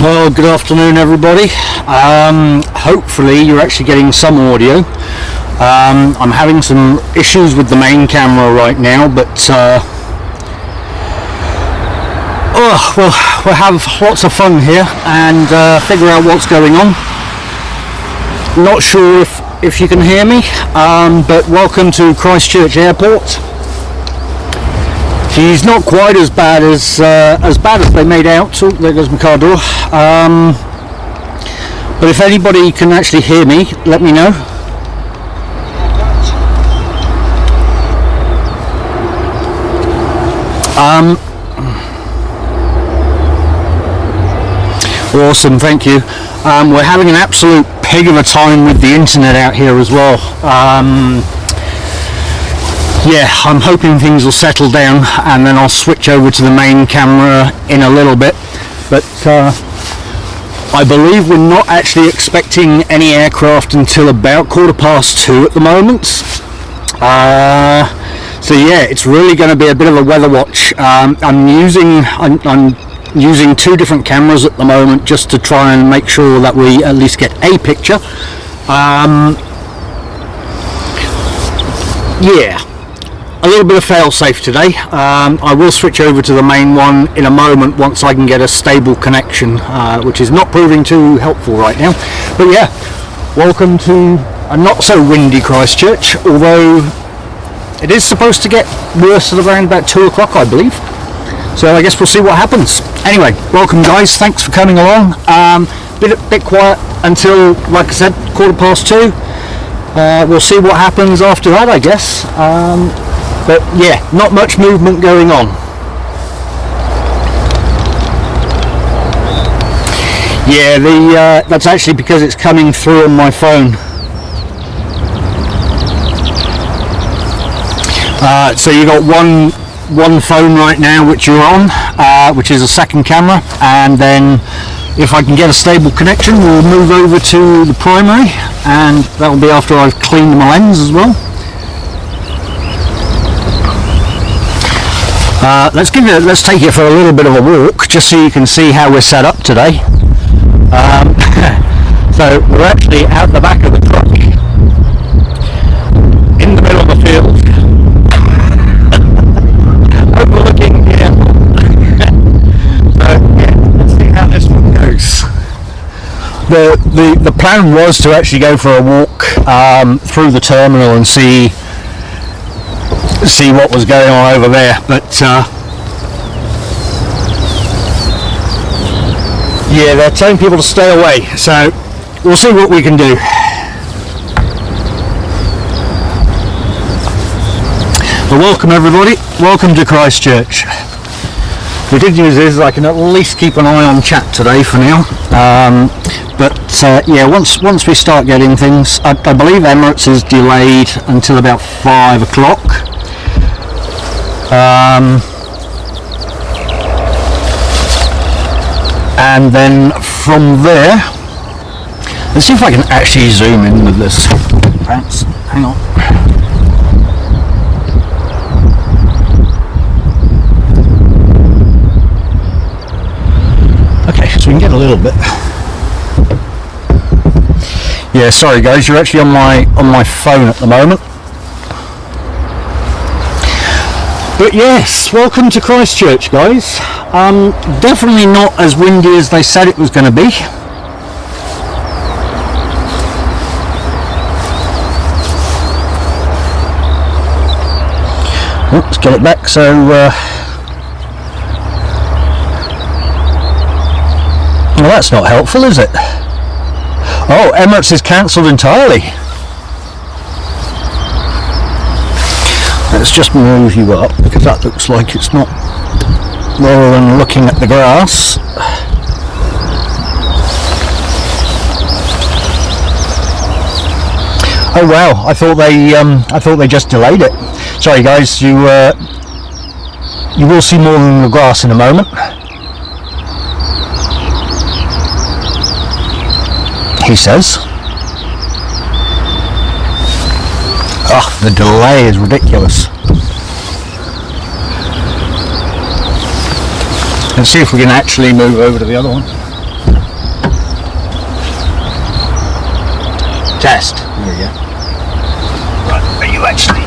Well, good afternoon everybody. Hopefully you're actually getting some audio. I'm having some issues with the main camera right now, but we'll have lots of fun here and figure out what's going on. Not sure if you can hear me, but welcome to Christchurch Airport. He's not quite as bad as they made out. Oh, there goes my car door. But if anybody can actually hear me, let me know. Awesome, thank you. We're having an absolute pig of a time with the internet out here as well. Yeah, I'm hoping things will settle down and then I'll switch over to the main camera in a little bit. But I believe we're not actually expecting any aircraft until about 2:15 at the moment. So yeah, it's really going to be a bit of a weather watch. I'm using two different cameras at the moment just to try and make sure that we at least get a picture. Yeah. A little bit of fail-safe today. I will switch over to the main one in a moment once I can get a stable connection, which is not proving too helpful right now. But yeah, welcome to a not so windy Christchurch, although it is supposed to get worse at around about 2 o'clock, I believe. So I guess we'll see what happens. Anyway, welcome guys, thanks for coming along. Bit quiet until, like I said, 2:15. We'll see what happens after that, I guess. But yeah, not much movement going on. Yeah, that's actually because it's coming through on my phone. So you got one phone right now which you're on, which is a second camera, and then if I can get a stable connection we'll move over to the primary, and that'll be after I've cleaned my lens as well. Let's take you for a little bit of a walk just so you can see how we're set up today. So we're actually out the back of the truck in the middle of the field overlooking the airport. So yeah, let's see how this one goes. The plan was to actually go for a walk through the terminal and see what was going on over there, but yeah, they're telling people to stay away, so we'll see what we can do. Well, welcome everybody, welcome to Christchurch. The good news is I can at least keep an eye on chat today for now, but yeah, once we start getting things, I believe Emirates is delayed until about 5 o'clock. And then from there, let's see if I can actually zoom in with this. Thanks. Hang on. Okay, so we can get a little bit. Yeah, sorry guys, you're actually on my phone at the moment. But yes, welcome to Christchurch guys. Definitely not as windy as they said it was going to be. Let's get it back so well, that's not helpful, is it? Oh, Emirates is cancelled entirely. Let's just move you up because that looks like it's not, rather than looking at the grass. Oh wow, I thought they just delayed it. Sorry guys, you will see more than the grass in a moment. He says. Oh, the delay is ridiculous. Let's see if we can actually move over to the other one. Test. There we go. Right, are you actually...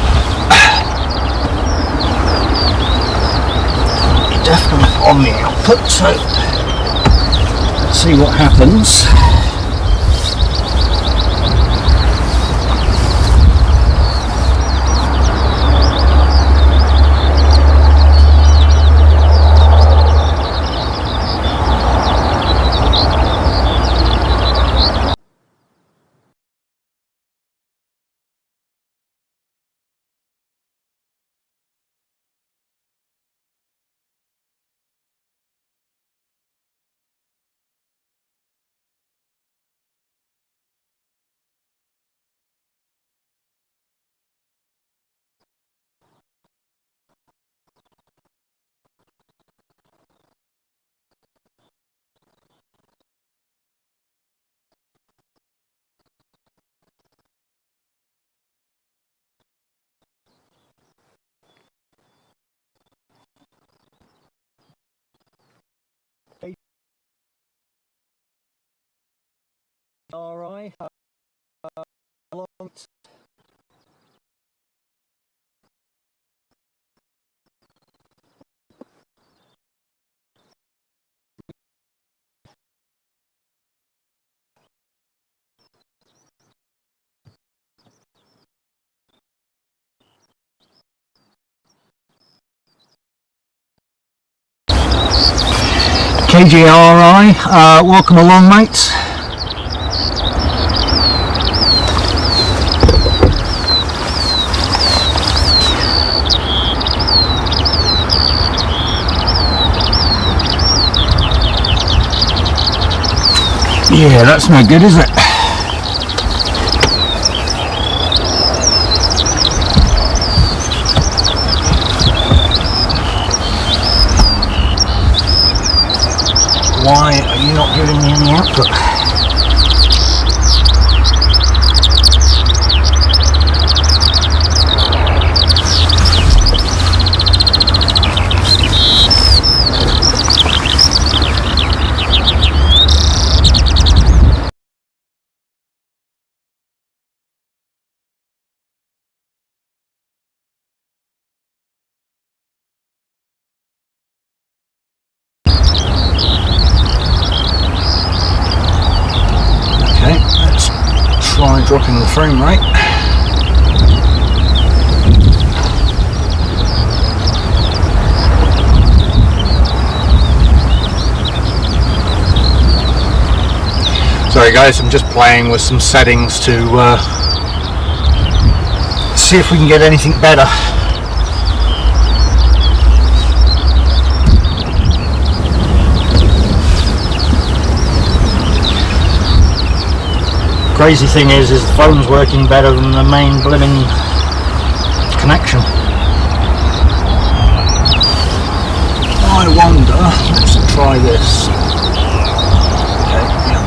You're definitely on the output, so let's see what happens. Alright, KGRI, welcome along, mates. Yeah, that's no good, is it? Why are you not giving me any output? Try dropping the frame rate. Sorry guys, I'm just playing with some settings to see if we can get anything better. Crazy thing is the phone's working better than the main blimmin' connection. I wonder, let's try this. Okay, yeah.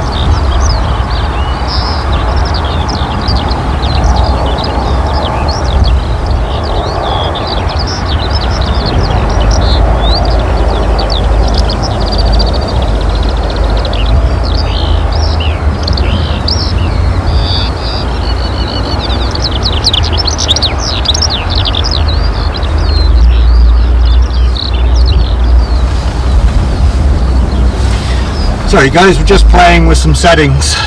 Sorry guys, we're just playing with some settings.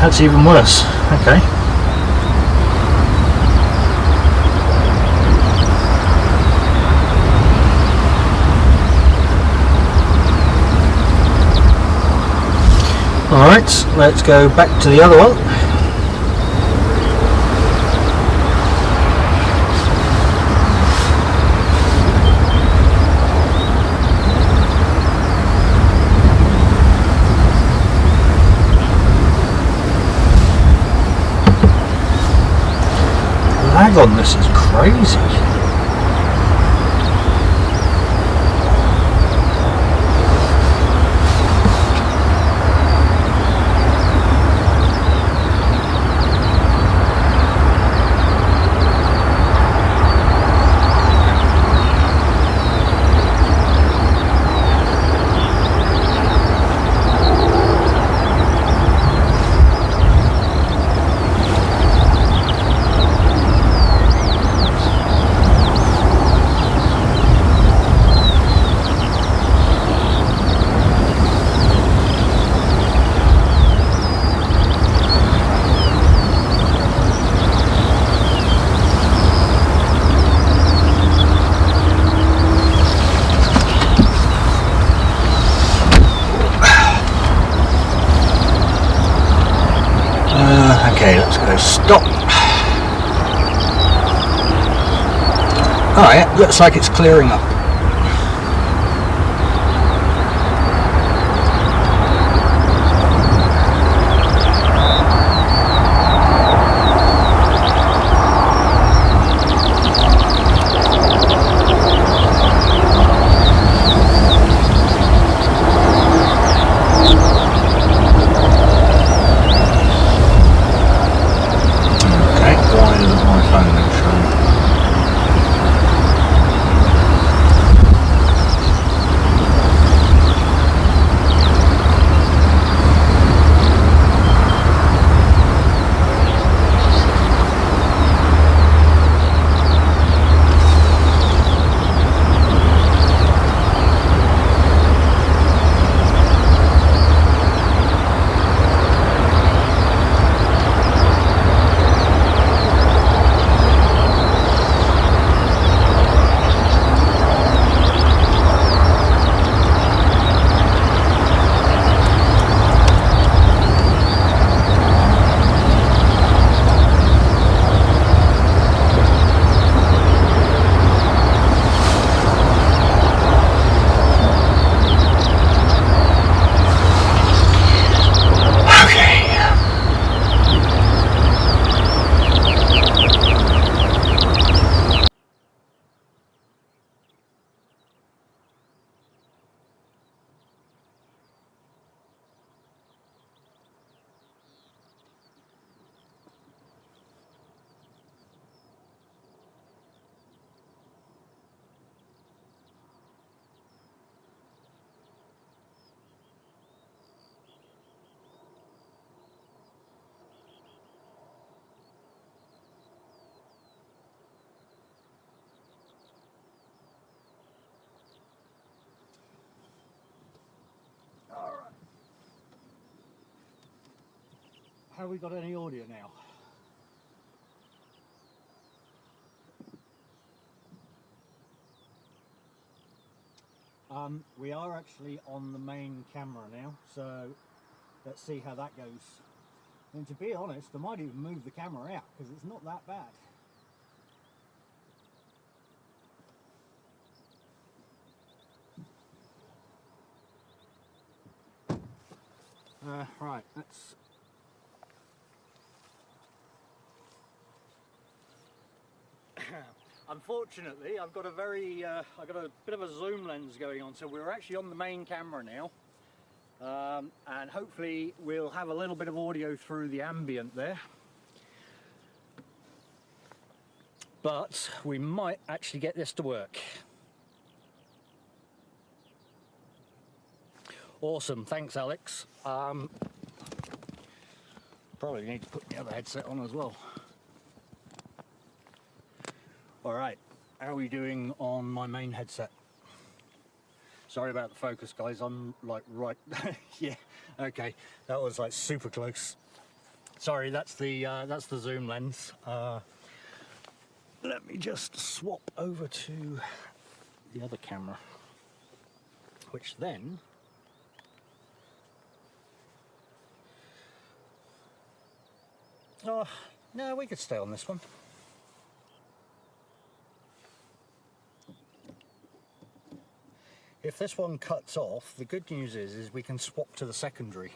that's even worse. Okay. Alright, let's go back to the other one. Lag on this is crazy. Okay, let's go stop. Alright, looks like it's clearing up. Have we got any audio now? We are actually on the main camera now, so let's see how that goes. And to be honest, I might even move the camera out because it's not that bad. Right, that's unfortunately I've got a bit of a zoom lens going on, so we're actually on the main camera now, and hopefully we'll have a little bit of audio through the ambient there, but we might actually get this to work. Awesome, thanks Alex. Probably need to put the other headset on as well. Alright, how are we doing on my main headset? Sorry about the focus guys, I'm like right, yeah, okay, that was like super close. Sorry, that's the zoom lens. Let me just swap over to the other camera, which then no, we could stay on this one. If this one cuts off, the good news is we can swap to the secondary.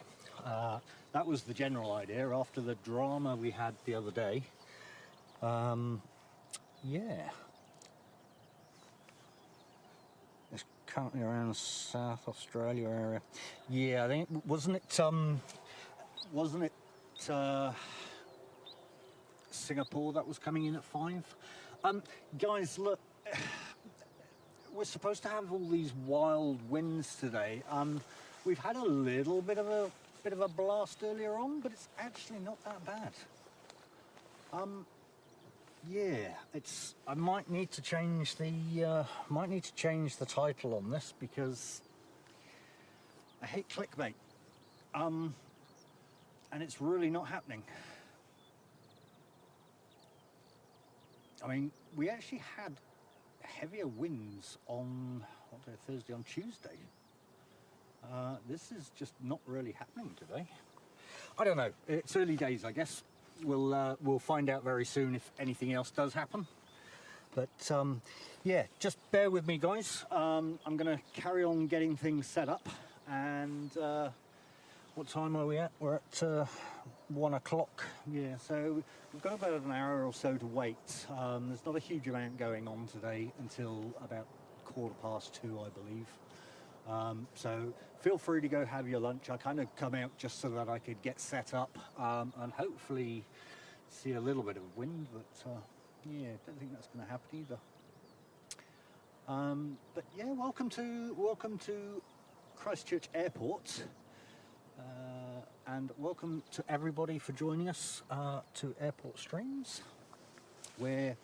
That was the general idea after the drama we had the other day. Yeah. It's currently around South Australia area. Yeah, I think wasn't it Singapore that was coming in at 5? Guys, look, we're supposed to have all these wild winds today. We've had a little bit of a blast earlier on, but it's actually not that bad. Yeah, I might need to change the title on this because I hate clickbait. And it's really not happening. I mean, we actually had heavier winds on Thursday, on Tuesday. This is just not really happening today. I don't know. It's early days, I guess. We'll find out very soon if anything else does happen. But yeah, just bear with me, guys. I'm going to carry on getting things set up. And what time are we at? We're at 1 o'clock. Yeah, so we've got about an hour or so to wait. There's not a huge amount going on today until about 2:15, I believe. So feel free to go have your lunch. I kind of come out just so that I could get set up and hopefully see a little bit of wind, but yeah, don't think that's going to happen either. But yeah, welcome to Christchurch Airport, and welcome to everybody for joining us to Airport Streams, where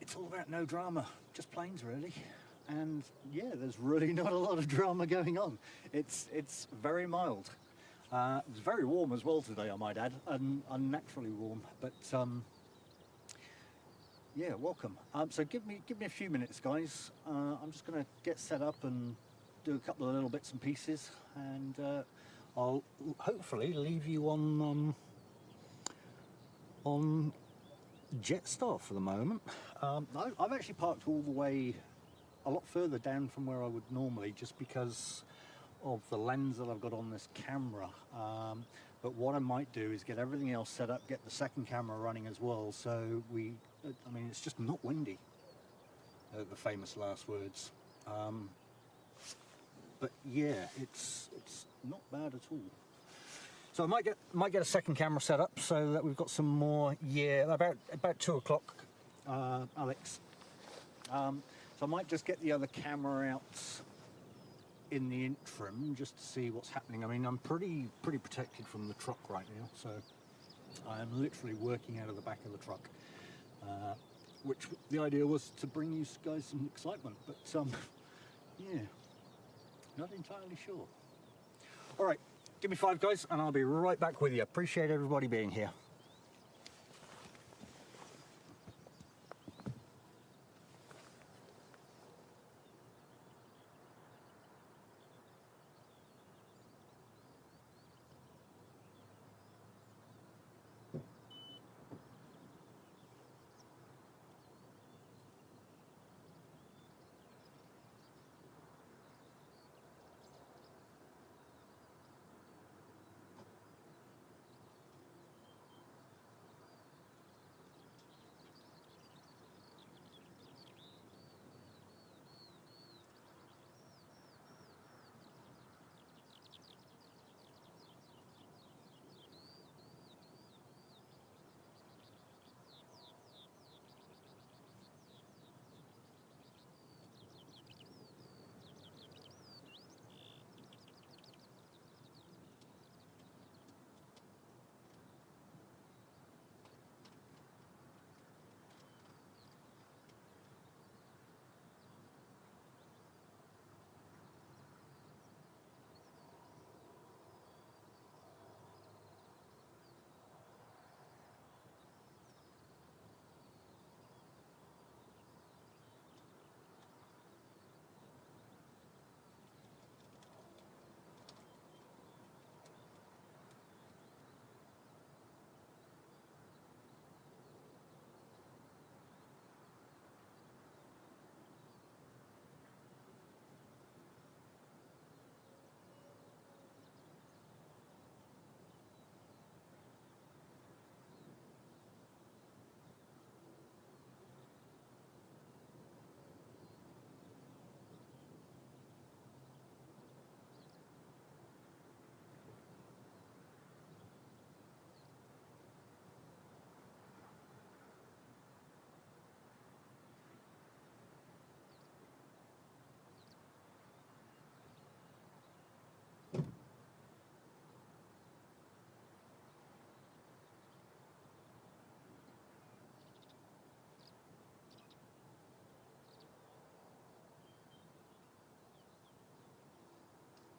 it's all about no drama, just planes really. And yeah, there's really not a lot of drama going on. It's very mild. It's very warm as well today, I might add, unnaturally warm. But yeah, welcome. So give me a few minutes, guys. I'm just going to get set up and do a couple of little bits and pieces, and I'll hopefully leave you on Jetstar for the moment. I've actually parked all the way a lot further down from where I would normally, just because of the lens that I've got on this camera. But what I might do is get everything else set up, get the second camera running as well, so I mean, it's just not windy, the famous last words. But yeah, it's not bad at all. So I might get a second camera set up so that we've got some more. Yeah, about 2 o'clock, Alex. So I might just get the other camera out in the interim just to see what's happening. I mean, I'm pretty protected from the truck right now, so I am literally working out of the back of the truck, which the idea was to bring you guys some excitement, but yeah, not entirely sure. All right, give me 5, guys, and I'll be right back with you. Appreciate everybody being here.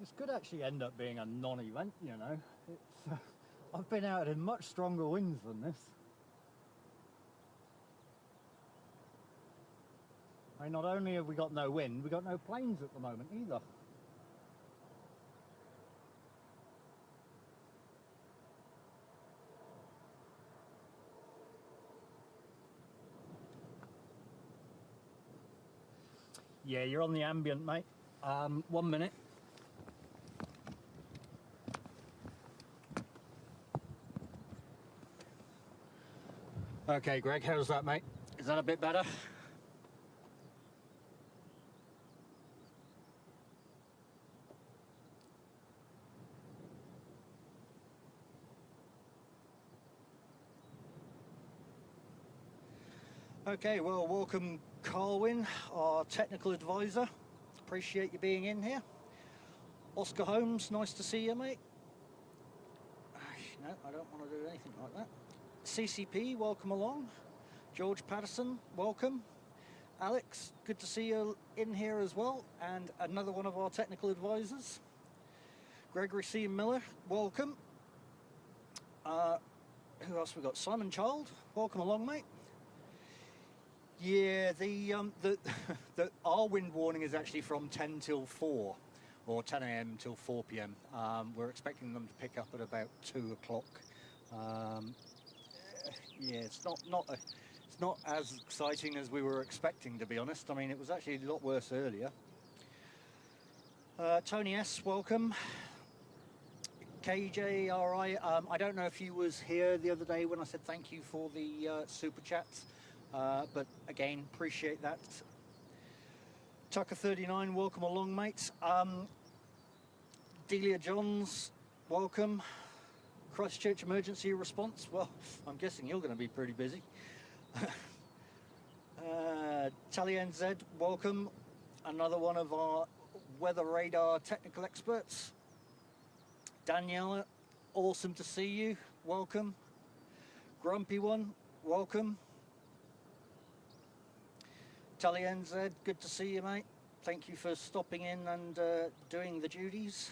This could actually end up being a non-event, you know. It's, I've been out in much stronger winds than this. I mean, not only have we got no wind, we've got no planes at the moment either. Yeah, you're on the ambient, mate. 1 minute. Okay, Greg, how's that, mate? Is that a bit better? Okay, well, welcome Carwin, our technical advisor. Appreciate you being in here. Oscar Holmes, nice to see you, mate. No, I don't want to do anything like that. CCP, welcome along. George Patterson, welcome. Alex, good to see you in here as well. And another one of our technical advisors. Gregory C. Miller, welcome. Who else we got? Simon Child, welcome along, mate. Yeah, our wind warning is actually from 10 till 4, or 10 a.m. till 4 p.m. We're expecting them to pick up at about 2 o'clock. Yeah, it's not as exciting as we were expecting, to be honest. I mean, it was actually a lot worse earlier. Tony S, welcome. KJRI, I don't know if you was here the other day when I said thank you for the super chats. But again, appreciate that. Tucker39, welcome along, mates. Delia Johns, welcome. Christchurch emergency response. Well, I'm guessing you're going to be pretty busy. Talien Z, welcome. Another one of our weather radar technical experts. Daniela, awesome to see you. Welcome. Grumpy One, welcome. Talien Z, good to see you, mate. Thank you for stopping in and doing the duties.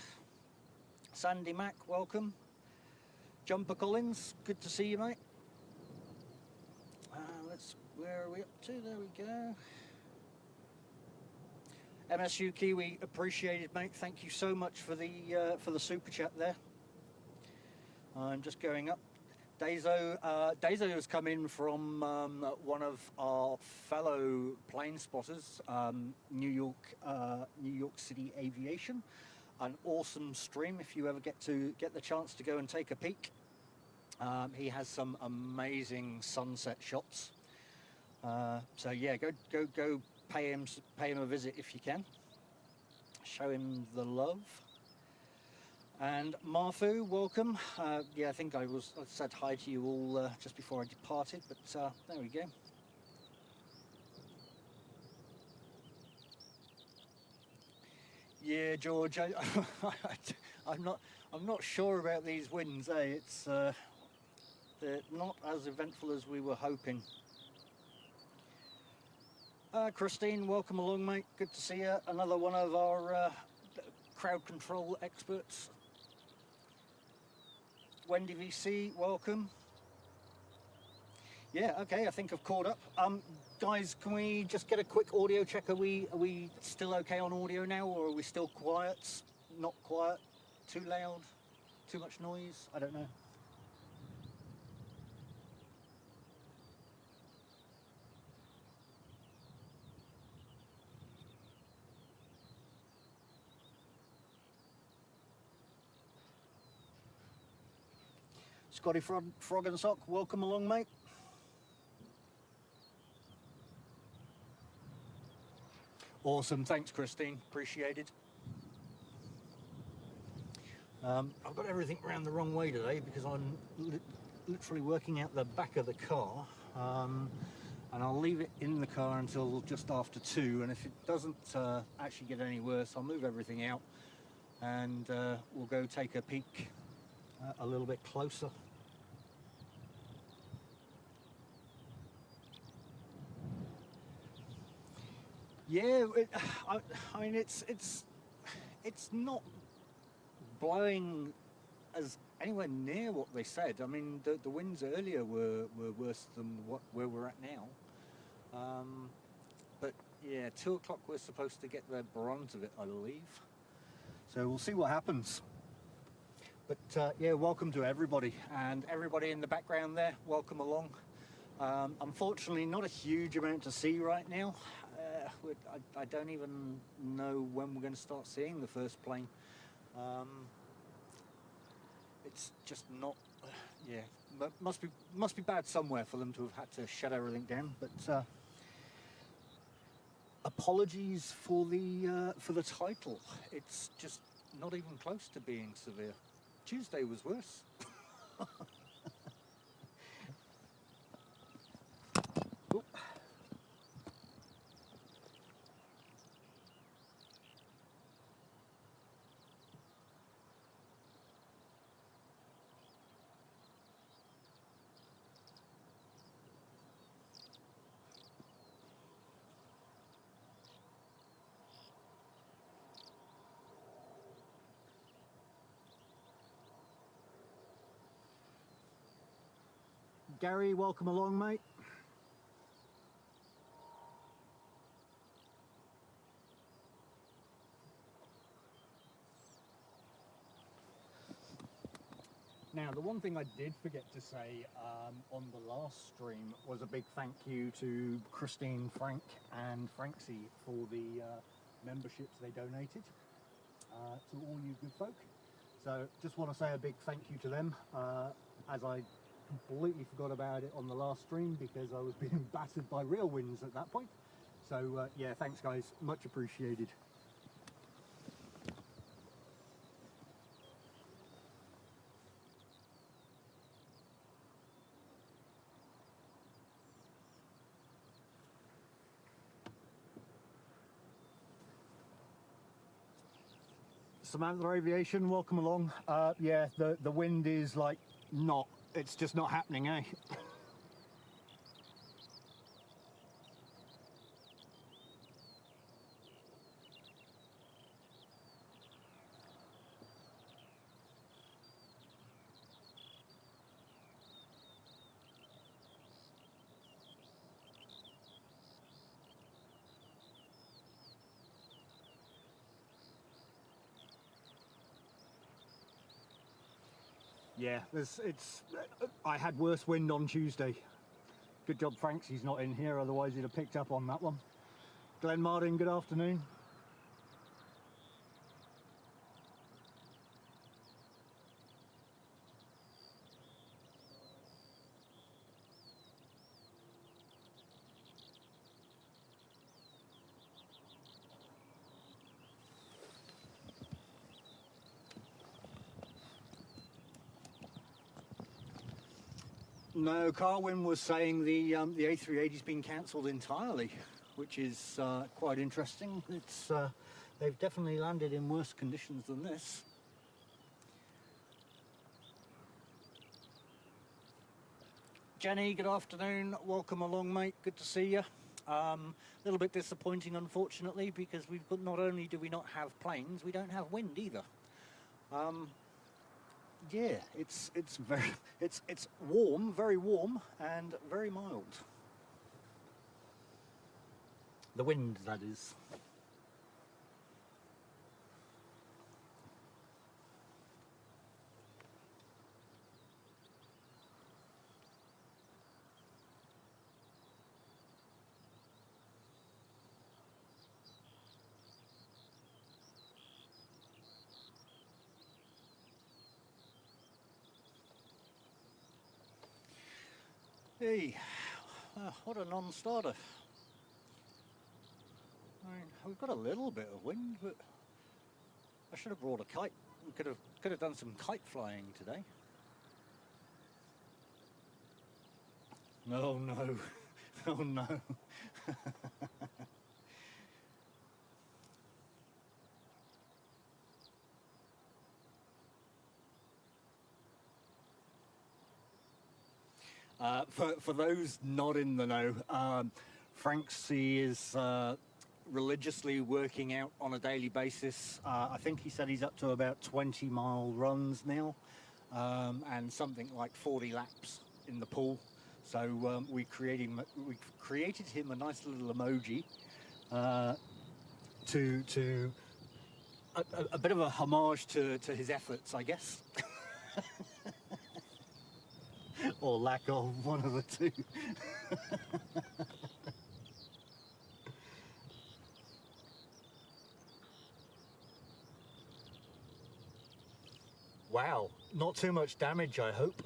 Sandy Mac, welcome. Jumper Collins, good to see you, mate. Where are we up to? There we go. MSU Kiwi, appreciated, mate. Thank you so much for the super chat there. I'm just going up. Dazo has come in from one of our fellow plane spotters, New York City Aviation. An awesome stream if you ever get the chance to go and take a peek. He has some amazing sunset shots. So yeah, go pay him a visit if you can. Show him the love. And Marfu, welcome. Yeah, I think I said hi to you all just before I departed, but there we go. Yeah, George, I'm not sure about these winds. It's they're not as eventful as we were hoping. Christine, welcome along, mate. Good to see you. Another one of our crowd control experts. Wendy VC, welcome. Yeah, okay, I think I've caught up. Guys, can we just get a quick audio check? Are we still okay on audio now, or are we still quiet? Not quiet? Too loud? Too much noise? I don't know. Scotty Frog and Sock, welcome along, mate. Awesome, thanks Christine, appreciated. I've got everything around the wrong way today because I'm literally working out the back of the car, and I'll leave it in the car until just after 2, and if it doesn't actually get any worse, I'll move everything out and we'll go take a peek a little bit closer. Yeah, I mean it's not blowing as anywhere near what they said. I mean, the winds earlier were worse than where we're at now. But yeah, 2 o'clock we're supposed to get the brunt of it, I believe. So we'll see what happens. But yeah, welcome to everybody, and everybody in the background there, welcome along. Unfortunately, not a huge amount to see right now. I don't even know when we're going to start seeing the first plane. It's just not, yeah, must be bad somewhere for them to have had to shut everything down. But apologies for the title. It's just not even close to being severe. Tuesday was worse. Ooh. Gary, welcome along, mate. Now, the one thing I did forget to say on the last stream was a big thank you to Christine, Frank and Franksy for the memberships they donated to all you good folk. So just want to say a big thank you to them, as I completely forgot about it on the last stream because I was being battered by real winds at that point. So yeah, thanks guys, much appreciated. Samantha Aviation, welcome along. Yeah, the wind is like it's just not happening, eh? Yeah, I had worse wind on Tuesday. Good job Franks, he's not in here, otherwise he'd have picked up on that one. Glenn Martin, good afternoon. No, Carwin was saying the A380's been cancelled entirely, which is quite interesting. It's they've definitely landed in worse conditions than this. Jenny, good afternoon. Welcome along, mate. Good to see you. A little bit disappointing, unfortunately, because not only do we not have planes, we don't have wind either. Yeah, it's warm, very warm, and very mild. The wind, that is. Hey, what a non-starter. I mean, we've got a little bit of wind, but I should have brought a kite. We could have done some kite flying today. Oh no, oh no. For those not in the know, Franksy is religiously working out on a daily basis. I think he said he's up to about 20-mile runs now, and something like 40 laps in the pool. So we created him a nice little emoji to a bit of a homage to his efforts, I guess. Or lack of, one of the two. Wow, not too much damage, I hope.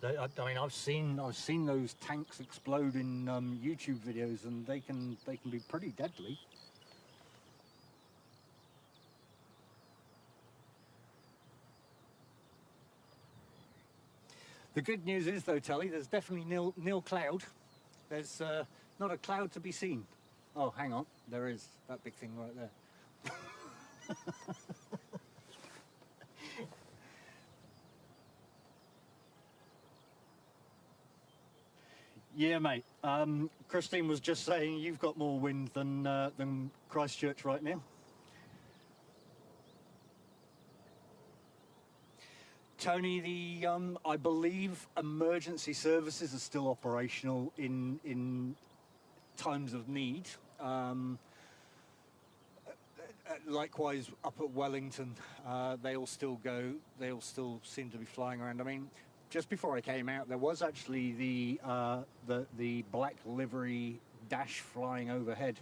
I mean, I've seen those tanks explode in YouTube videos, and they can be pretty deadly. The good news is, though, Tully, there's definitely nil cloud. There's not a cloud to be seen. Oh, hang on, there is that big thing right there. Yeah, mate. Christine was just saying you've got more wind than Christchurch right now. Tony, the I believe emergency services are still operational in times of need. Likewise, up at Wellington, they all still go. They all still seem to be flying around. I mean, just before I came out, there was actually the black livery Dash flying overhead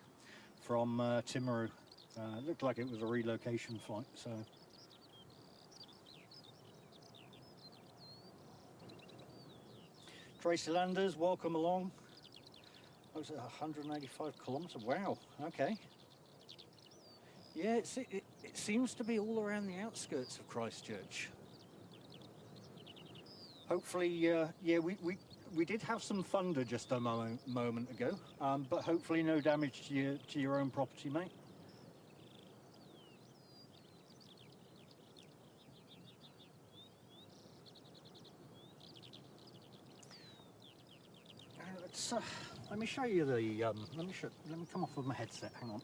from Timaru. It looked like it was a relocation flight. So. Tracy Landers, welcome along. Oh, it's 185 kilometres. Wow, okay. Yeah, it seems to be all around the outskirts of Christchurch. Hopefully, yeah, we did have some thunder just a moment ago, but hopefully no damage to your own property, mate. Let me show you the. Let me come off with my headset. Hang on.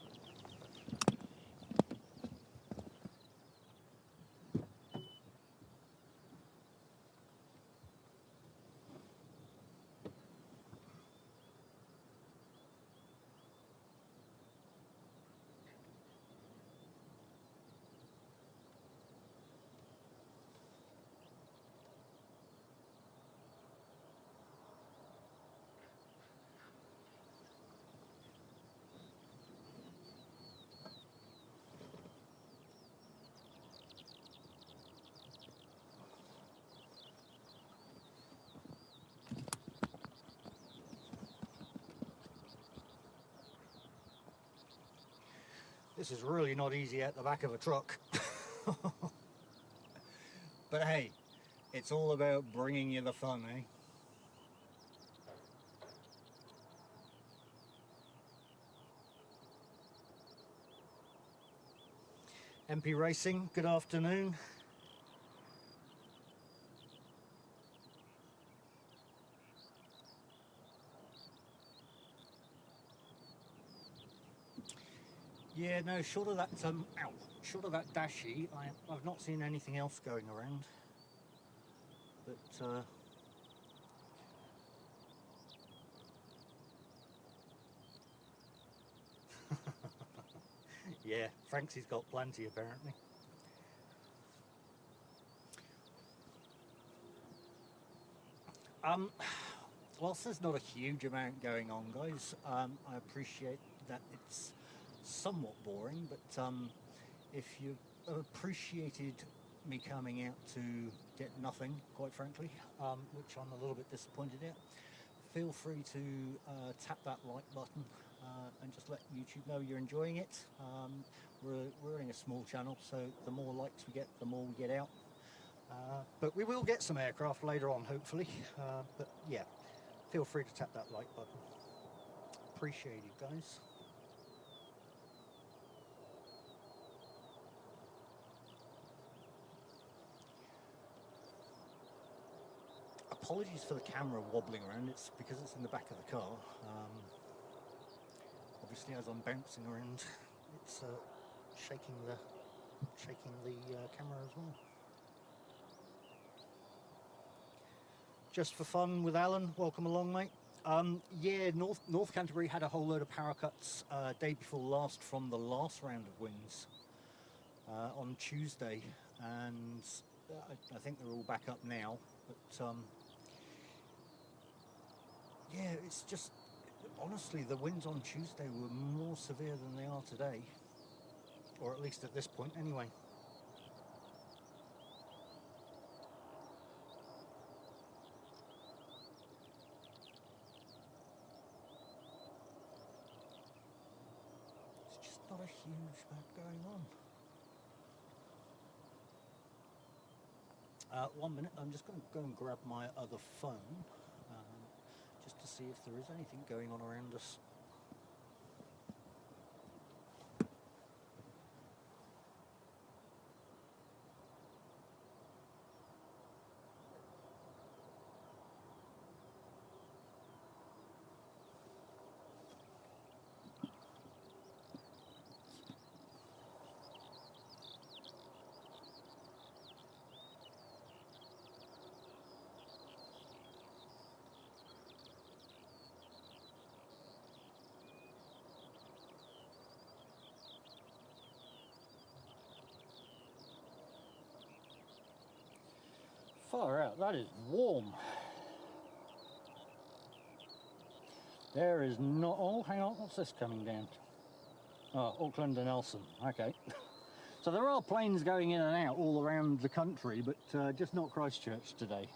This is really not easy at the back of a truck. But hey, it's all about bringing you the fun, eh? MP Racing, good afternoon. Yeah, no, short of that, short of that Dashy, I've not seen anything else going around. But, yeah, Franksy's got plenty, apparently. Whilst there's not a huge amount going on, guys, I appreciate that it's somewhat boring, but if you appreciated me coming out to get nothing, quite frankly, which I'm a little bit disappointed at, feel free to tap that like button and just let YouTube know you're enjoying it. We're only a small channel, so the more likes we get, the more we get out. But we will get some aircraft later on, hopefully. But yeah, feel free to tap that like button. Appreciate it, guys. apologies for the camera wobbling around, it's because it's in the back of the car. Obviously as I'm bouncing around, it's shaking the camera as well. Just for fun with Alan, welcome along, mate. Yeah, North Canterbury had a whole load of power cuts day before last from the last round of winds on Tuesday, and I think they're all back up now. But yeah, it's just, honestly, the winds on Tuesday were more severe than they are today, or at least at this point anyway. It's just not a huge amount going on. 1 minute, I'm just going to go and grab my other phone just to see if there is anything going on around us. Far out, that is warm. There is not, oh hang on, what's this coming down? Oh, Auckland and Nelson, okay. So there are planes going in and out all around the country, but just not Christchurch today.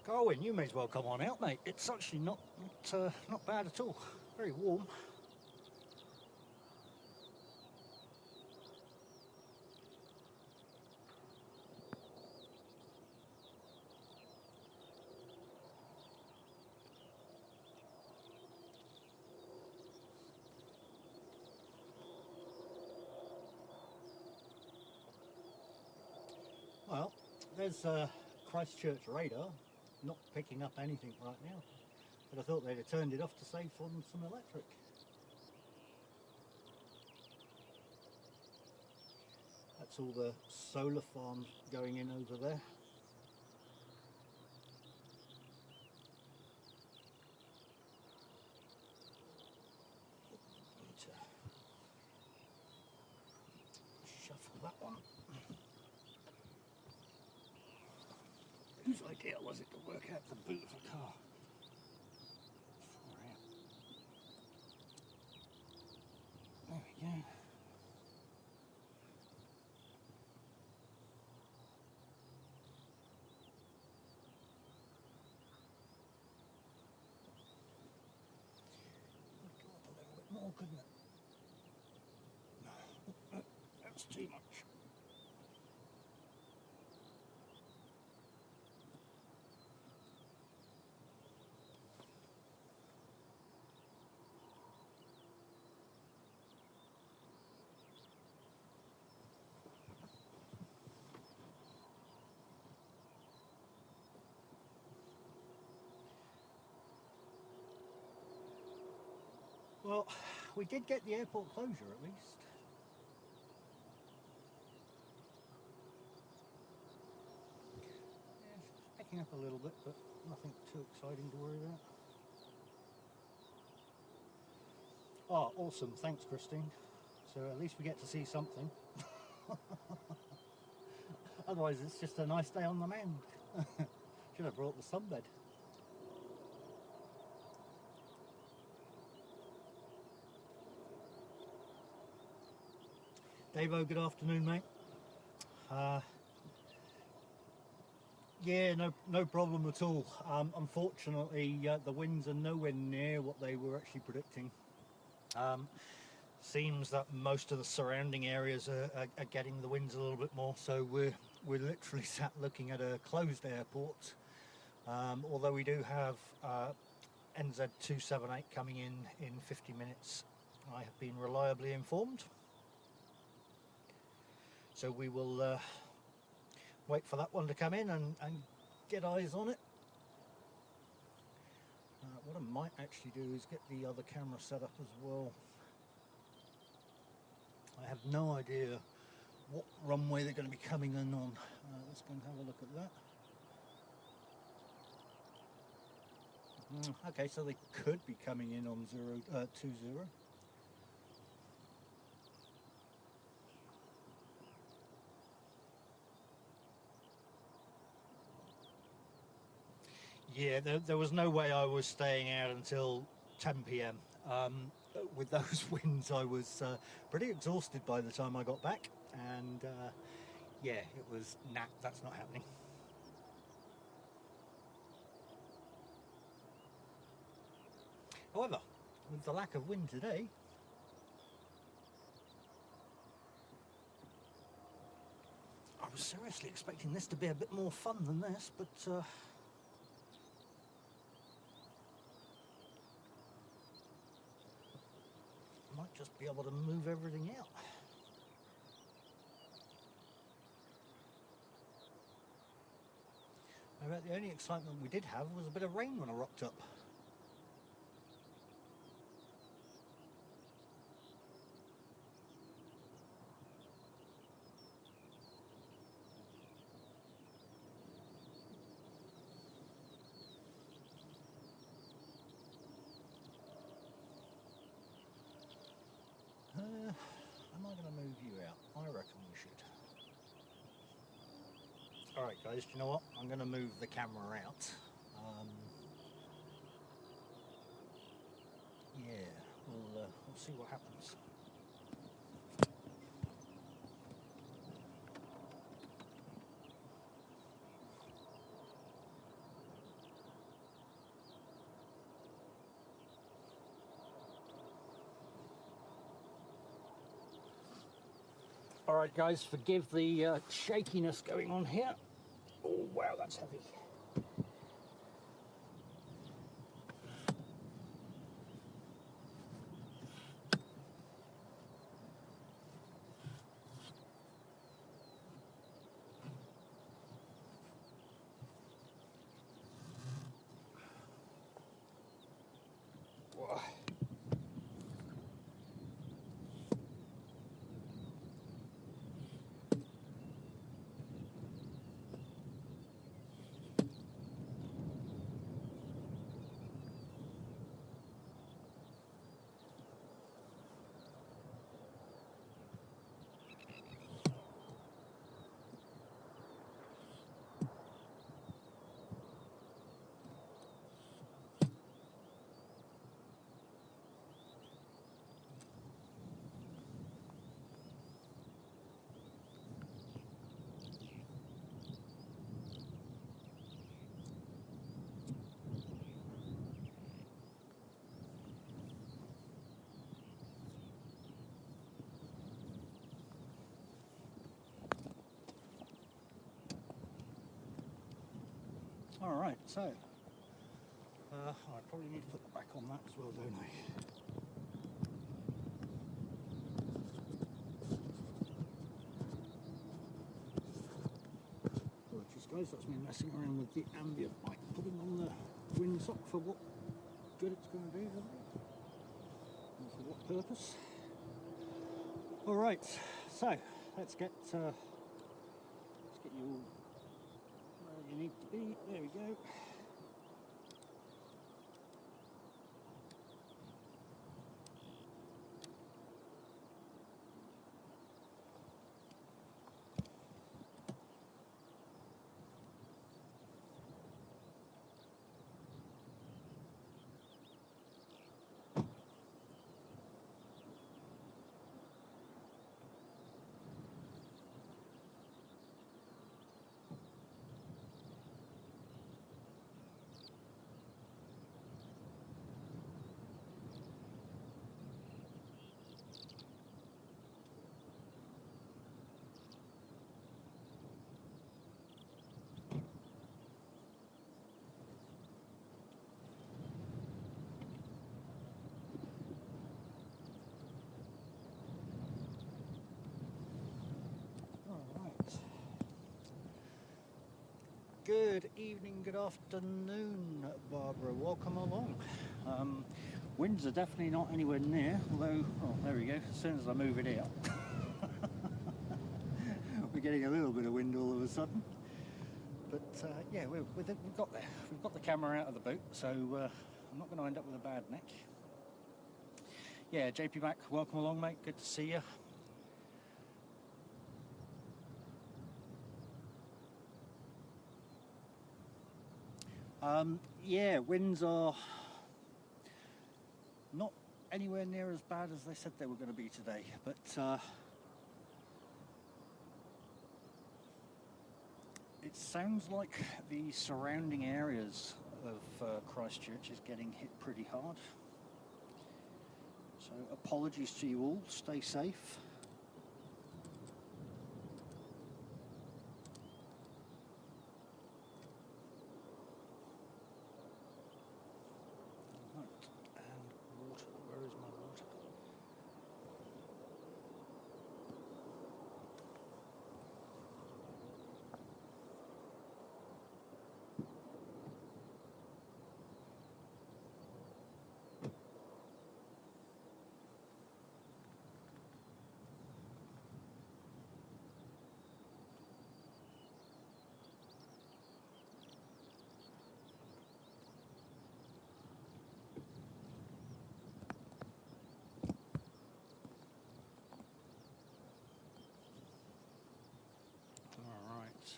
Carwyn, you may as well come on out, mate. It's actually not bad at all. Very warm. Well, there's Christchurch radar. Not picking up anything right now, but I thought they'd have turned it off to save on some electric. That's all the solar farms going in over there. Need to shuffle that one. Whose idea was it to work out the boot of a car? Far out. There we go. It'd go up a little bit more, couldn't it? No, that's too much. Well, we did get the airport closure at least. Yeah, it's picking up a little bit, but nothing too exciting to worry about. Oh, awesome. Thanks, Christine. So at least we get to see something. Otherwise, it's just a nice day on the mend. Should have brought the sunbed. Davo, good afternoon, mate. Yeah, no problem at all. Unfortunately, the winds are nowhere near what they were actually predicting. Seems that most of the surrounding areas are getting the winds a little bit more, so we're literally sat looking at a closed airport. Although we do have NZ278 coming in 50 minutes, I have been reliably informed. So we will wait for that one to come in and get eyes on it. What I might actually do is get the other camera set up as well. I have no idea what runway they're going to be coming in on. Let's go and have a look at that. Okay, so they could be coming in on 20. Yeah, there was no way I was staying out until 10 p.m. With those winds, I was pretty exhausted by the time I got back, and yeah, it was that's not happening. However, with the lack of wind today, I was seriously expecting this to be a bit more fun than this, but might just be able to move everything out. I bet the only excitement we did have was a bit of rain when I rocked up. Am I going to move you out? I reckon we should. Alright guys, do you know what? I'm going to move the camera out. Yeah, we'll see what happens. Alright guys, forgive the shakiness going on here. Oh wow, that's heavy. Whoa. Alright, so I probably need to put the back on that as well, don't I? Apologies guys, that's me messing around with the ambient light, putting on the windsock for what good it's going to do, and for what purpose. Alright, so let's get you all where you need to be. There we go. Good evening, good afternoon, Barbara. Welcome along. Winds are definitely not anywhere near, although, oh, there we go. As soon as I move it here, we're getting a little bit of wind all of a sudden. But yeah, we've got there. We've got the camera out of the boat, so I'm not going to end up with a bad neck. Yeah, JP Mac, welcome along, mate. Good to see you. Yeah, winds are not anywhere near as bad as they said they were going to be today, but it sounds like the surrounding areas of Christchurch is getting hit pretty hard. So apologies to you all, stay safe. Where is my water? All right.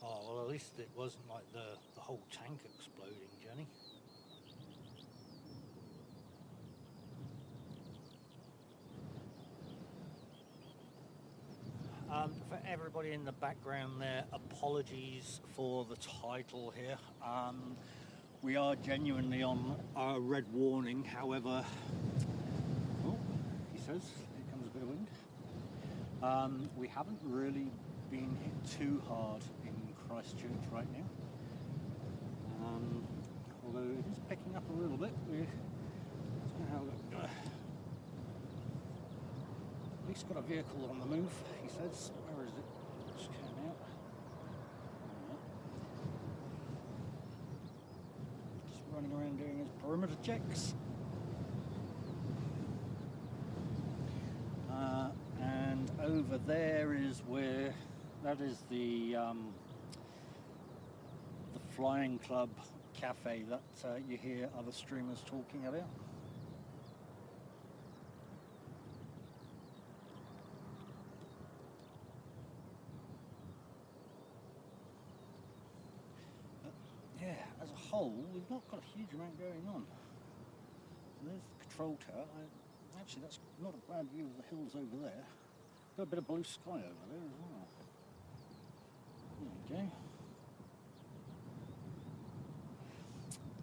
Oh, well, at least it wasn't like the whole tank exploding, Jenny. For everybody in the background there, apologies for the title here. We are genuinely on a red warning, however, oh, he says, here comes a bit of wind. We haven't really been hit too hard in Christchurch right now. Although it is picking up a little bit. We're at least got a vehicle on the move, he says. Where is it? Just came out. Just running around doing his perimeter checks. And over there is where, that is the Flying Club cafe that you hear other streamers talking about. Yeah, as a whole, we've not got a huge amount going on. There's the control tower. Actually, that's not a bad view of the hills over there. Got a bit of blue sky over there as well. There we go.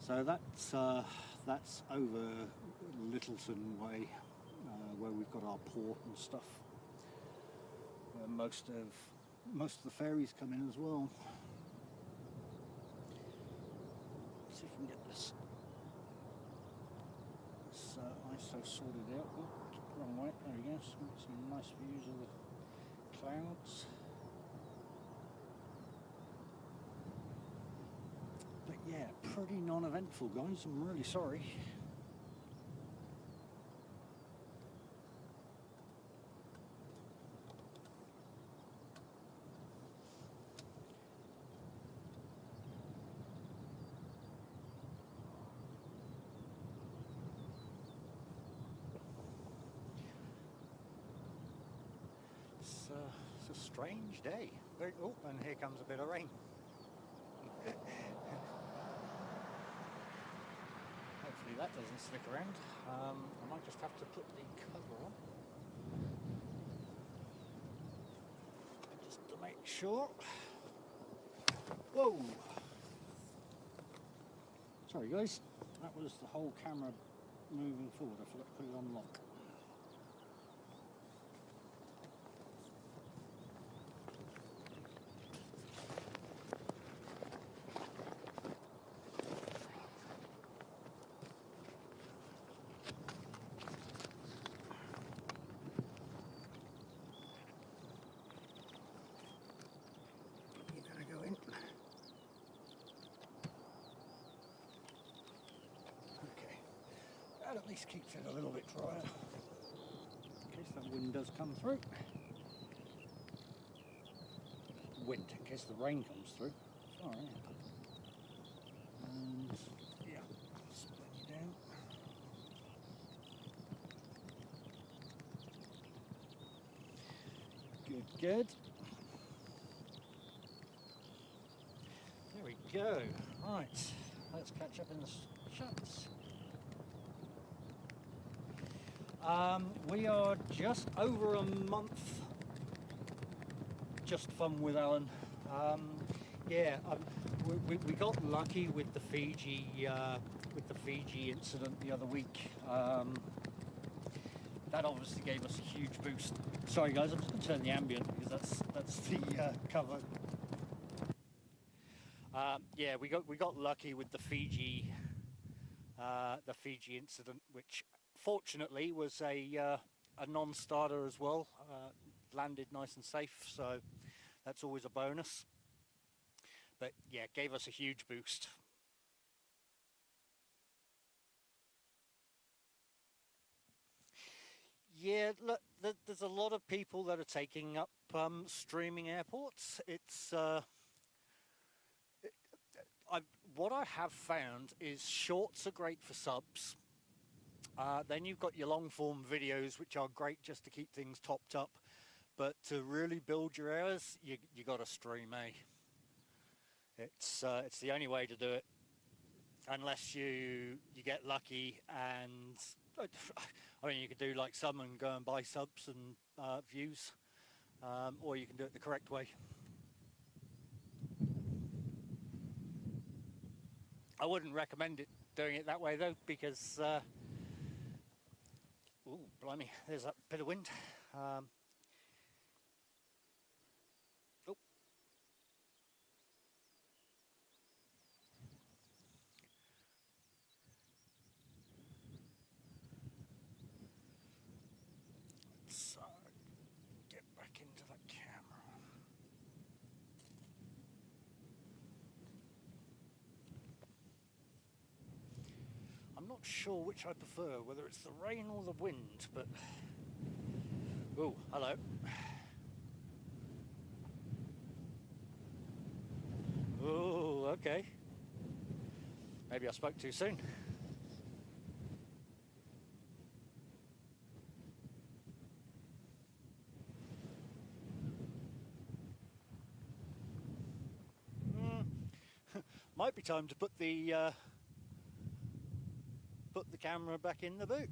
So that's over Littleton Way, where we've got our port and stuff. Where most of the ferries come in as well. See if we can get this ISO sorted out. Oh, wrong way. There we go. Some nice views of the clouds. But yeah, pretty non-eventful, guys. I'm really sorry. It's a strange day. Oh, and here comes a bit of rain. Hopefully that doesn't stick around. I might just have to put the cover on. Just to make sure. Whoa! Sorry guys, that was the whole camera moving forward. I forgot to put it on lock. at least keeps it a little bit drier in case that wind does come through. Wind, in case the rain comes through. Sorry. And yeah, split you down. Good, good. There we go. Right, let's catch up in the shots. We are just over a month just fun with Alan. We got lucky with the Fiji incident the other week. That obviously gave us a huge boost. Sorry guys, I'm just going to turn the ambient because that's the cover. We got lucky with the Fiji incident, which fortunately was a non-starter as well. Landed nice and safe, so that's always a bonus. But yeah, it gave us a huge boost. Yeah, look, there's a lot of people that are taking up streaming airports. It's what I have found is shorts are great for subs. Then you've got your long form videos, which are great just to keep things topped up. But to really build your hours, you got to stream, eh? It's the only way to do it, unless you get lucky. And I mean, you could do like some and go and buy subs and views, or you can do it the correct way. I wouldn't recommend doing it that way though, because oh blimey, there's that bit of wind. Oh. Let's get back into the camera. I'm not sure which I prefer, whether it's the rain or the wind, but... Oh, hello. Oh, okay. Maybe I spoke too soon. Might be time to put the camera back in the boot.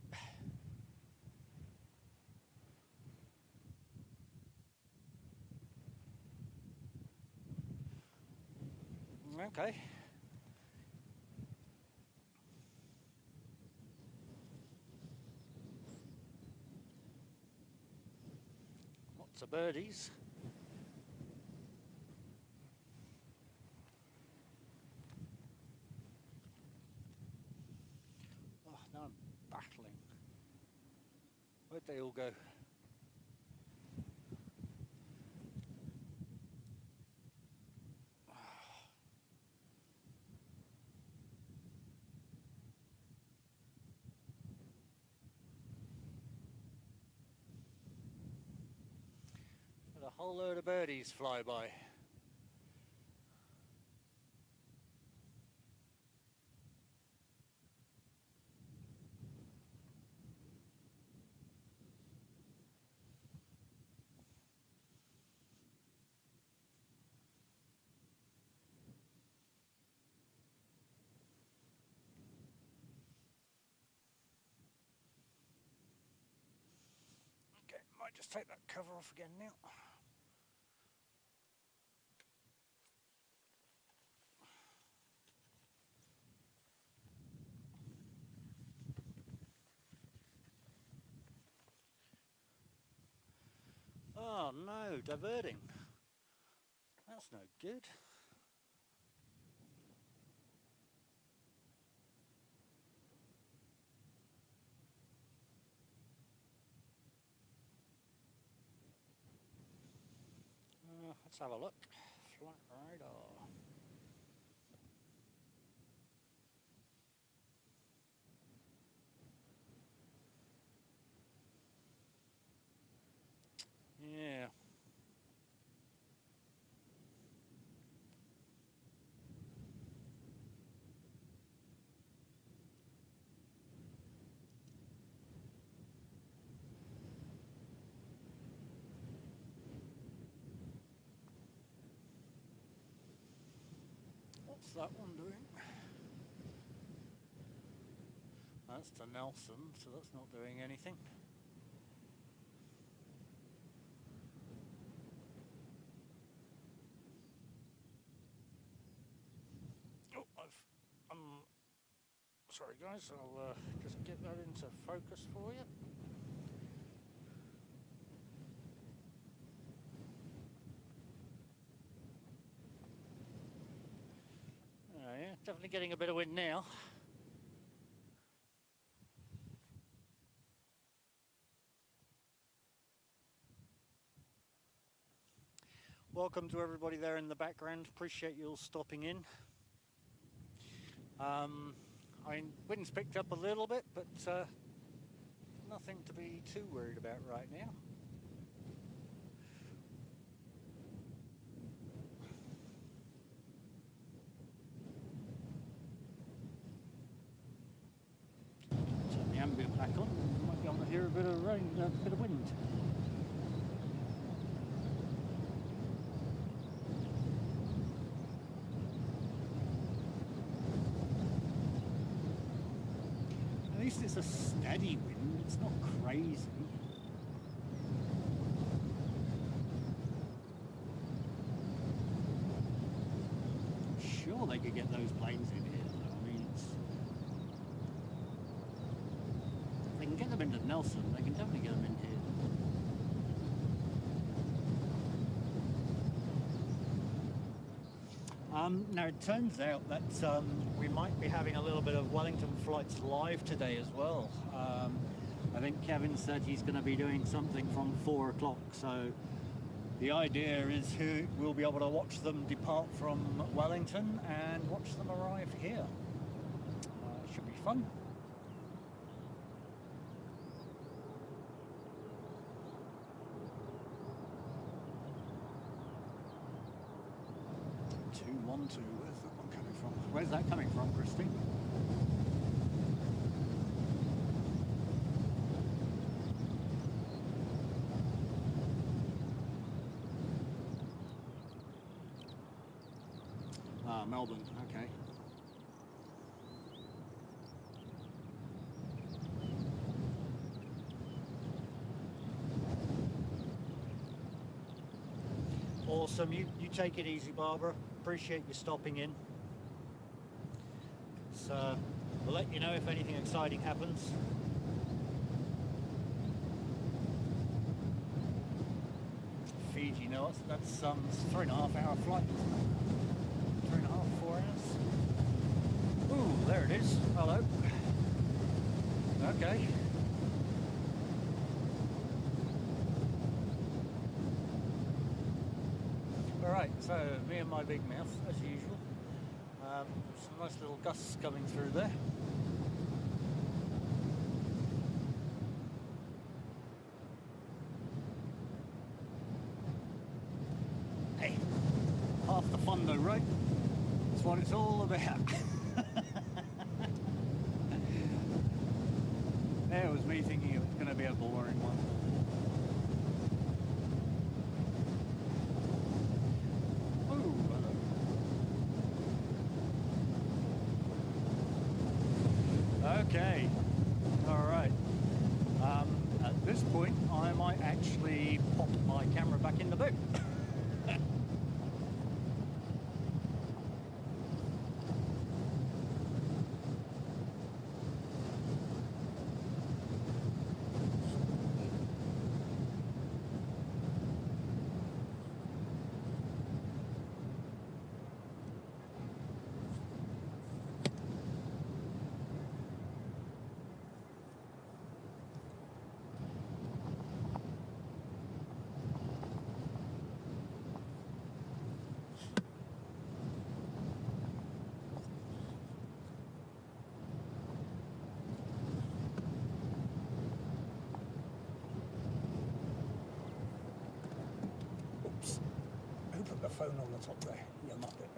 Okay. Lots of birdies. Oh, now I'm battling. Where'd they all go? A whole load of birdies fly by. Okay, might just take that cover off again now. Oh no, diverting. That's no good. Let's have a look. Flight radar. that one doing? That's to Nelson, so that's not doing anything. Oh, sorry guys, I'll just get that into focus for you. Oh yeah, definitely getting a bit of wind now. Welcome to everybody there in the background. Appreciate you all stopping in. I mean, wind's picked up a little bit, but nothing to be too worried about right now. Turn the ambient back on. You might be able to hear a bit of rain, a bit of wind. At least it's a steady wind, it's not crazy. I'm sure they could get those planes in here though. I mean, if they can get them into Nelson, they can definitely get them in here. Now it turns out that we might be having a little bit of Wellington flights live today as well. I think Kevin said he's going to be doing something from 4 o'clock, so the idea is we'll be able to watch them depart from Wellington and watch them arrive here. It should be fun. Where's that one coming from? Where's that coming from, Christy? Ah, Melbourne, okay. Awesome, you take it easy, Barbara. Appreciate you stopping in. So we'll let you know if anything exciting happens. Fiji, no, that's 3.5 hour flight. 3.5, 4 hours. Ooh, there it is. Hello. Okay. Alright, so me and my big mouth, as usual. Some nice little gusts coming through there. Hey, half the fun though, right? That's what it's all about. There was me thinking it was going to be a boring one. Okay, alright. At this point I might actually pop my camera back in the boot. The phone on the top there, you muppet.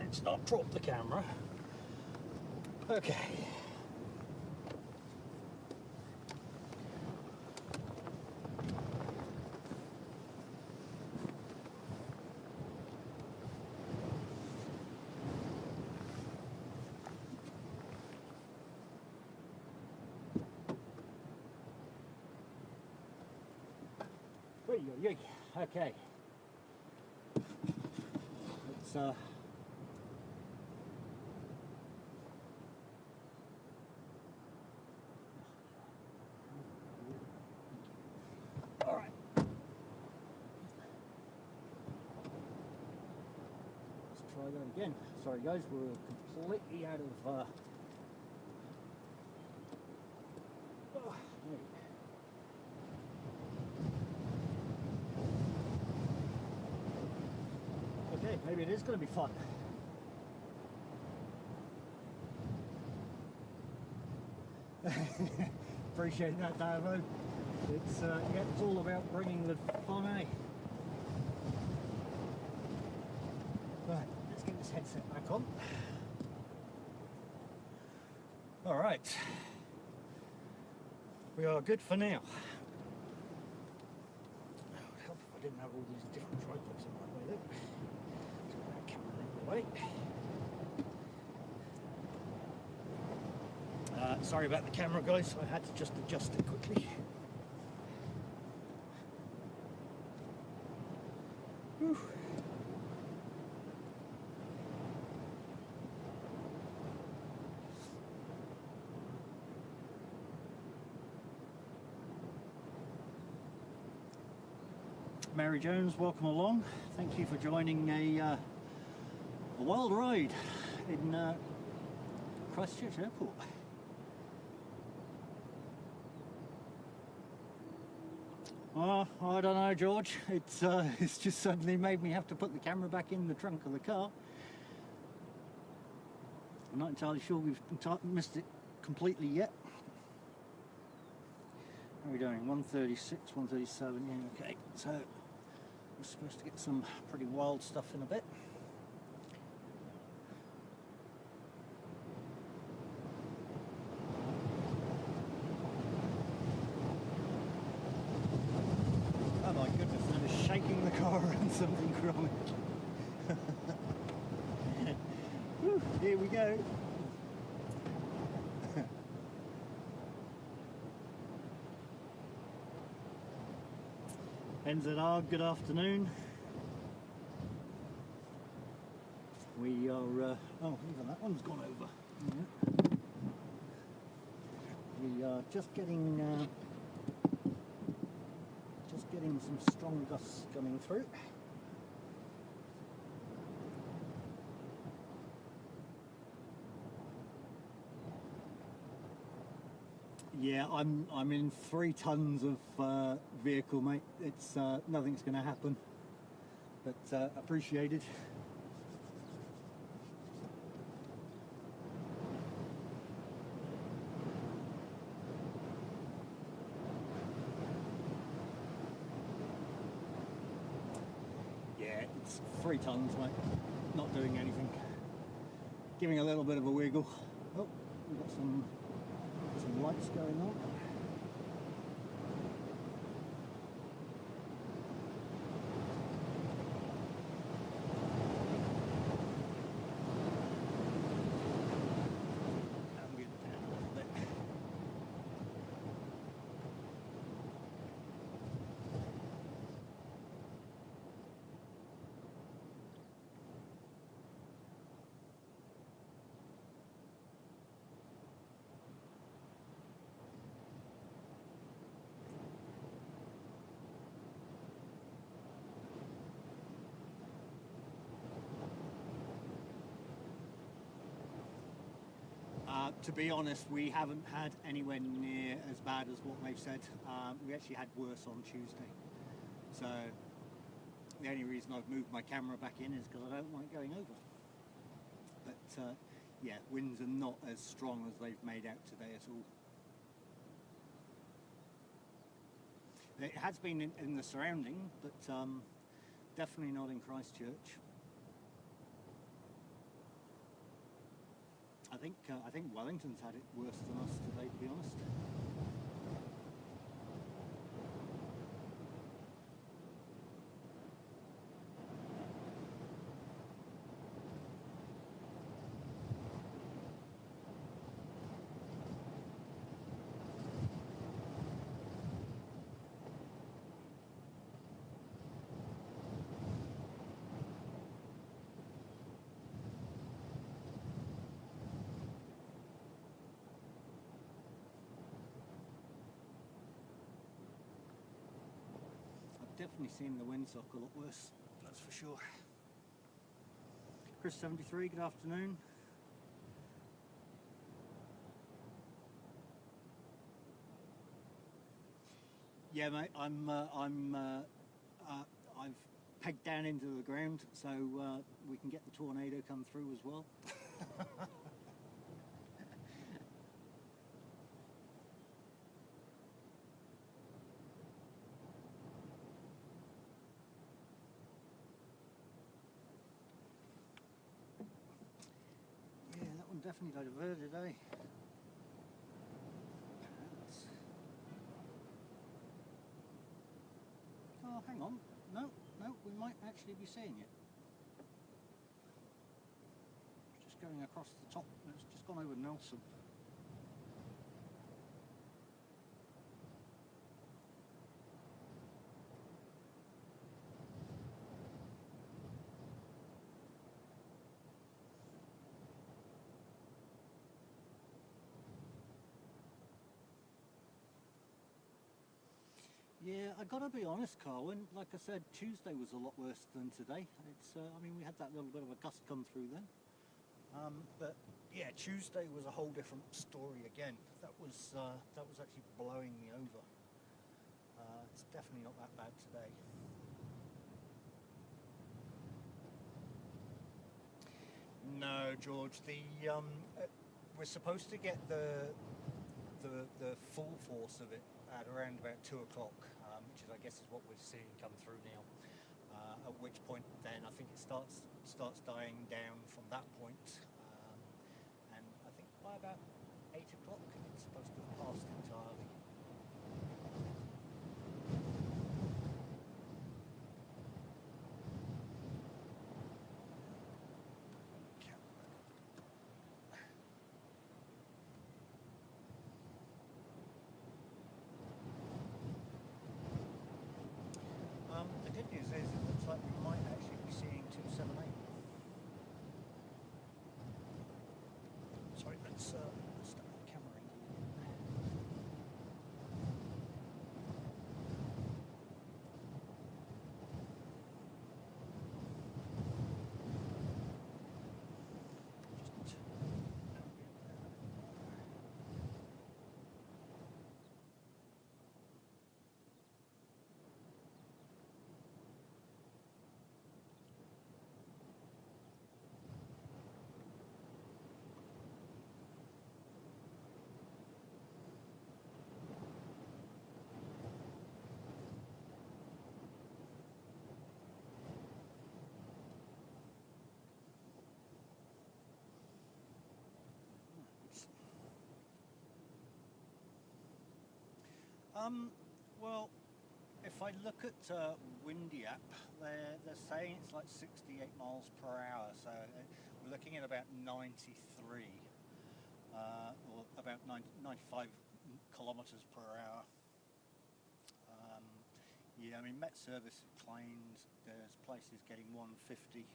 let's not drop the camera. Okay. Okay. Let's all right. Let's try that again. Sorry guys, we're completely out of okay, maybe it is going to be fun. Appreciate that, Davo. It's yeah, it's all about bringing the fun, eh? Right, let's get this headset back on. All right, we are good for now. It would help if I didn't have all these different tripods in my way though. Let's get that camera out of the way. Sorry about the camera guys, I had to just adjust it quickly. Whew. Mary Jones, welcome along. Thank you for joining a wild ride in Christchurch Airport. Well, I don't know, George. It's just suddenly made me have to put the camera back in the trunk of the car. I'm not entirely sure we've missed it completely yet. How are we doing? 136, 137, yeah, okay. So, we're supposed to get some pretty wild stuff in a bit. Oh my goodness, that is shaking the car around something chronic. Here we go. NZR, good afternoon. We are, oh, even that one's gone over. Yeah. We are just getting some strong gusts coming through. Yeah, I'm in 3 tons of vehicle, mate. It's nothing's going to happen, but appreciated. Yeah, it's 3 tons, mate. Not doing anything. Giving a little bit of a wiggle. Oh, we've got some lights going on. And get it down a little bit. To be honest, we haven't had anywhere near as bad as what they've said. We actually had worse on Tuesday. So the only reason I've moved my camera back in is because I don't like going over. But yeah, winds are not as strong as they've made out today at all. It has been in the surrounding, but definitely not in Christchurch. I think Wellington's had it worse than us today, to be honest. Definitely seen the windsock a lot worse, that's for sure. Chris 73, good afternoon. Yeah, mate, I've pegged down into the ground so we can get the tornado come through as well. Definitely diverted, eh? Oh, hang on. No, we might actually be seeing it. It's just going across the top. It's just gone over Nelson. Yeah, I gotta be honest, Carwyn. Like I said, Tuesday was a lot worse than today. It's, I mean, we had that little bit of a gust come through then, but yeah, Tuesday was a whole different story again. That was actually blowing me over. It's definitely not that bad today. No, George. We're supposed to get the full force of it at around about 2 o'clock, which is, I guess, is what we're seeing come through now. At which point, then I think it starts dying down from that point, and I think by about 8 o'clock it's supposed to have passed entirely. The good news is it looks like we might actually be seeing 278. Sorry, let's start the camera in. Well, if I look at Windy app, they're saying it's like 68 miles per hour, so we're looking at about 93, or about 95 kilometres per hour. Yeah, I mean, Met Service claims there's places getting 150,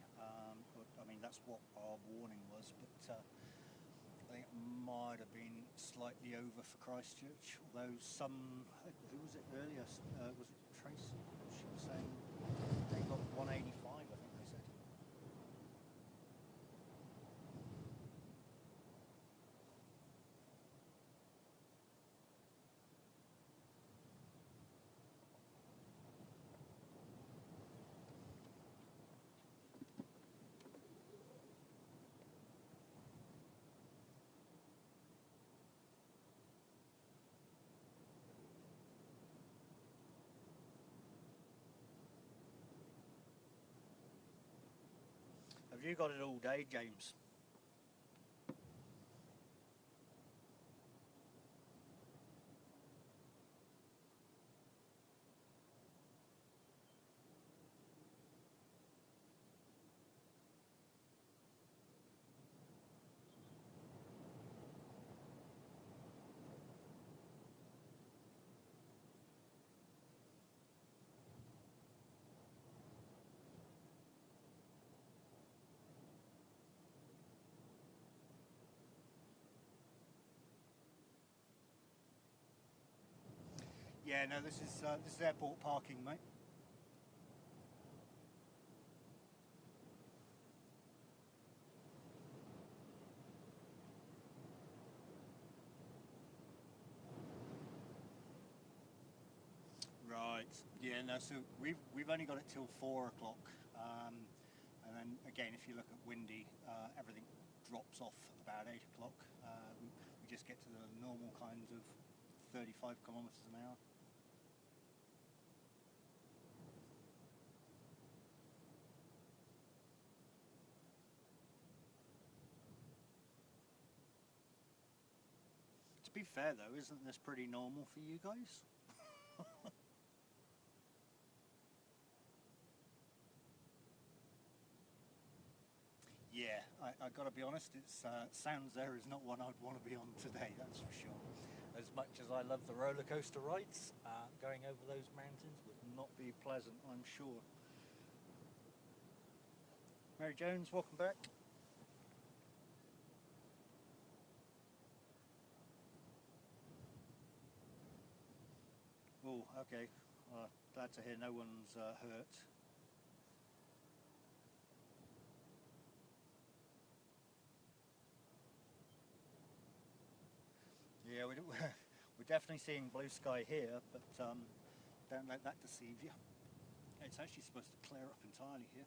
but I mean, that's what our warning was, but I think it might have been slightly over for Christchurch, although some, who was it earlier, was it Tracy? She was saying they got 185, I think they said. Have you got it all day, James? Yeah, no, this is airport parking, mate. Right. Yeah. No. So we've only got it till 4 o'clock, and then again, if you look at windy, everything drops off about 8 o'clock. We just get to the normal kinds of 35 kilometres an hour. To be fair though, isn't this pretty normal for you guys? Yeah, I got to be honest, it's sounds there is not one I'd want to be on today, that's for sure. As much as I love the roller coaster rides, going over those mountains would not be pleasant, I'm sure. Mary Jones, welcome back. Oh, okay. Glad to hear no one's hurt. Yeah, we're definitely seeing blue sky here, but don't let that deceive you. It's actually supposed to clear up entirely here.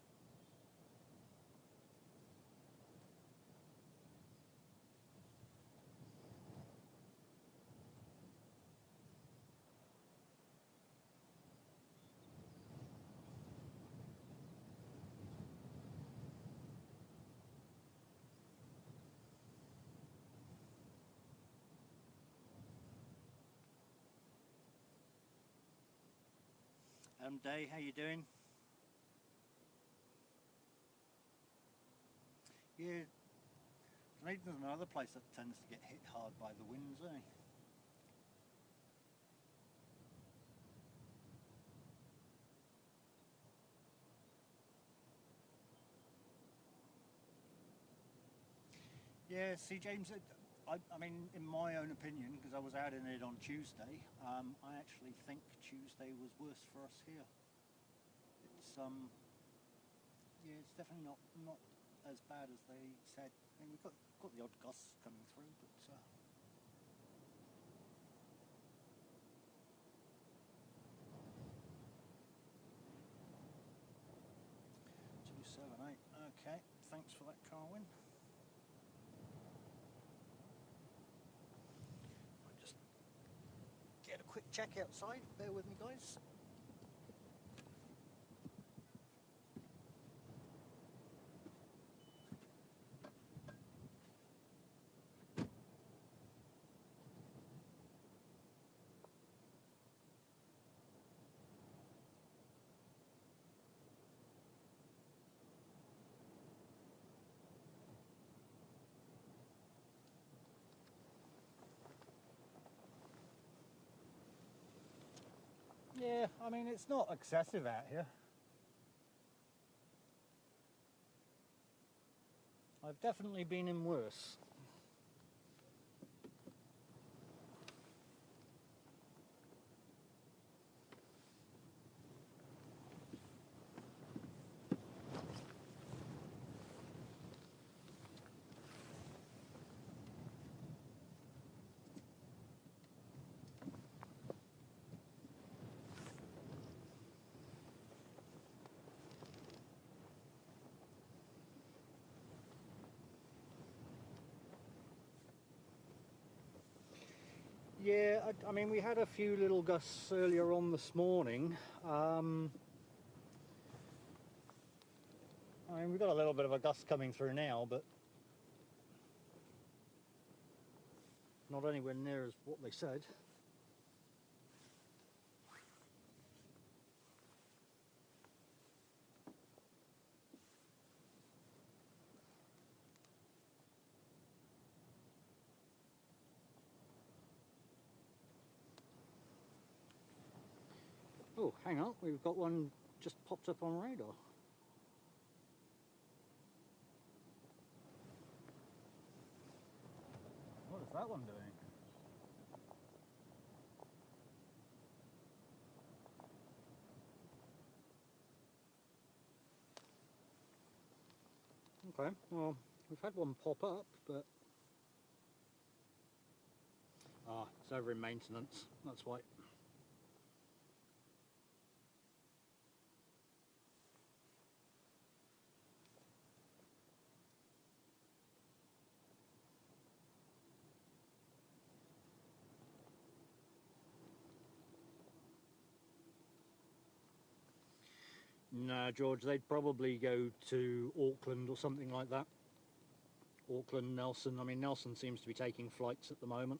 Day, how you doing? Yeah, Dunedin's another place that tends to get hit hard by the winds, eh? Yeah, see, James, I mean, in my own opinion, because I was out in it on Tuesday, I actually think Tuesday was worse for us here. It's yeah, it's definitely not as bad as they said. I mean, we've got the odd gusts coming through, but 278. Okay, thanks for that, Carwin. I'll just get a quick check outside. Bear with me, guys. Yeah, I mean, it's not excessive out here. I've definitely been in worse. Yeah, I mean, we had a few little gusts earlier on this morning. I mean, we've got a little bit of a gust coming through now, but not anywhere near as what they said. Oh, hang on, we've got one just popped up on radar. What is that one doing? Okay, well, we've had one pop up, but... Ah, it's over in maintenance, that's why. No, George, they'd probably go to Auckland or something like that. Auckland, Nelson. I mean, Nelson seems to be taking flights at the moment.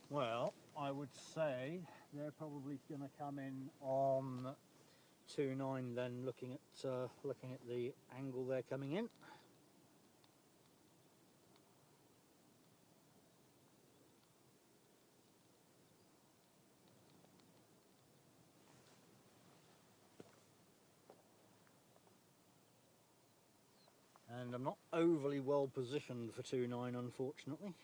Well, I would say they're probably going to come in on 29 then, looking at the angle they're coming in. And I'm not overly well positioned for 29, unfortunately.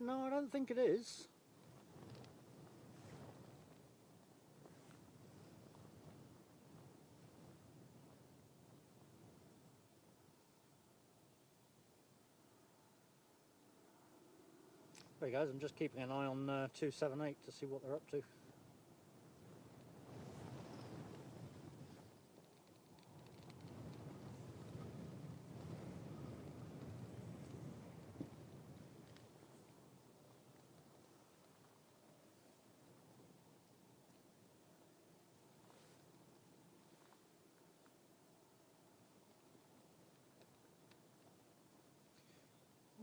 No, I don't think it is. There he goes, I'm just keeping an eye on 278 to see what they're up to.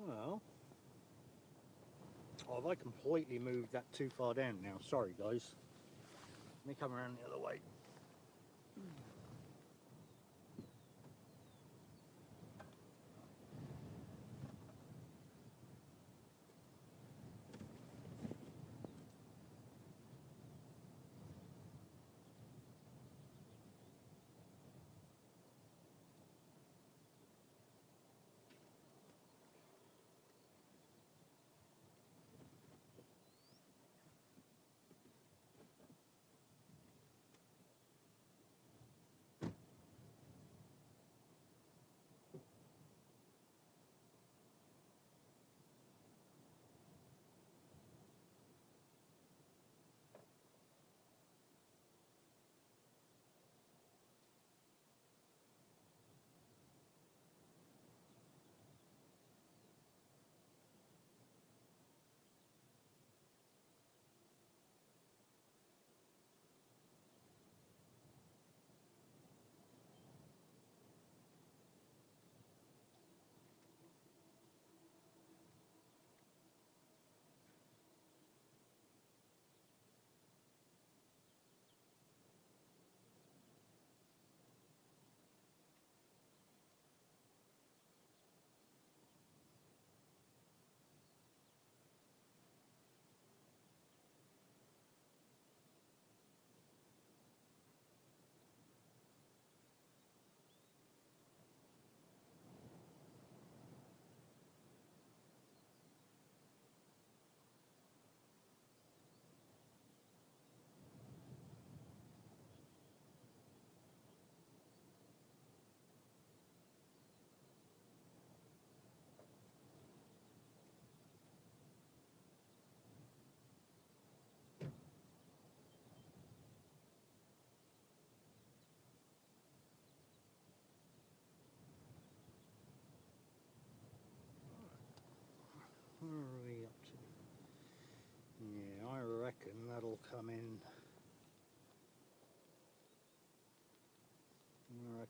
Well, oh, have I completely moved that too far down now? Sorry guys. Let me come around the other way.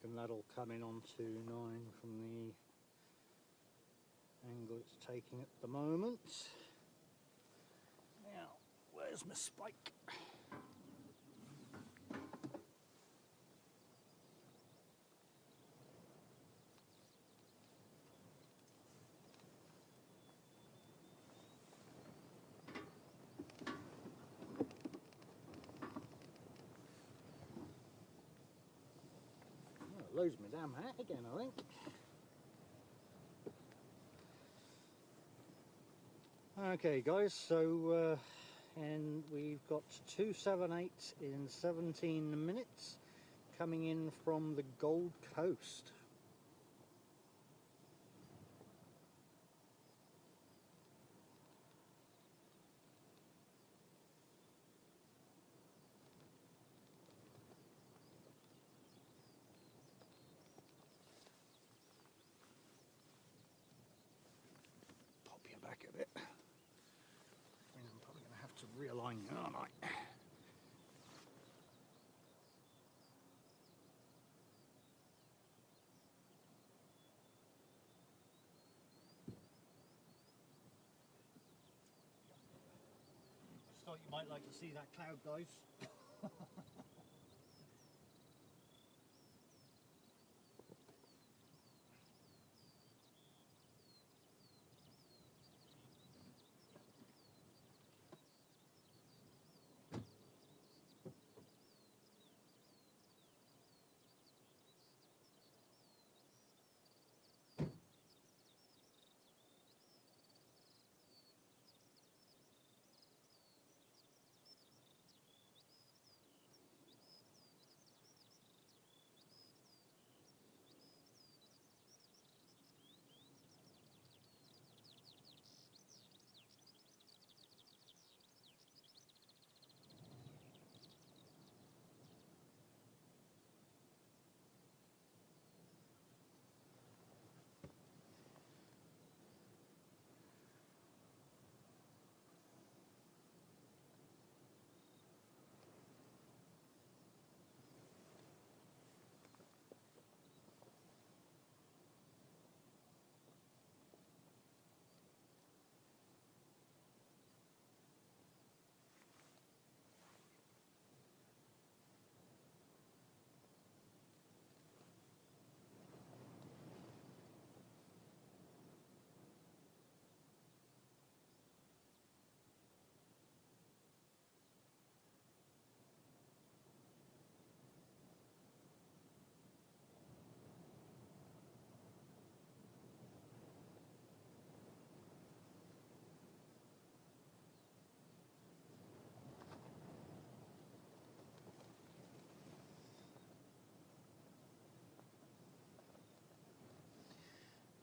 reckon that'll come in on 2.9 from the angle it's taking at the moment. Now, where's my spike? Lose my damn hat again, I think. Okay guys, so and we've got 278 in 17 minutes coming in from the Gold Coast. You back a bit. I think I'm probably going to have to realign you, aren't I? Just thought you might like to see that cloud, guys.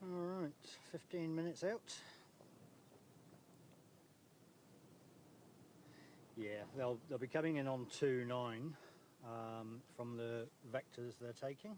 Alright, 15 minutes out. Yeah, they'll be coming in on 2.9 from the vectors they're taking.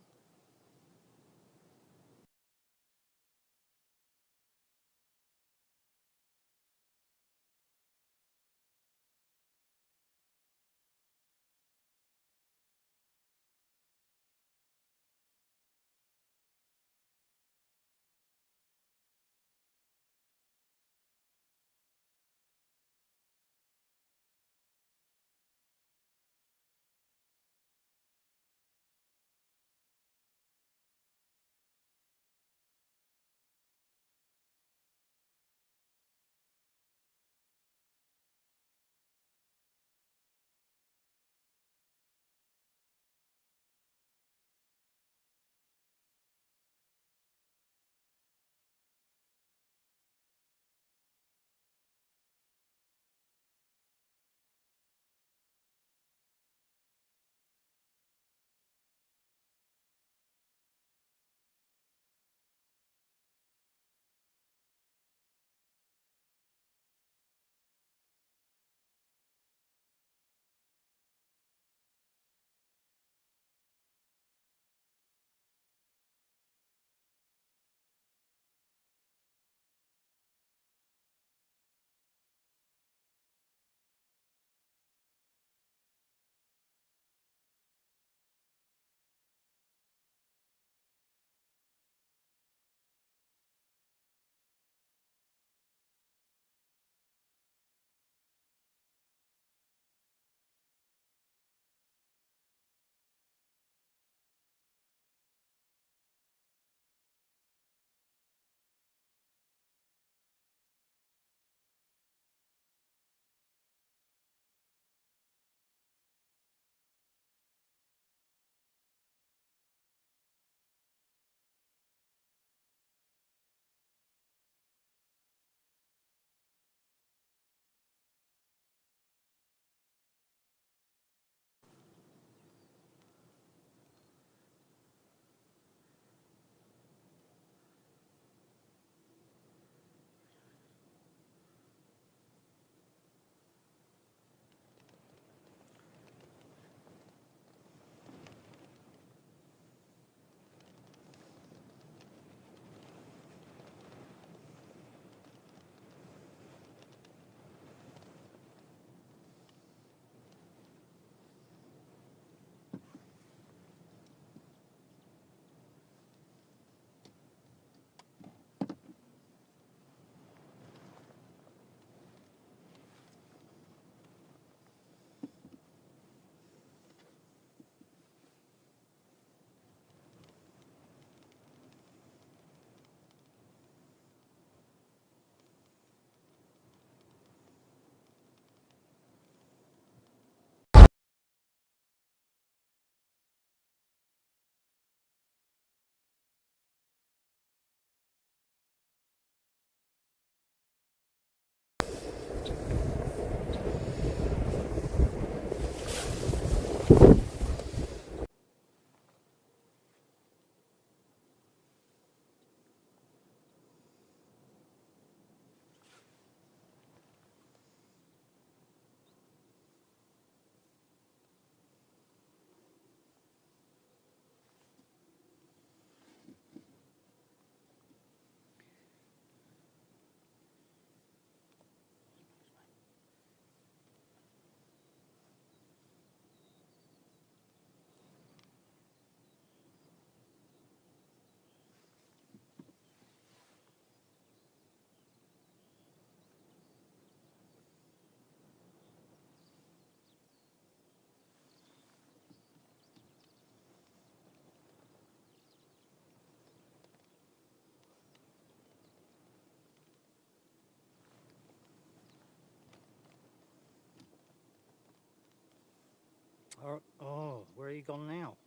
Oh, where are you gone now?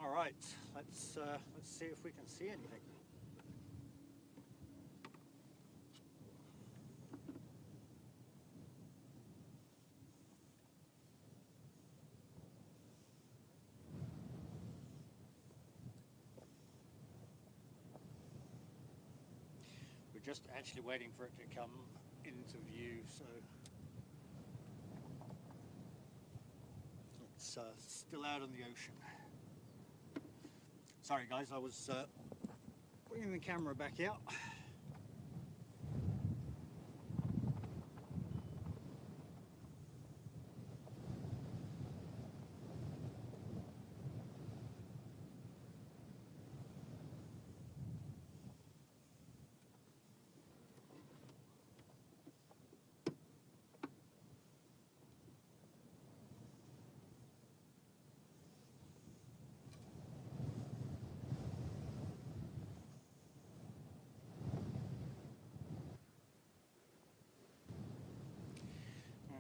All right, let's see if we can see anything. We're just actually waiting for it to come into view, so it's still out on the ocean. Sorry guys, I was bringing the camera back out.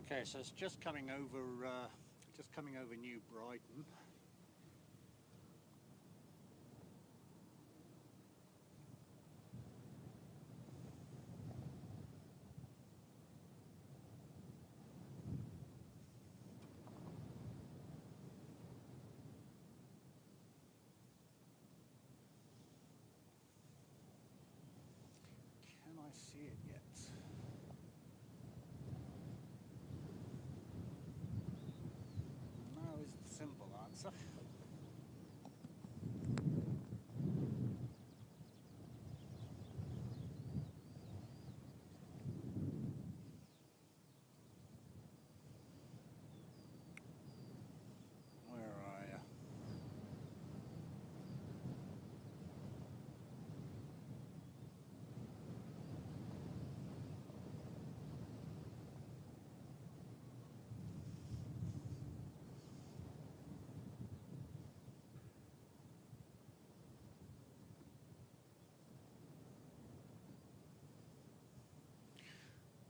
Okay, so it's just coming over New Brighton. Can I see it yet? No is the simple answer. Where are you?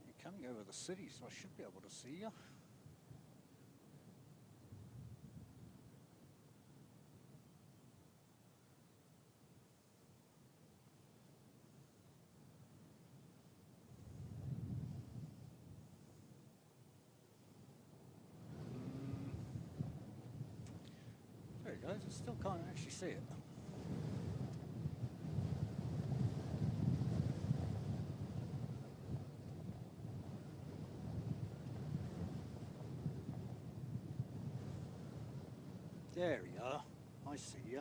You're coming over the city, so I should be able to see you. There you go, I still can't actually see it. There we are, I see you.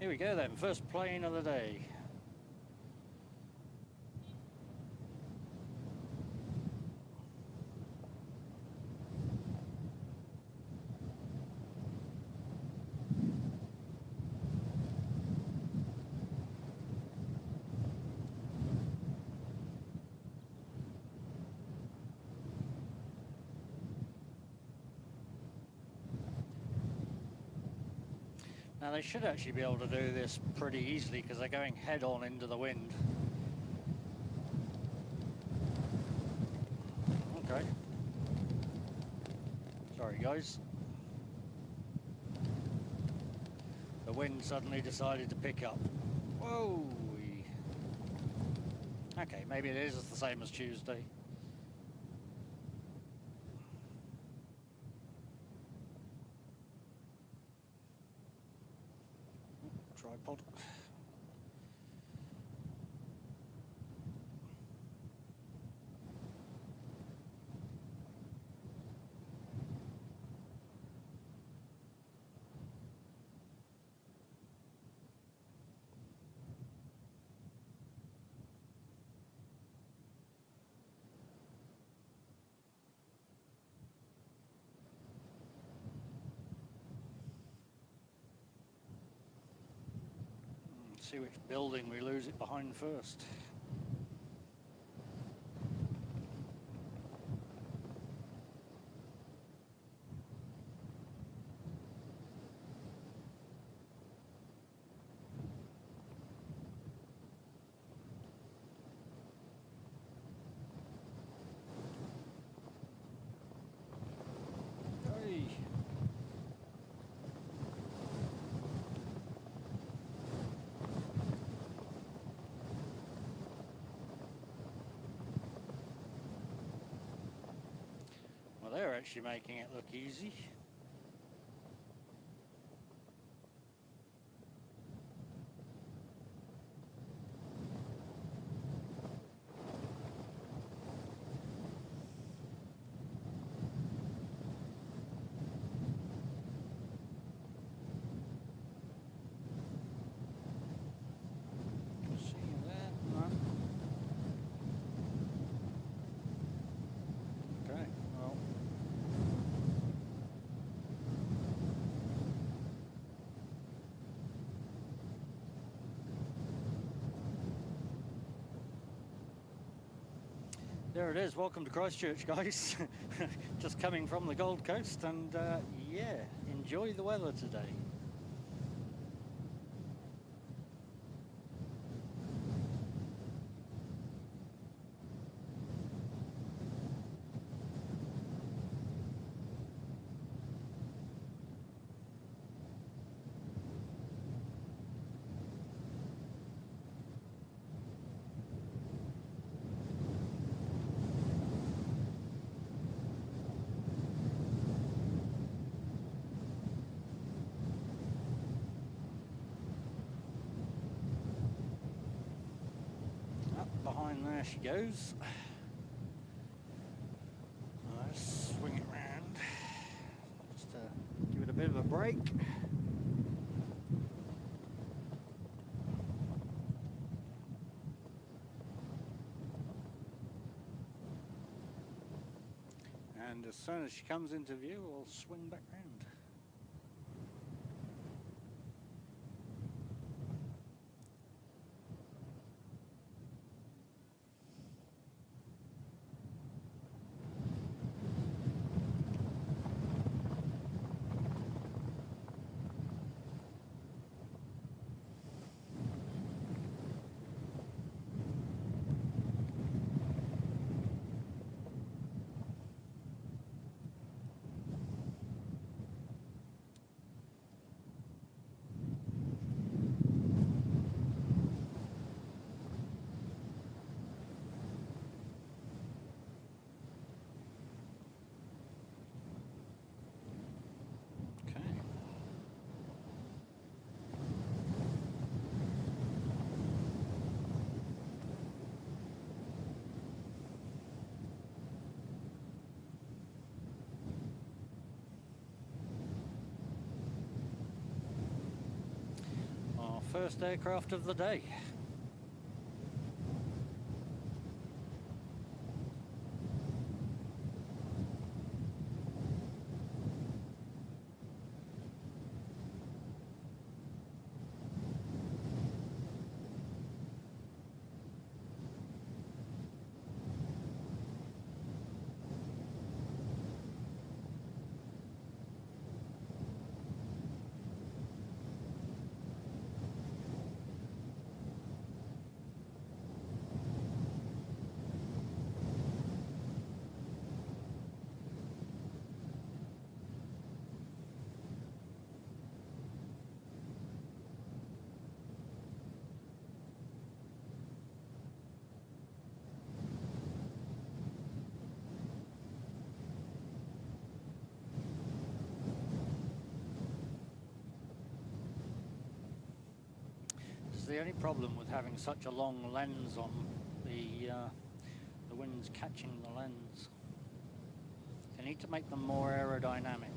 Here we go then, first plane of the day. Now they should actually be able to do this pretty easily because they're going head on into the wind. Okay. Sorry guys. The wind suddenly decided to pick up. Whoa! Okay, maybe it is the same as Tuesday. Tripod. See which building we lose it behind first. Hey. Well, they're actually making it look easy. See that? No. Okay, well. There it is. Welcome to Christchurch, guys. Just coming from the Gold Coast, and yeah, enjoy the weather today. Behind there she goes. Let's swing it round just to give it a bit of a break. And as soon as she comes into view, we'll swing back round. First aircraft of the day. the only problem with having such a long lens on, the wind's catching the lens. They need to make them more aerodynamic.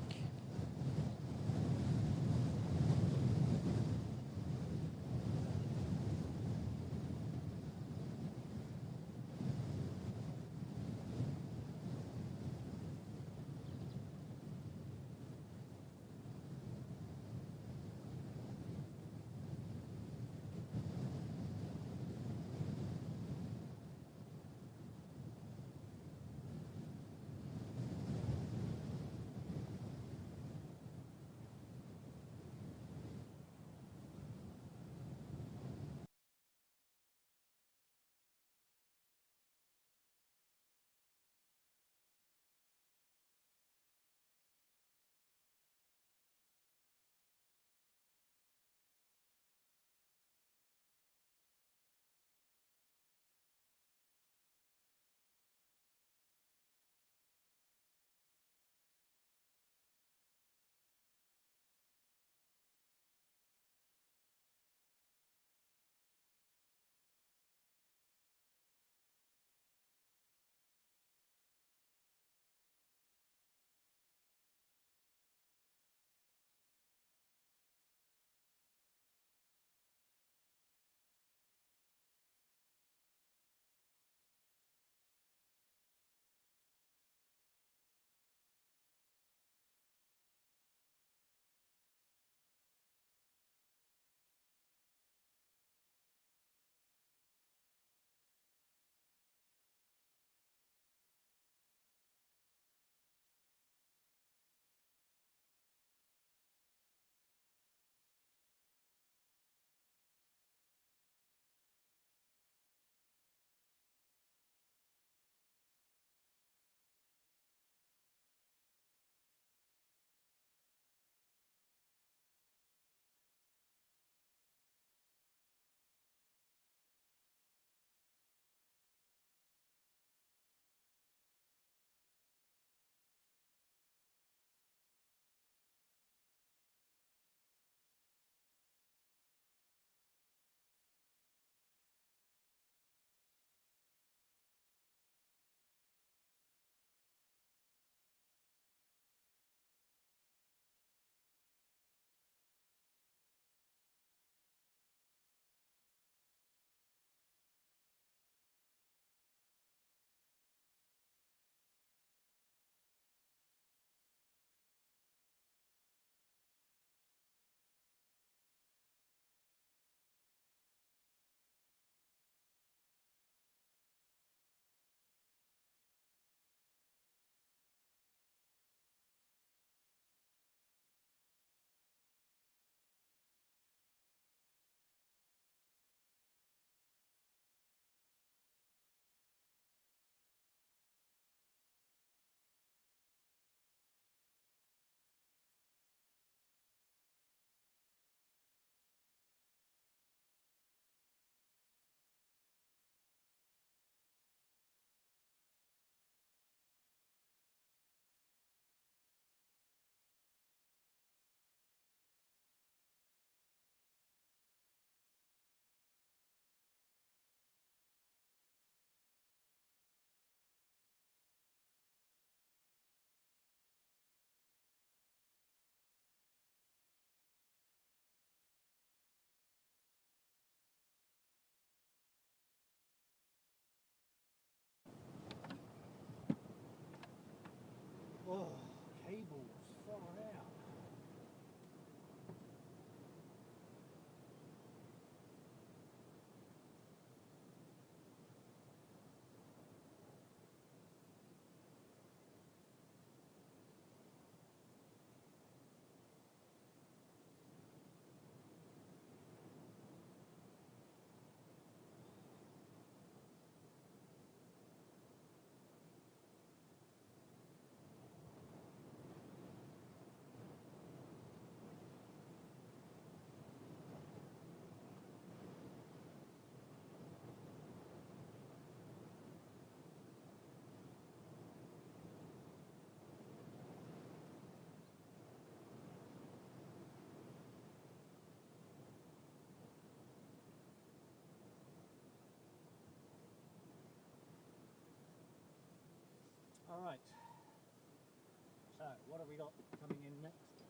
what have we got coming in next?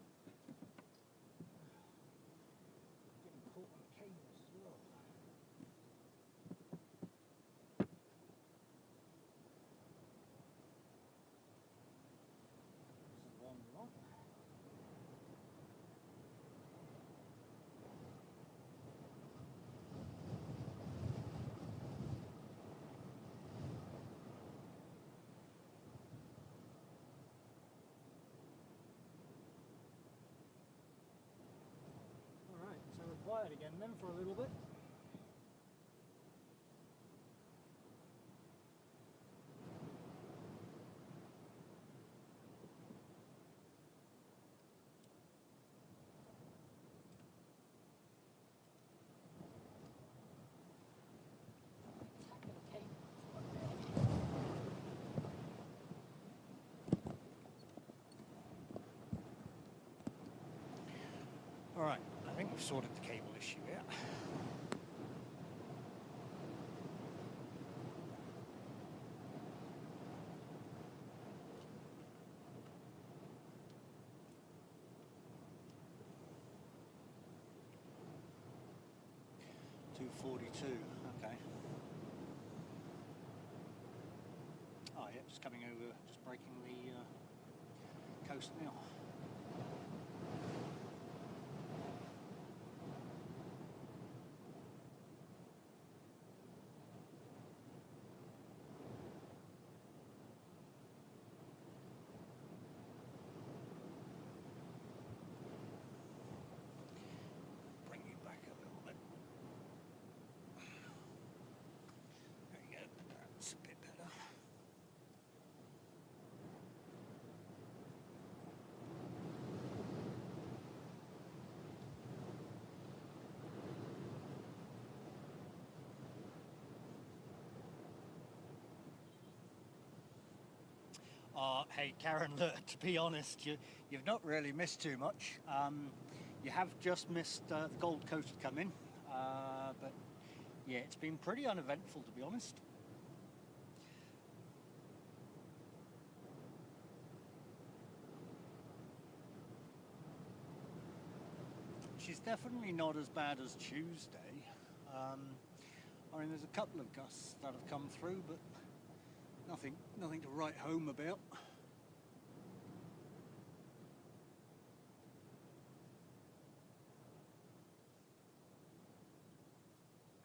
Getting caught on the cables as well. This is one we want. So we're quiet again then for a little bit. Alright, I think we've sorted the cable issue out. .242, okay. Oh yeah, just coming over, just breaking the coast now. Hey Karen, look, to be honest, you've not really missed too much. You have just missed the Gold Coast come in, but yeah, it's been pretty uneventful, to be honest. She's definitely not as bad as Tuesday. I mean, there's a couple of gusts that have come through, but nothing to write home about.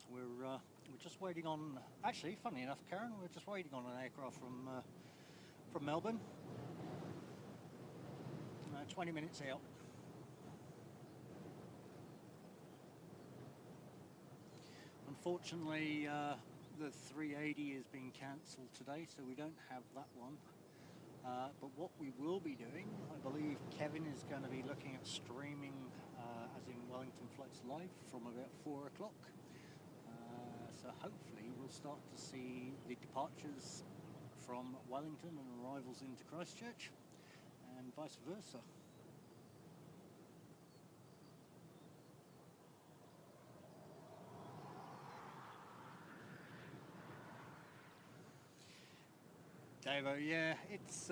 We're just waiting on. Actually, funny enough, Karen, we're just waiting on an aircraft from Melbourne. 20 minutes out. Unfortunately, the 380 is being cancelled today, so we don't have that one. But what we will be doing, I believe Kevin is going to be looking at streaming, as in Wellington flights live from about 4 o'clock. So hopefully we'll start to see the departures from Wellington and arrivals into Christchurch, and vice versa. Davo, yeah, it's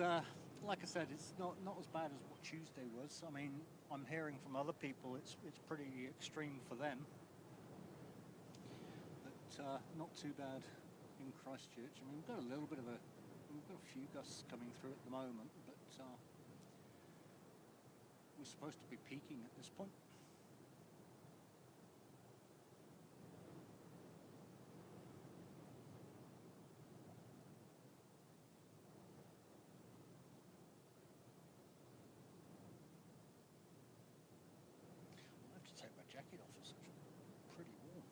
like I said, it's not as bad as what Tuesday was. I mean, I'm hearing from other people it's pretty extreme for them, but not too bad in Christchurch. I mean, we've got a few gusts coming through at the moment, but we're supposed to be peaking at this point. I have to take my jacket off, it's pretty warm.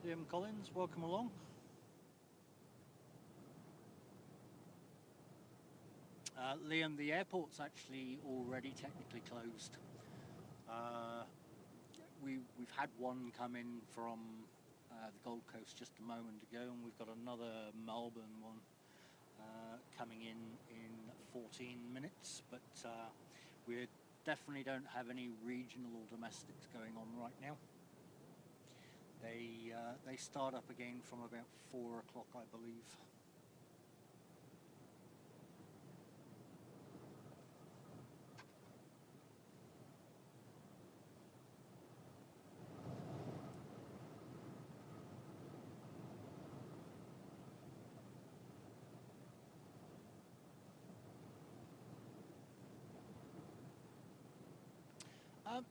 Liam Collins, welcome along. Liam, the airport's actually already technically closed. We've had one come in from the Gold Coast just a moment ago, and we've got another Melbourne one coming in 14 minutes, but we definitely don't have any regional or domestics going on right now. They start up again from about 4 o'clock, I believe.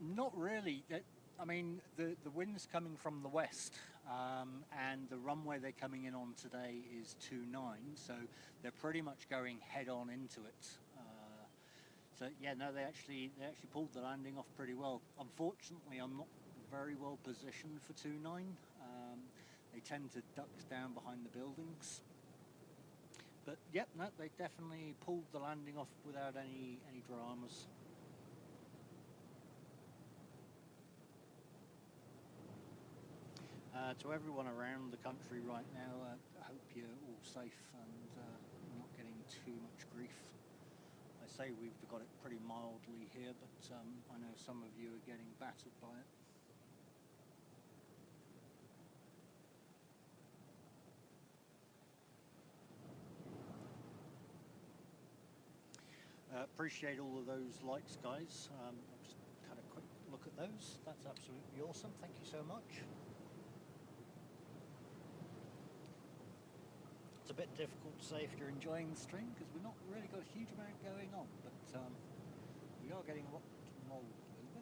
Not really. I mean, the wind's coming from the west, and the runway they're coming in on today is 29, so they're pretty much going head on into it. So yeah, no, they actually pulled the landing off pretty well. Unfortunately, I'm not very well positioned for 29. They tend to duck down behind the buildings. But yep, no, they definitely pulled the landing off without any dramas. To everyone around the country right now, I hope you're all safe and not getting too much grief. I say we've got it pretty mildly here, but I know some of you are getting battered by it. Appreciate all of those likes, guys. I've just had a quick look at those. That's absolutely awesome. Thank you so much. It's a bit difficult to say if you're enjoying the stream because we've not really got a huge amount going on, but we are getting rocked and rolled a little bit.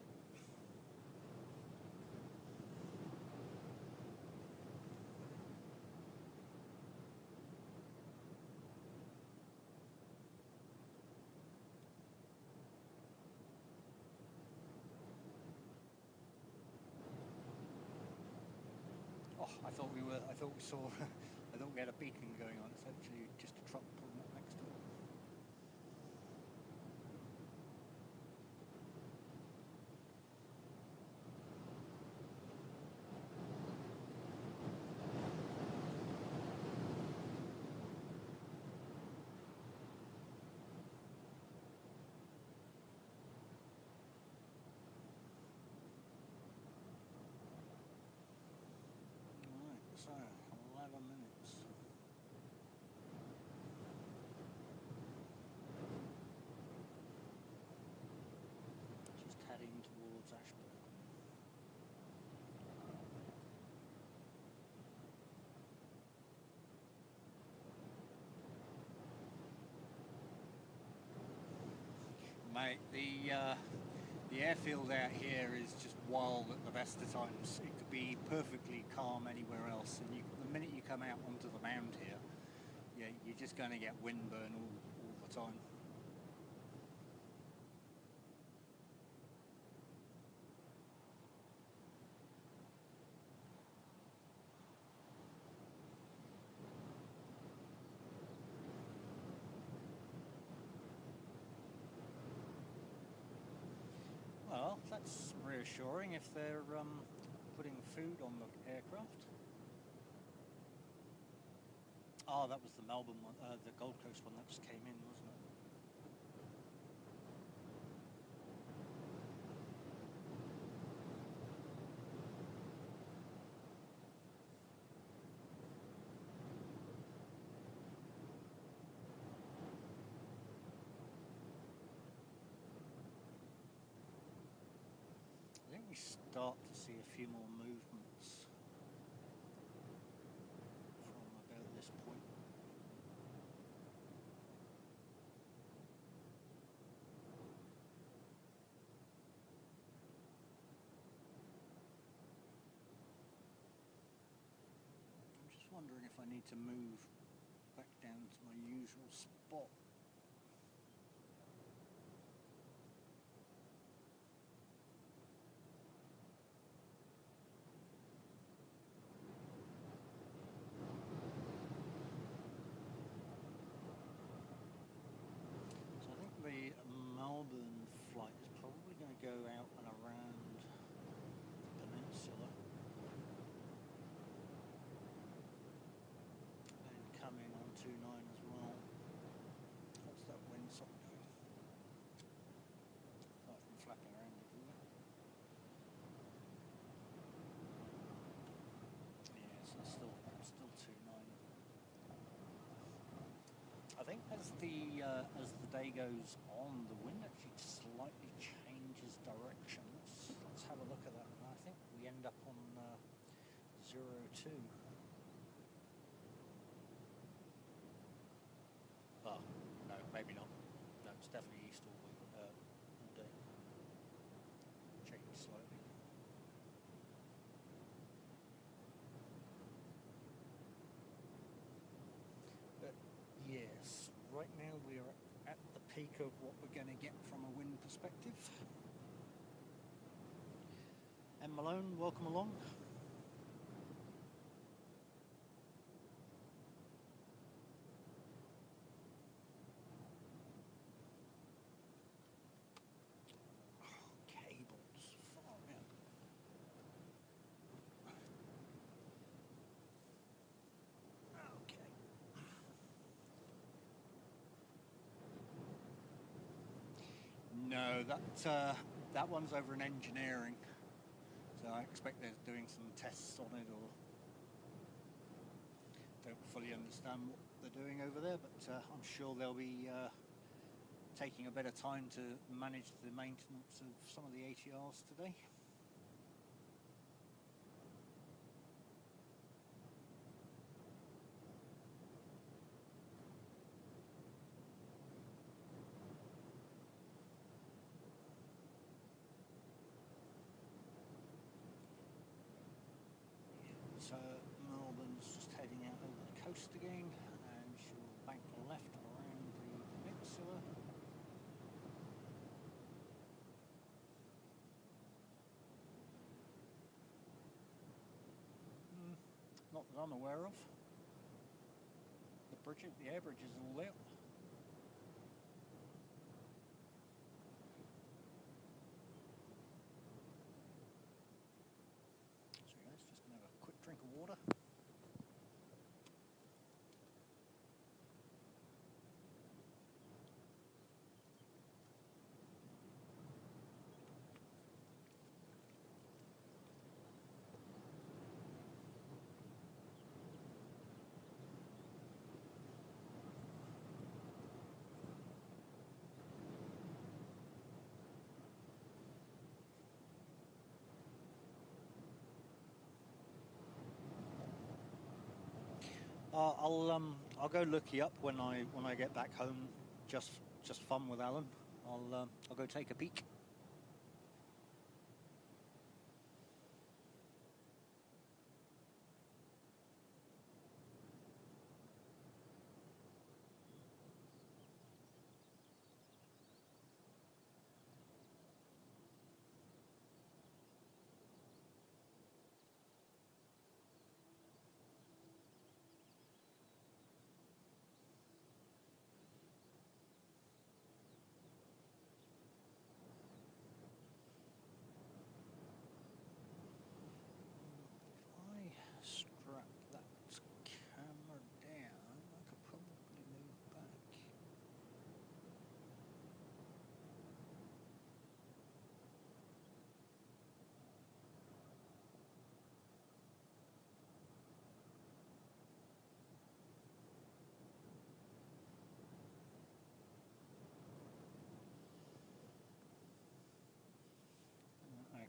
Oh, I thought we had a beacon going on. It's actually just a truck pulling up next to it. Right, so 11 minutes. Just heading towards Ashburn. Mate, the airfield out here is just wild at the best of times. It could be perfectly calm anywhere else, and the minute you come out onto the mound here, yeah, you're just going to get windburn all the time. Well, that's reassuring if they're putting food on the aircraft. Oh, that was the Melbourne one, the Gold Coast one that just came in, wasn't it? I think we start to see a few more movements from about this point. I'm just wondering if I need to move back down to my usual spot. The Melbourne flight is probably going to go out and around the peninsula and come in on 29 as well. What's that windsock doing? Apart from flapping around everywhere. As the day goes on, the wind actually slightly changes direction. Let's have a look at that. I think we end up on 02. Oh, no, maybe not. No, it's definitely east all day. Change slightly. But yes, right now we are at the peak of what we're going to get from a wind perspective. And Malone, welcome along. Cables, far out. Okay. No, that one's over in engineering, so I expect they're doing some tests on it, or don't fully understand what they're doing over there. But I'm sure they'll be taking a bit of time to manage the maintenance of some of the ATRs today. So Melbourne's just heading out over the coast again, and she'll bank left around the peninsula. Not that I'm aware of. The air bridge is all out. So let's just have a quick drink of water. I'll go look you up when I get back home. Just fun with Alan. I'll go take a peek. Strap that camera down, I could probably move back.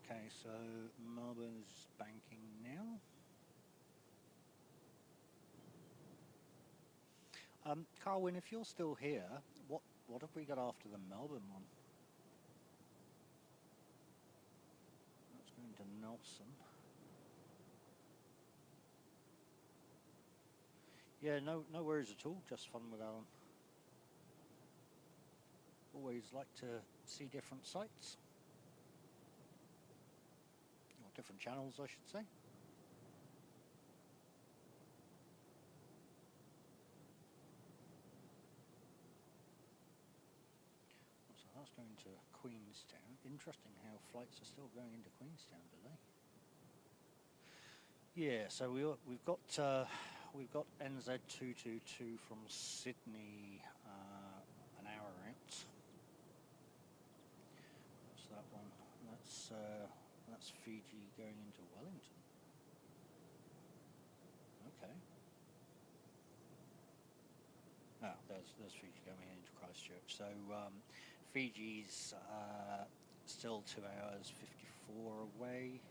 Okay, so Melbourne's banking now. Carwin, if you're still here, what have we got after the Melbourne one? That's going to Nelson. Yeah, no worries at all. Just fun with Alan. Always like to see different sites, or different channels, I should say. So that's going to Queenstown. Interesting how flights are still going into Queenstown today. Yeah, so we've got NZ222 from Sydney, an hour out. That's that one. That's Fiji going into Wellington. Okay. There's Fiji going into Christchurch. So Fiji's still 2 hours 54 away.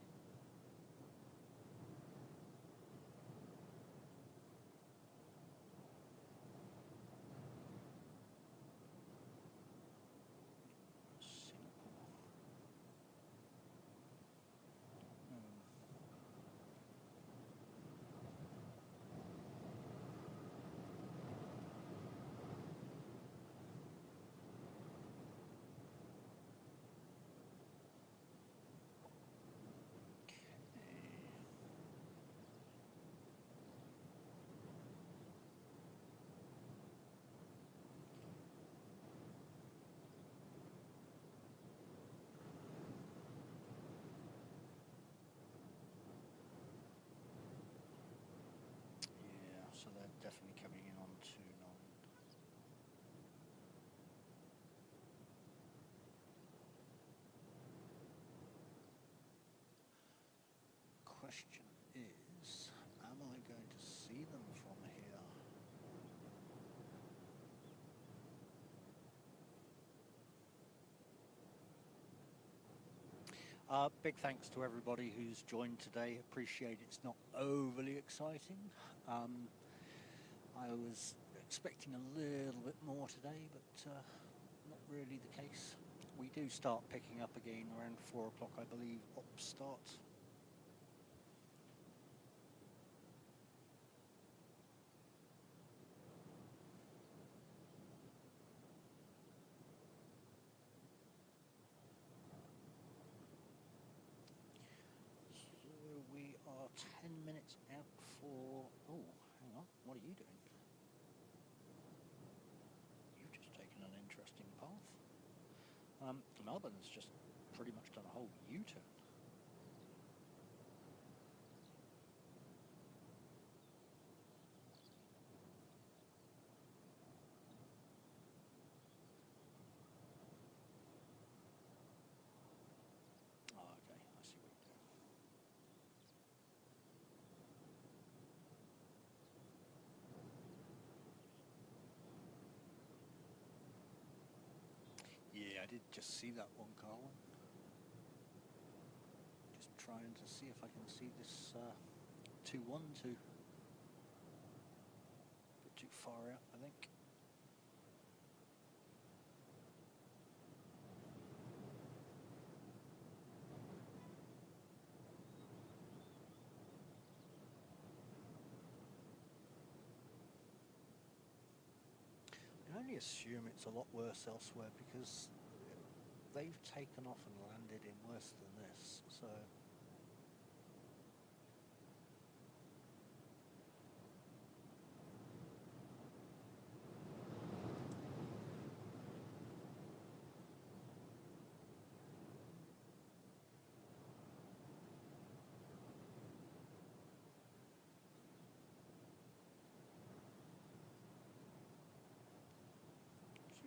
So they're definitely coming in on 2-9. Question is, am I going to see them from here? Big thanks to everybody who's joined today. Appreciate it's not overly exciting. I was expecting a little bit more today, but not really the case. We do start picking up again around 4 o'clock, I believe. Ops starts. So we are 10 minutes out for... Oh, hang on. What are you doing? You've just taken an interesting path. Melbourne's just pretty much done a whole U-turn. Oh, okay, I see what you're doing. Yeah, I did just see that one, Carl. Just trying to see if I can see this 212. A bit too far out, I think. I can only assume it's a lot worse elsewhere because they've taken off and landed in worse than this, so...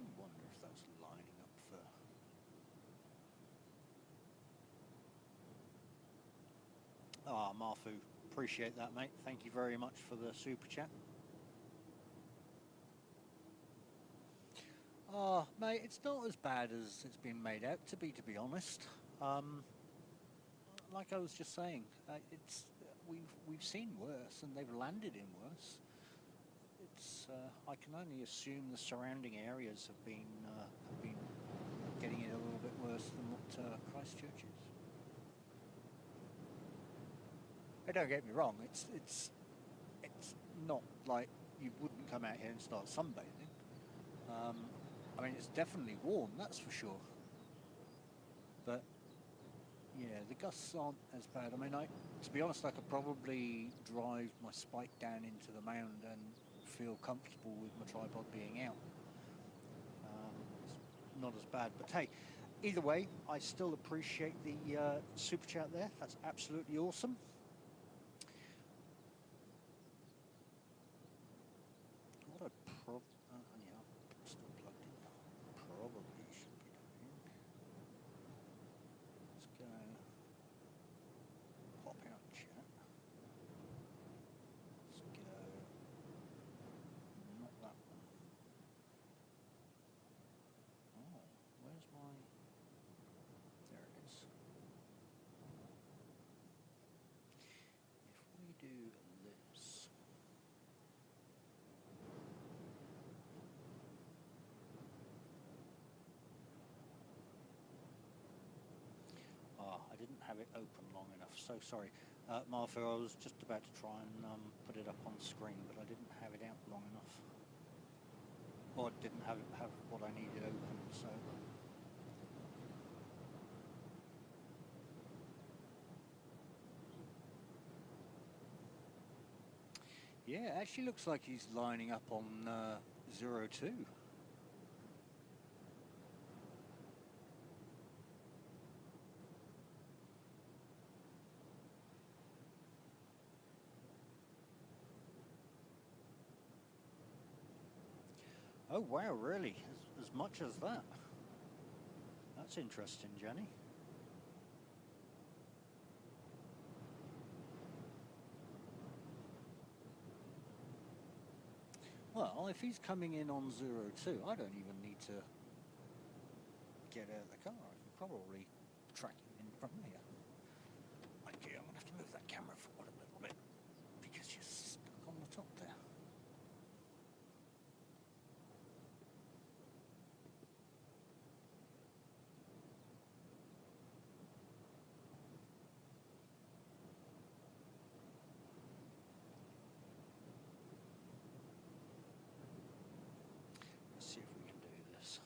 I wonder if that's lining up for... Ah, Marfu, appreciate that, mate. Thank you very much for the super chat. Ah, mate, it's not as bad as it's been made out to be honest. Like I was just saying, it's we've seen worse, and they've landed in worse. It's I can only assume the surrounding areas have been getting it a little bit worse than what Christchurch is. Hey, don't get me wrong, it's not like you wouldn't come out here and start sunbathing. I mean, it's definitely warm, that's for sure. But yeah, the gusts aren't as bad. I mean, to be honest, I could probably drive my Spike down into the mound and feel comfortable with my tripod being out. It's not as bad, but hey, either way, I still appreciate the super chat there. That's absolutely awesome. What a yeah, still plugged in. Probably should be doing. Let's go pop out chat. Let's go, not that one. didn't have it open long enough, so sorry. Martha, I was just about to try and put it up on screen, but I didn't have it out long enough. Or I didn't have what I needed open, so... Yeah, it actually looks like he's lining up on 02. Oh wow, really? As much as that? That's interesting, Jenny. Well, if he's coming in on 02, I don't even need to get out of the car. I can probably track him in from here. Okay, I'm going to have to move that camera forward a little bit because you're stuck on the top there. Let's see if we can do this.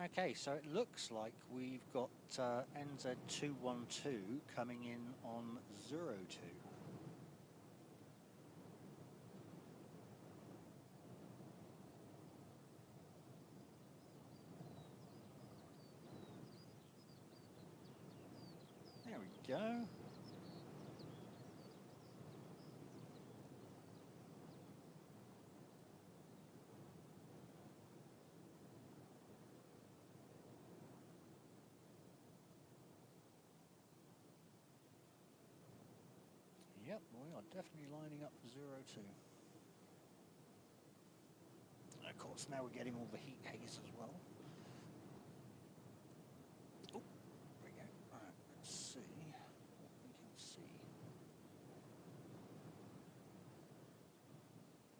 Okay, so it looks like we've got NZ212 coming in on 02. There we go. Yep, we are definitely lining up for 02. And of course, now we're getting all the heat haze as well. Oh, there we go. Right, let's see what we can see.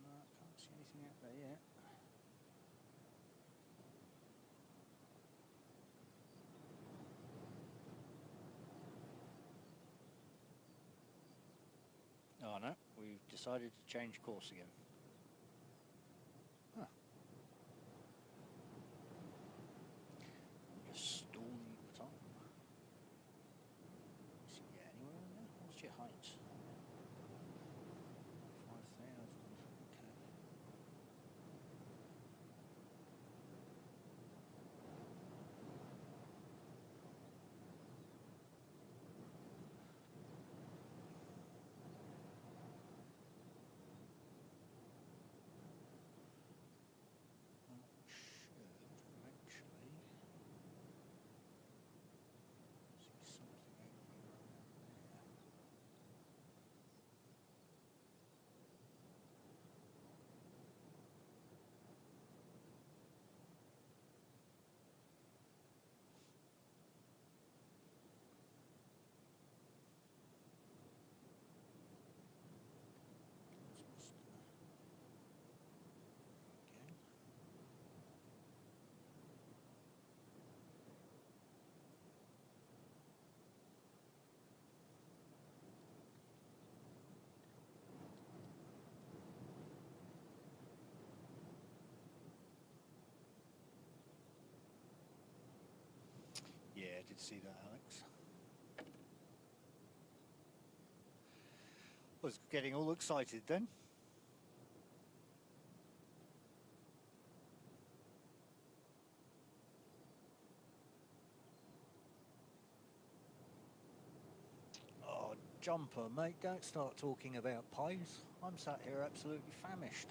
No, I can't see anything out there yet. Oh no, we've decided to change course again. Huh. I'm just stalling the top. See you anywhere in there? What's your height? 5,000. Okay. Yeah, I did see that, Alex. I was getting all excited then. Oh, jumper, mate, don't start talking about pies. I'm sat here absolutely famished.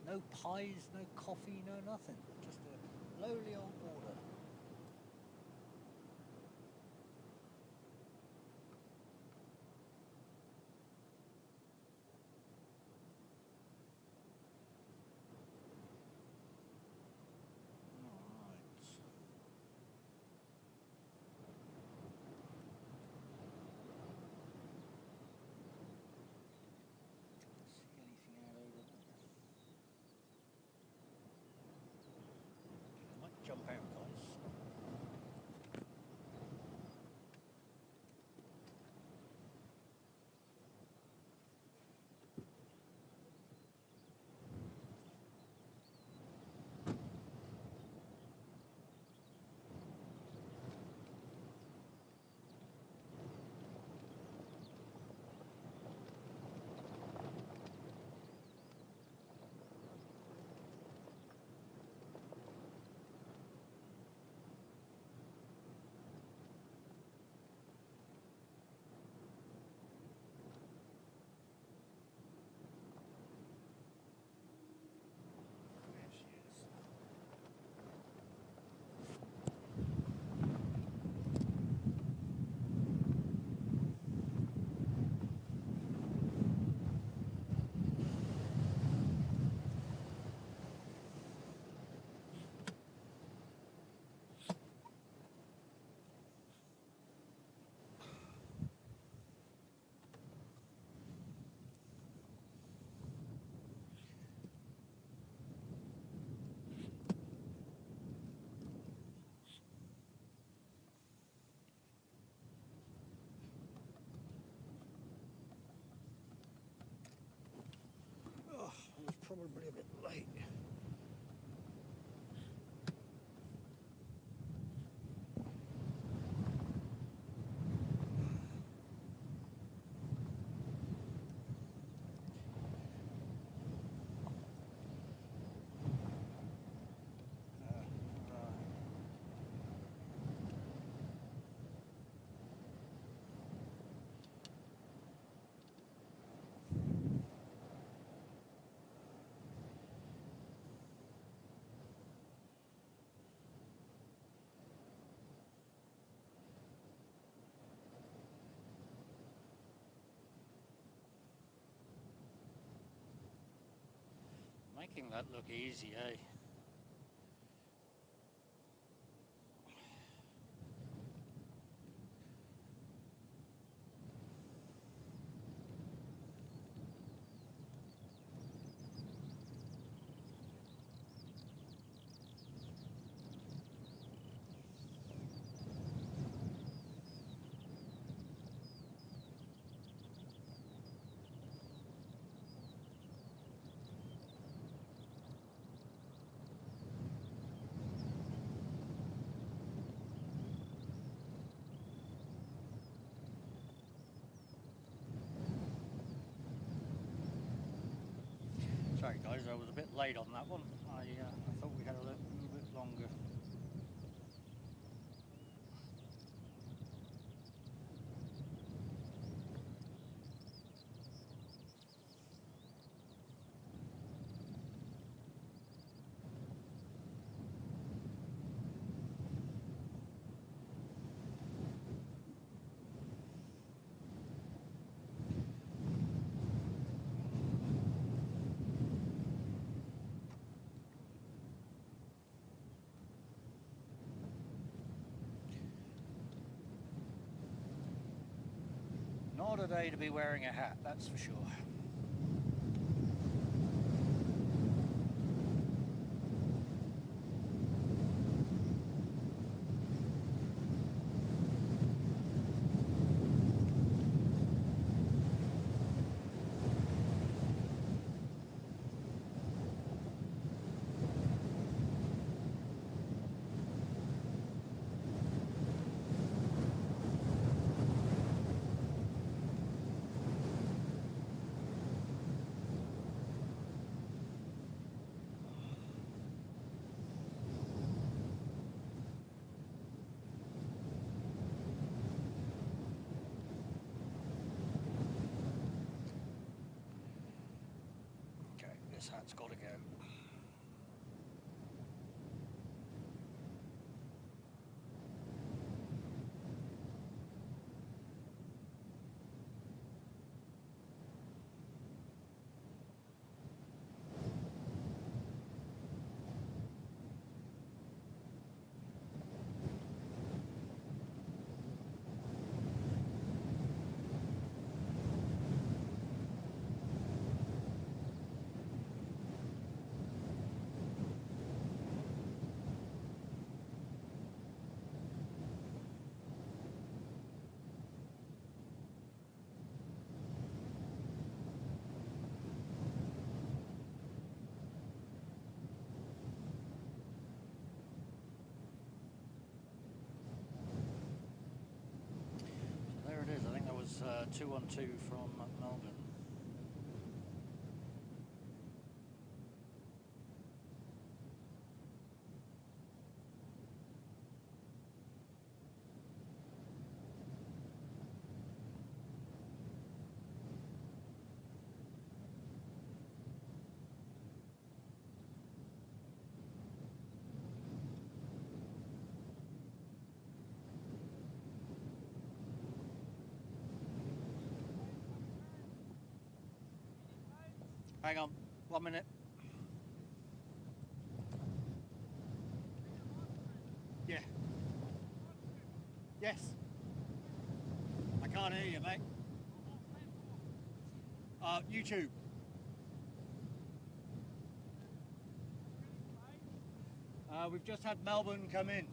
No pies, no coffee, no nothing. Just a lowly old order. probably a bit late. Making that look easy, eh? Sorry guys, I was a bit late on that one. I thought we had a little bit longer. Not a day to be wearing a hat, that's for sure. This hat's got to go. There it is, I think that was 212 from Melbourne. Hang on, 1 minute. Yeah. Yes. I can't hear you, mate. YouTube. We've just had Melbourne come in.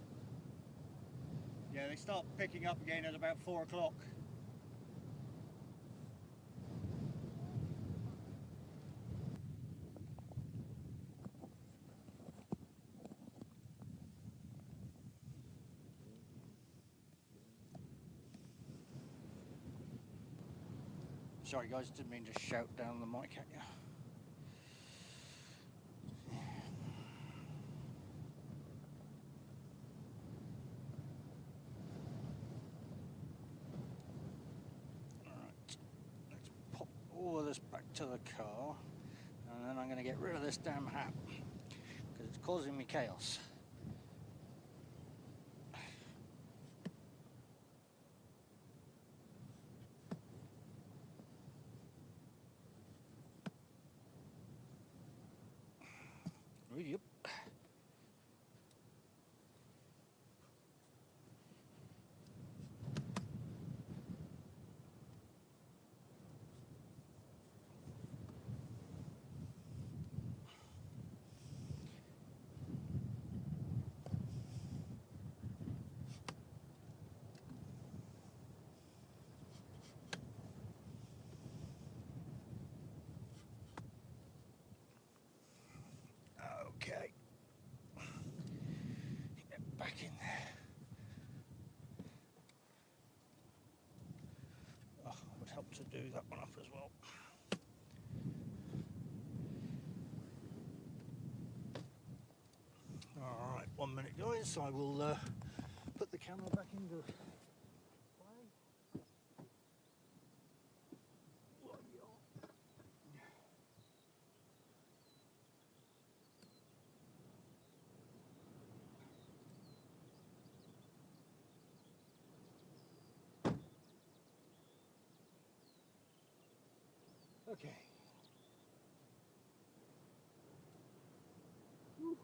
Yeah, they start picking up again at about 4 o'clock. Sorry guys, didn't mean to shout down the mic at you. Alright, let's pop all of this back to the car, and then I'm going to get rid of this damn hat, because it's causing me chaos. Yep. Okay. Get back in there. Oh, it would help to do that one up as well. Alright, 1 minute guys, I will put the camera back into play. Okay. Whew.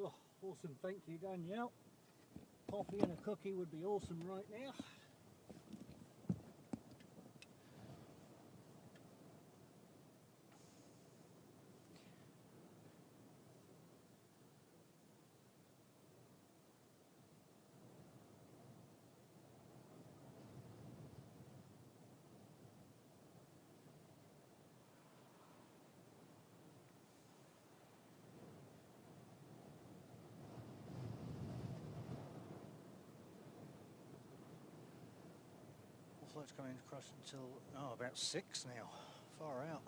Oh, awesome, thank you Danielle. Coffee and a cookie would be awesome right now. Flight's coming across until about 6 now. Far out.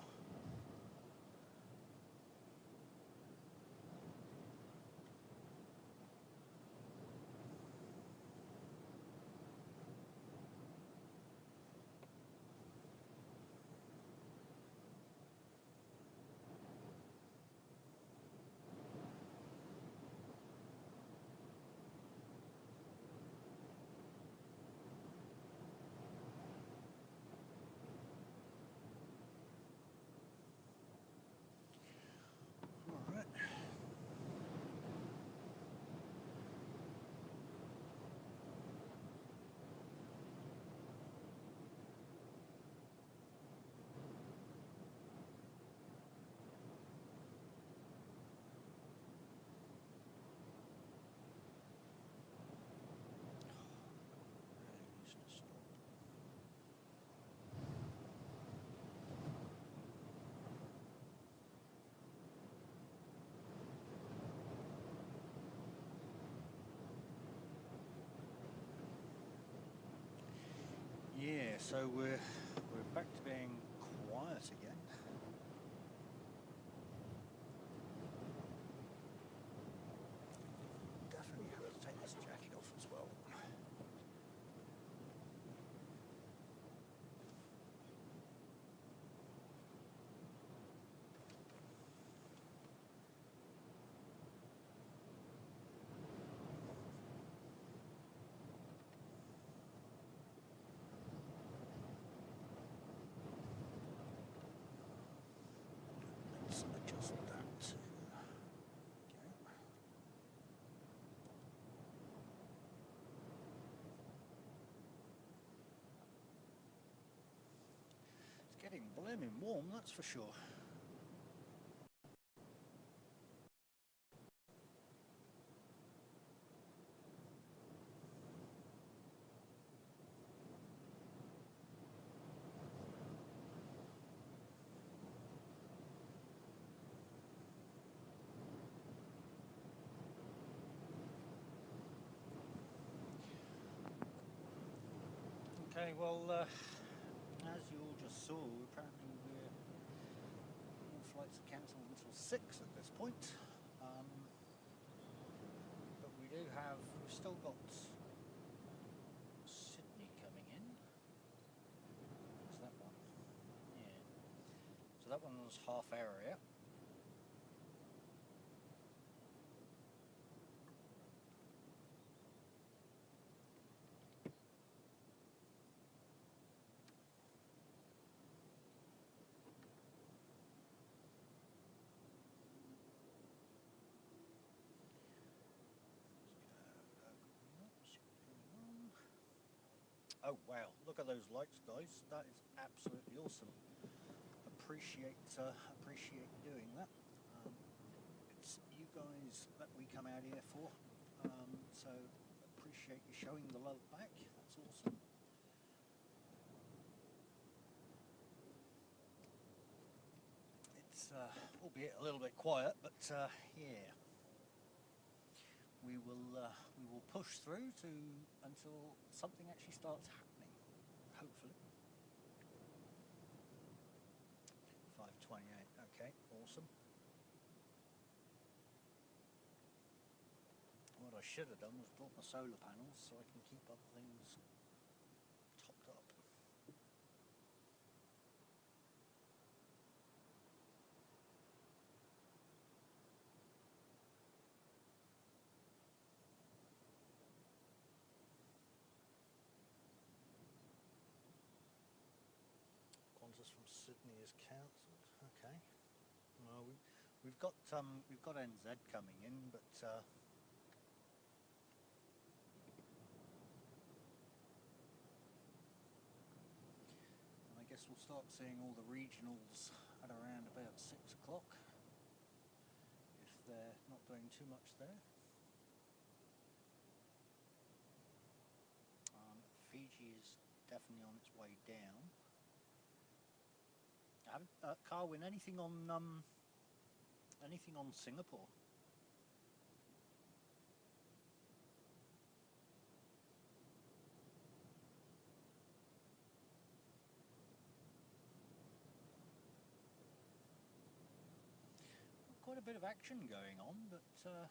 Yeah, so we're back to being quiet again. Definitely have to take this jacket off as well. Adjust that to It's getting blooming warm, that's for sure. Okay, well, as you all just saw, apparently all flights are cancelled until 6 at this point. But we've still got Sydney coming in. What's that one? Yeah. So that one was half area. Oh wow, look at those lights, guys. That is absolutely awesome. Appreciate doing that. It's you guys that we come out here for. So appreciate you showing the love back. That's awesome. It's albeit a little bit quiet, but yeah. We will push through until something actually starts happening, hopefully. 5:28. Okay, awesome. What I should have done was brought my solar panels so I can keep other things topped up. Qantas from Sydney is cancelled. Okay. Well, we've got NZ coming in, but I guess we'll start seeing all the regionals at around about 6 o'clock if they're not doing too much there. Fiji is definitely on its way down. I haven't, Carwin, anything on Singapore? Quite a bit of action going on, but okay,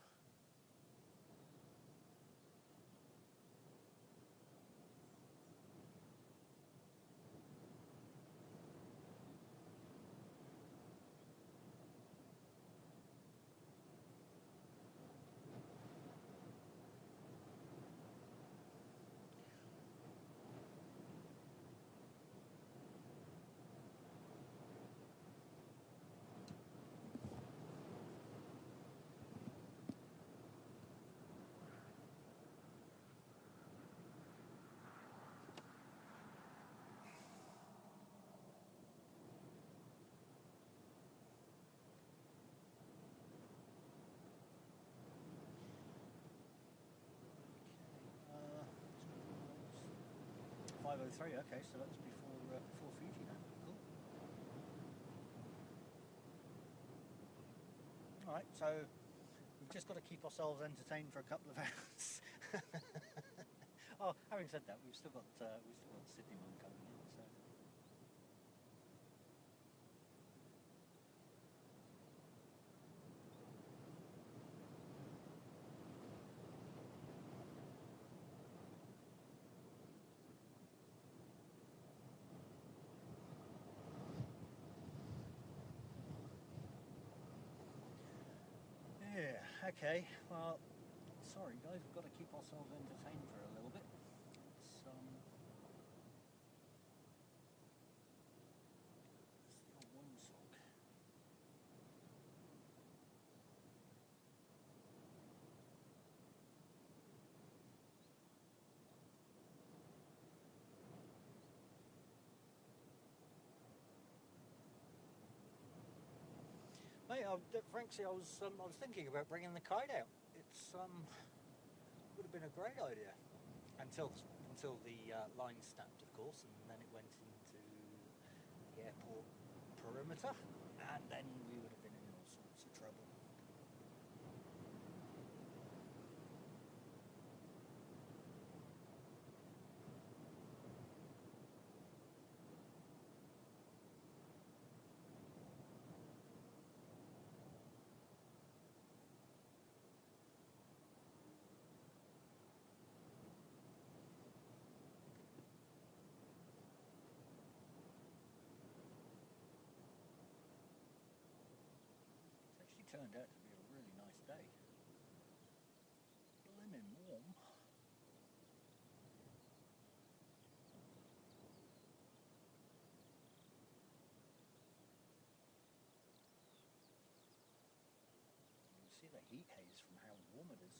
5:03. Okay, so that's before Fiji now. Cool. All right, so we've just got to keep ourselves entertained for a couple of hours. Oh, having said that, we've still got Sydney one coming in. So. Yeah, okay, well, sorry guys, we've got to keep ourselves entertained for a little bit. It's the old one song. Mate, frankly, I was thinking about bringing the kite out. It's would have been a great idea until the line snapped, of course, and then it went into the airport perimeter, and then we would have been in all sorts of trouble. turned out to be a really nice day. Blimmin' warm. You can see the heat haze from how warm it is.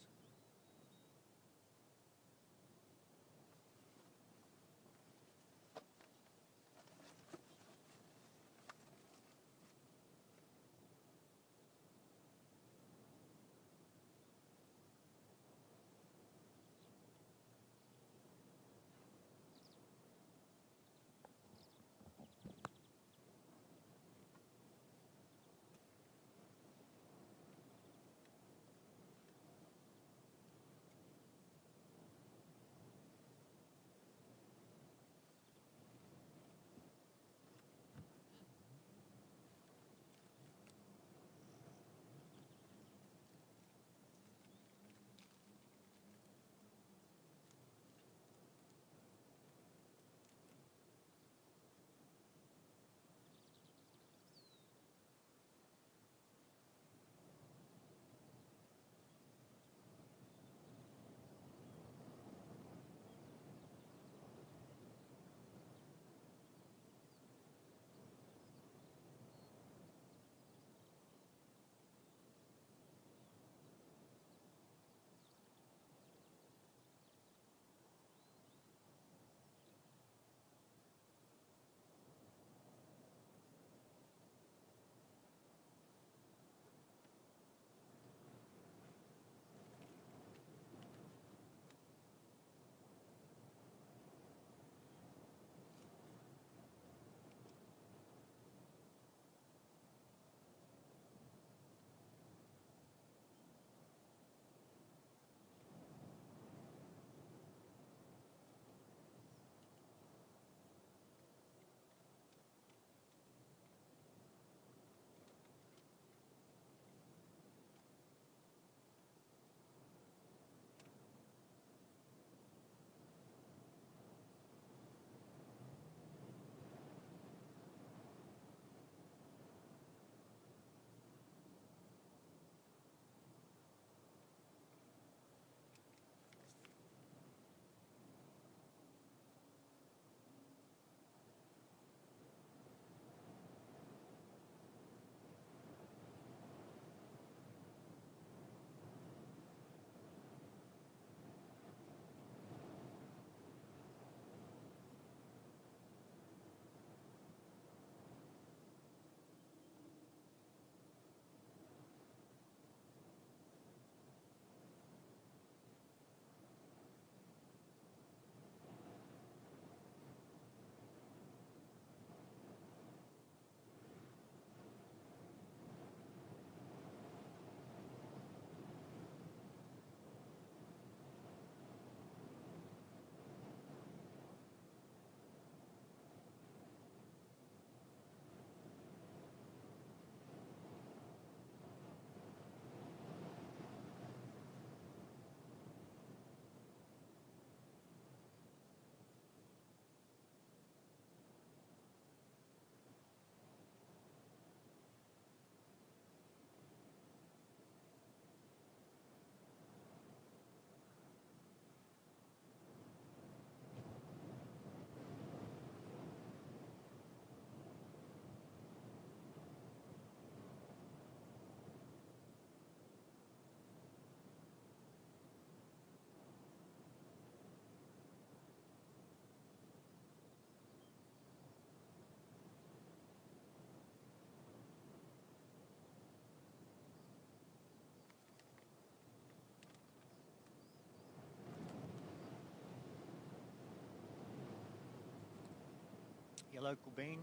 Your local bean,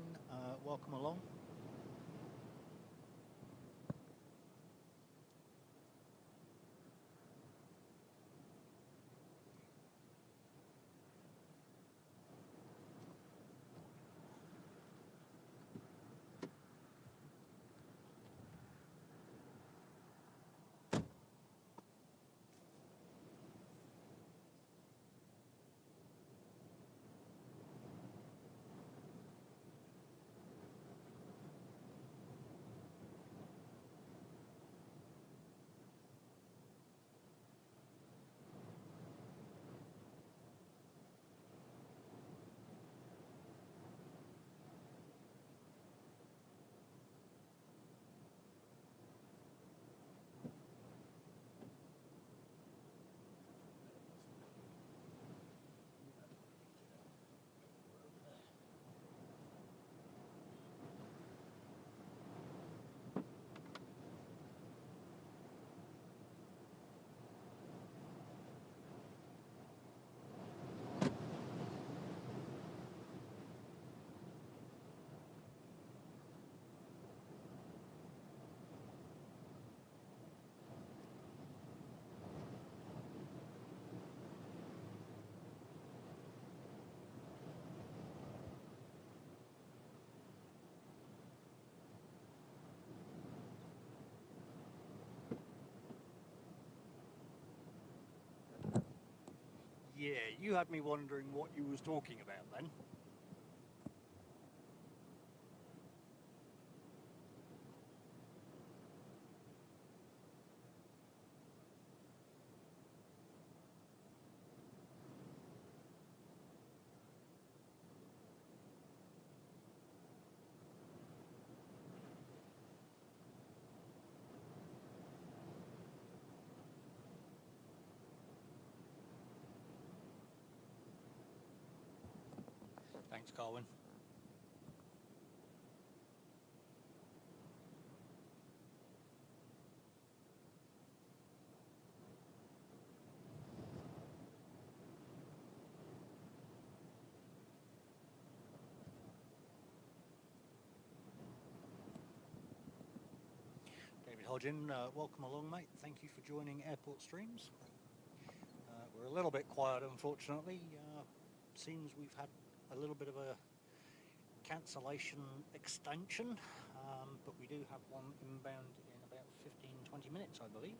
welcome along. Yeah, you had me wondering what you was talking about then. Thanks, Carwin. David Hodgin, welcome along, mate. Thank you for joining Airport Streams. We're a little bit quiet, unfortunately. Seems we've had a little bit of a cancellation extension, but we do have one inbound in about 15-20 minutes, I believe.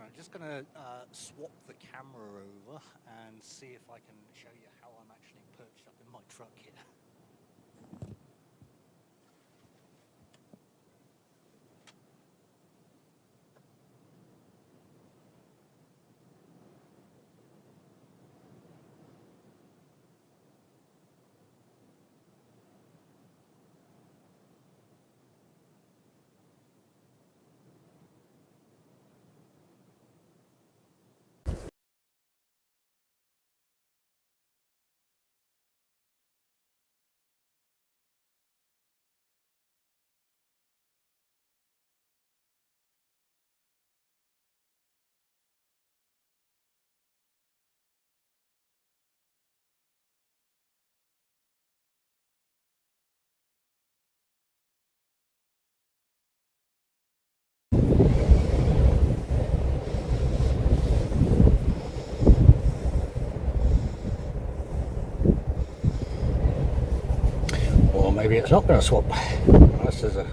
I'm just going to swap the camera over and see if I can show you how I'm actually perched up in my truck here. Or maybe it's not going to swap. This is a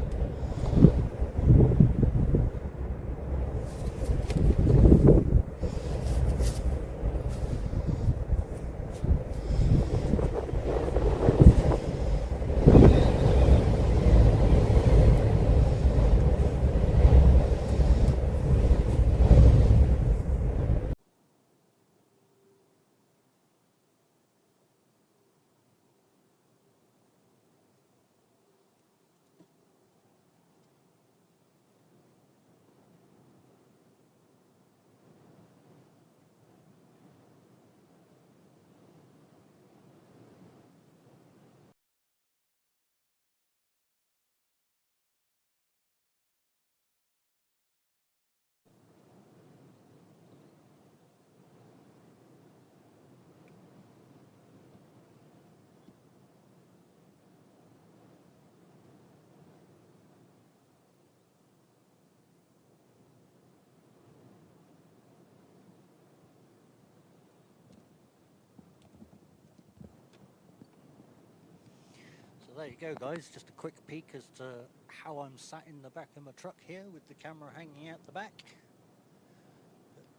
there you go, guys. Just a quick peek as to how I'm sat in the back of my truck here with the camera hanging out the back.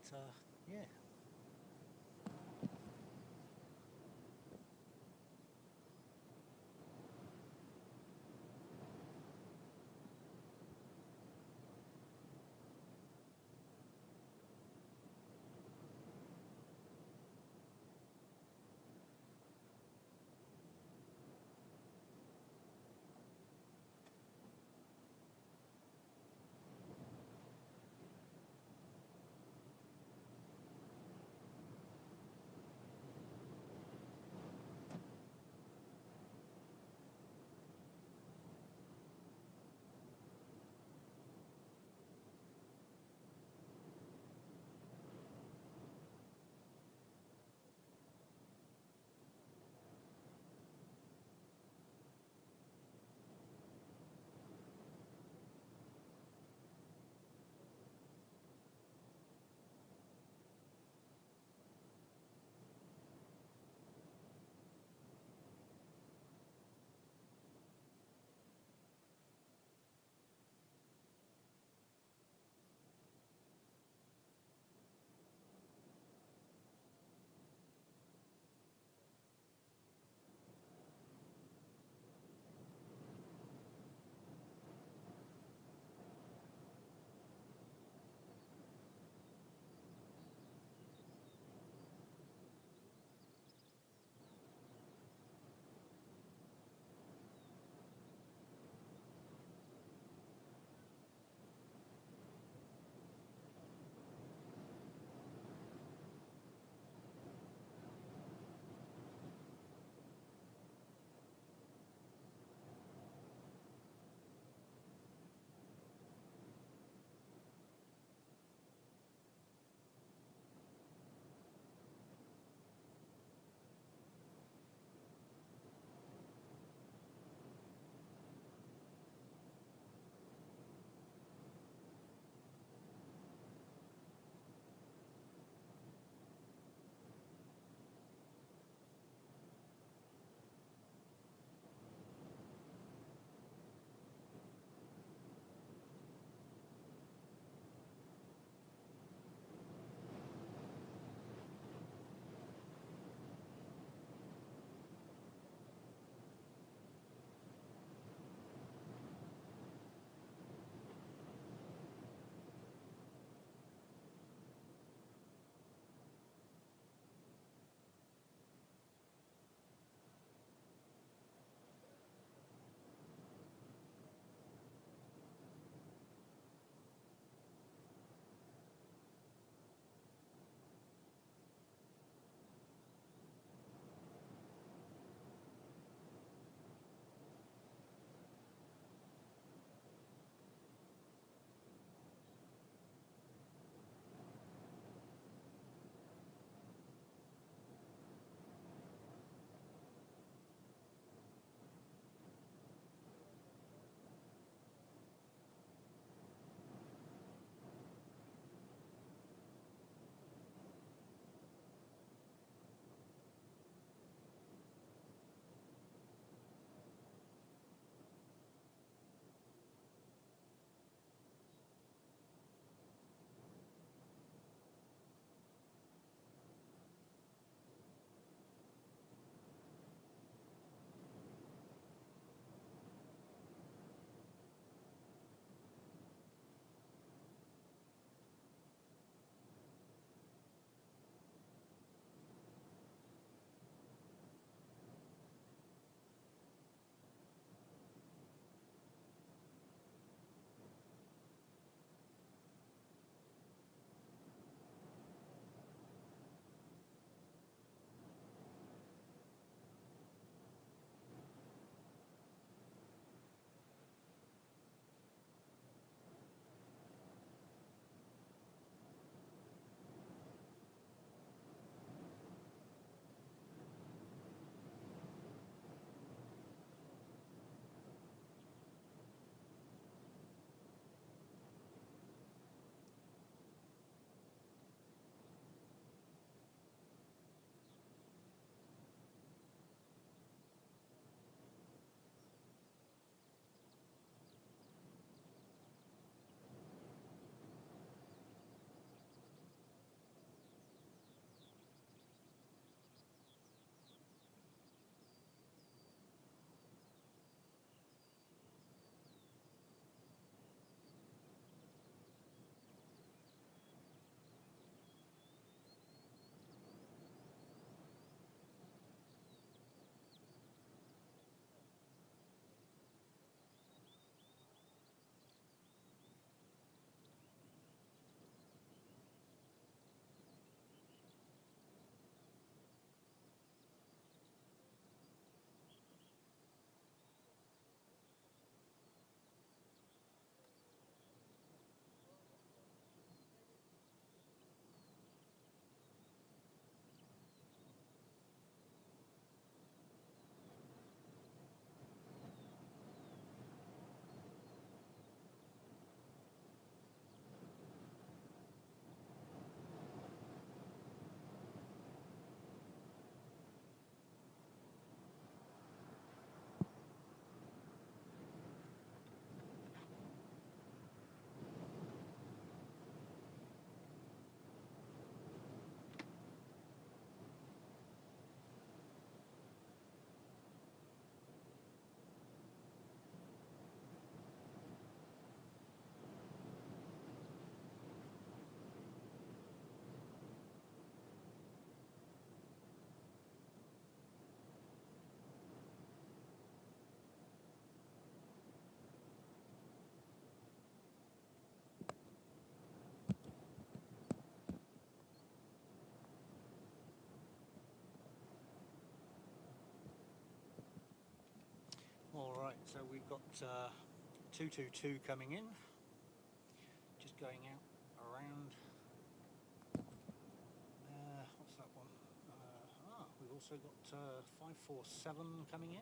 But yeah. got 222 coming in, just going out around. What's that one? We've also got 547 coming in.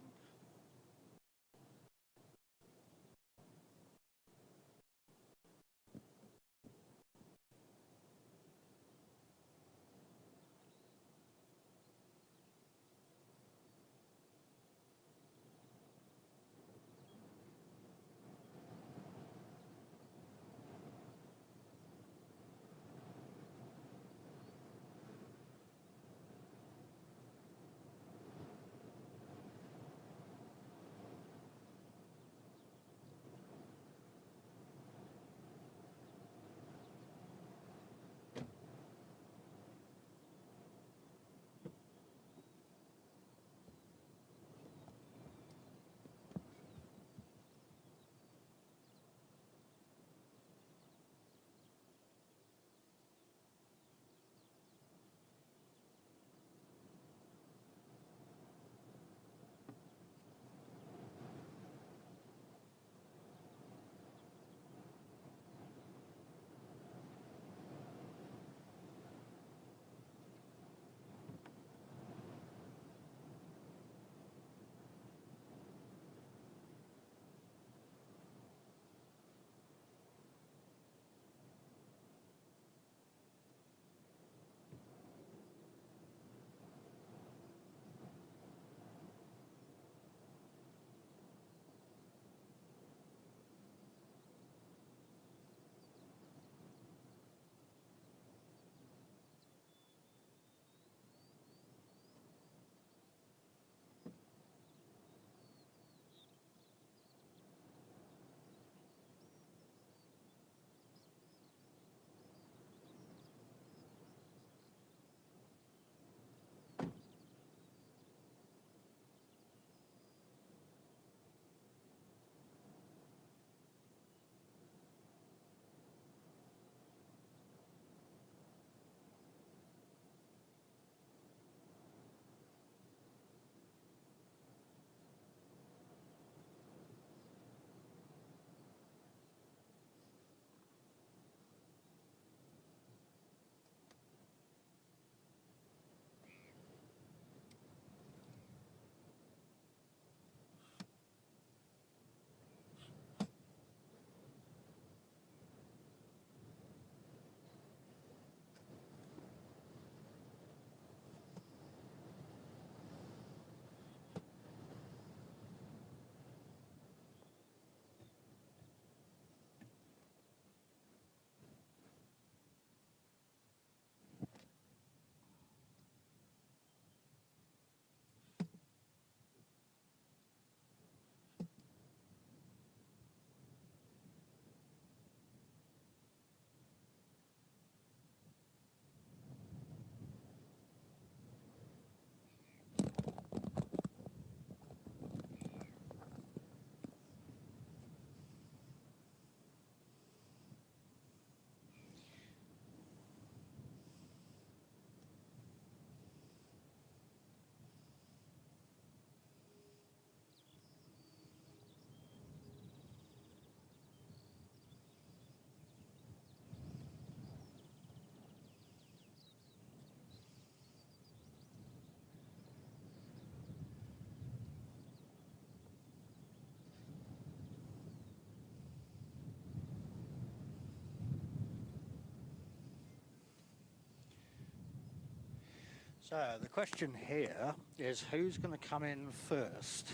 So the question here is who's going to come in first?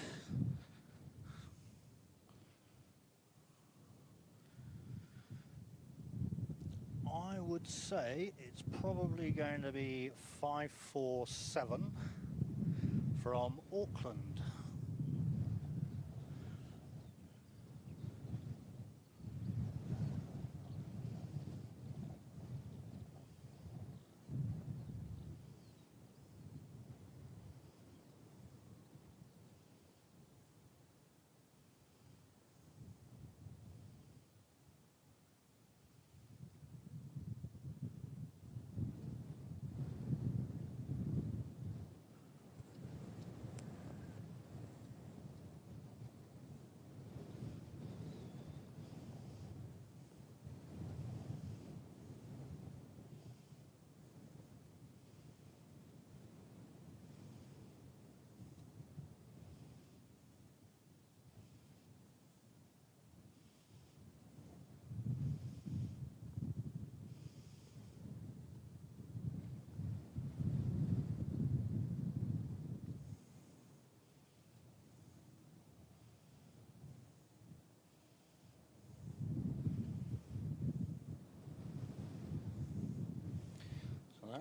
I would say it's probably going to be 547 from Auckland.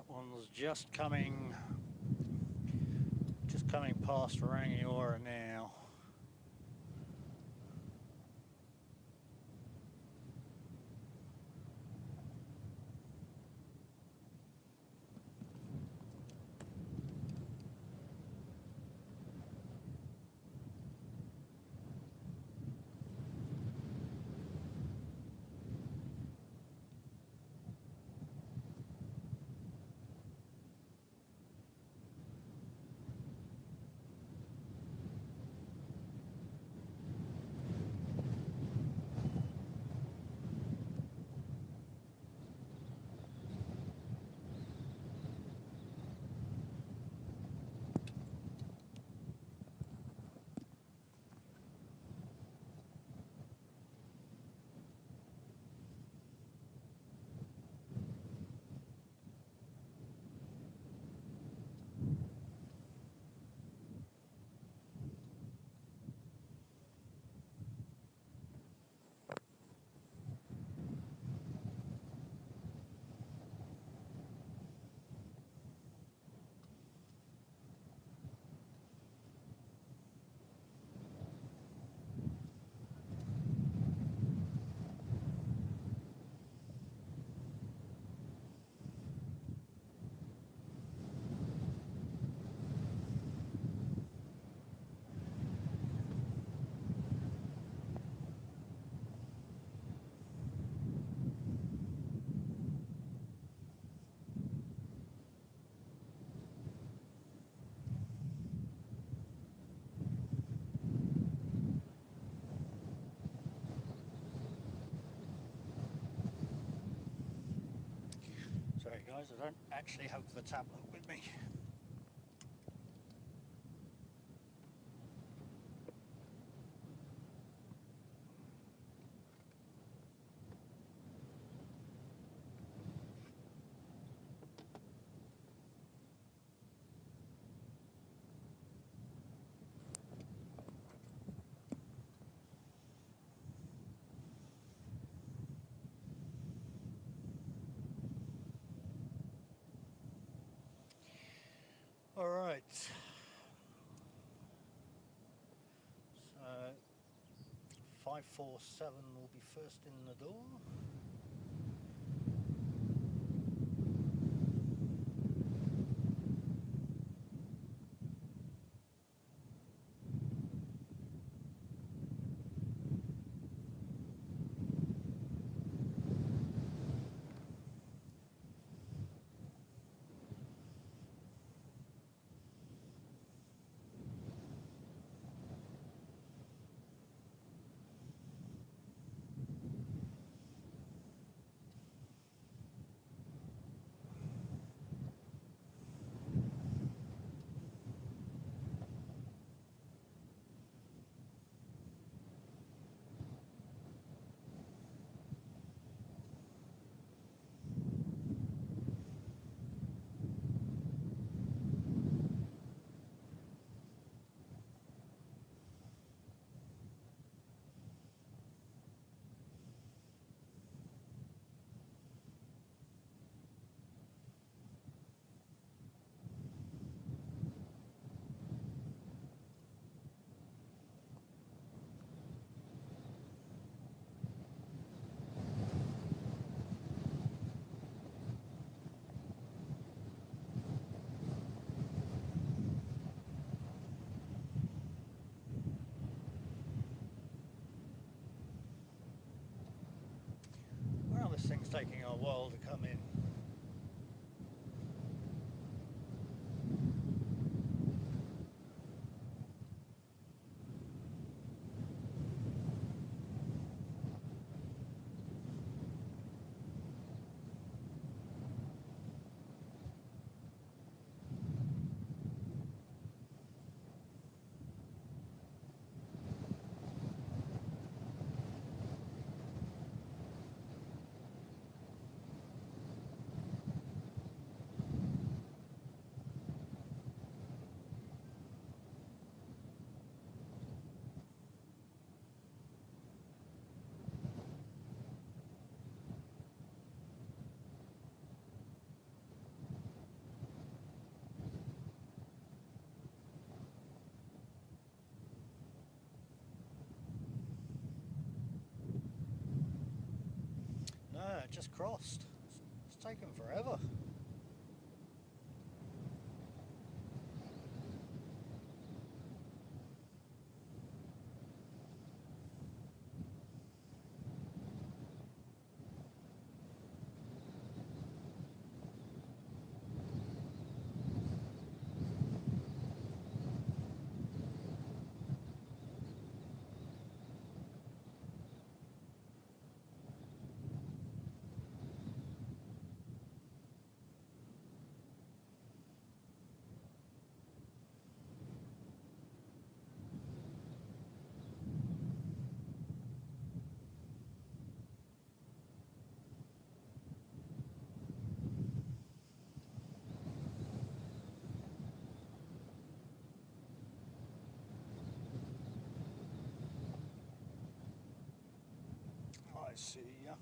That one's just coming past Rangiora now. Sorry guys, I don't actually have the tablet with me. Alright, so 547 will be first in the door. Well, this thing's taking a while to come in. just crossed. It's taken forever. I see, yeah.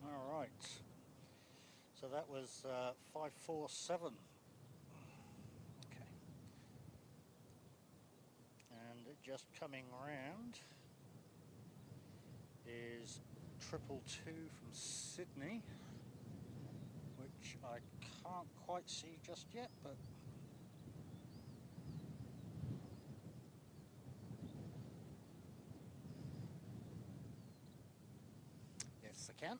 All right. So that was 547. Okay. And just coming round is 222 from Sydney. which I can't quite see just yet, but yes, I can.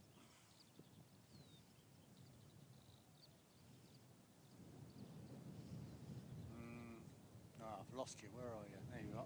I've lost you. Where are you? There you are.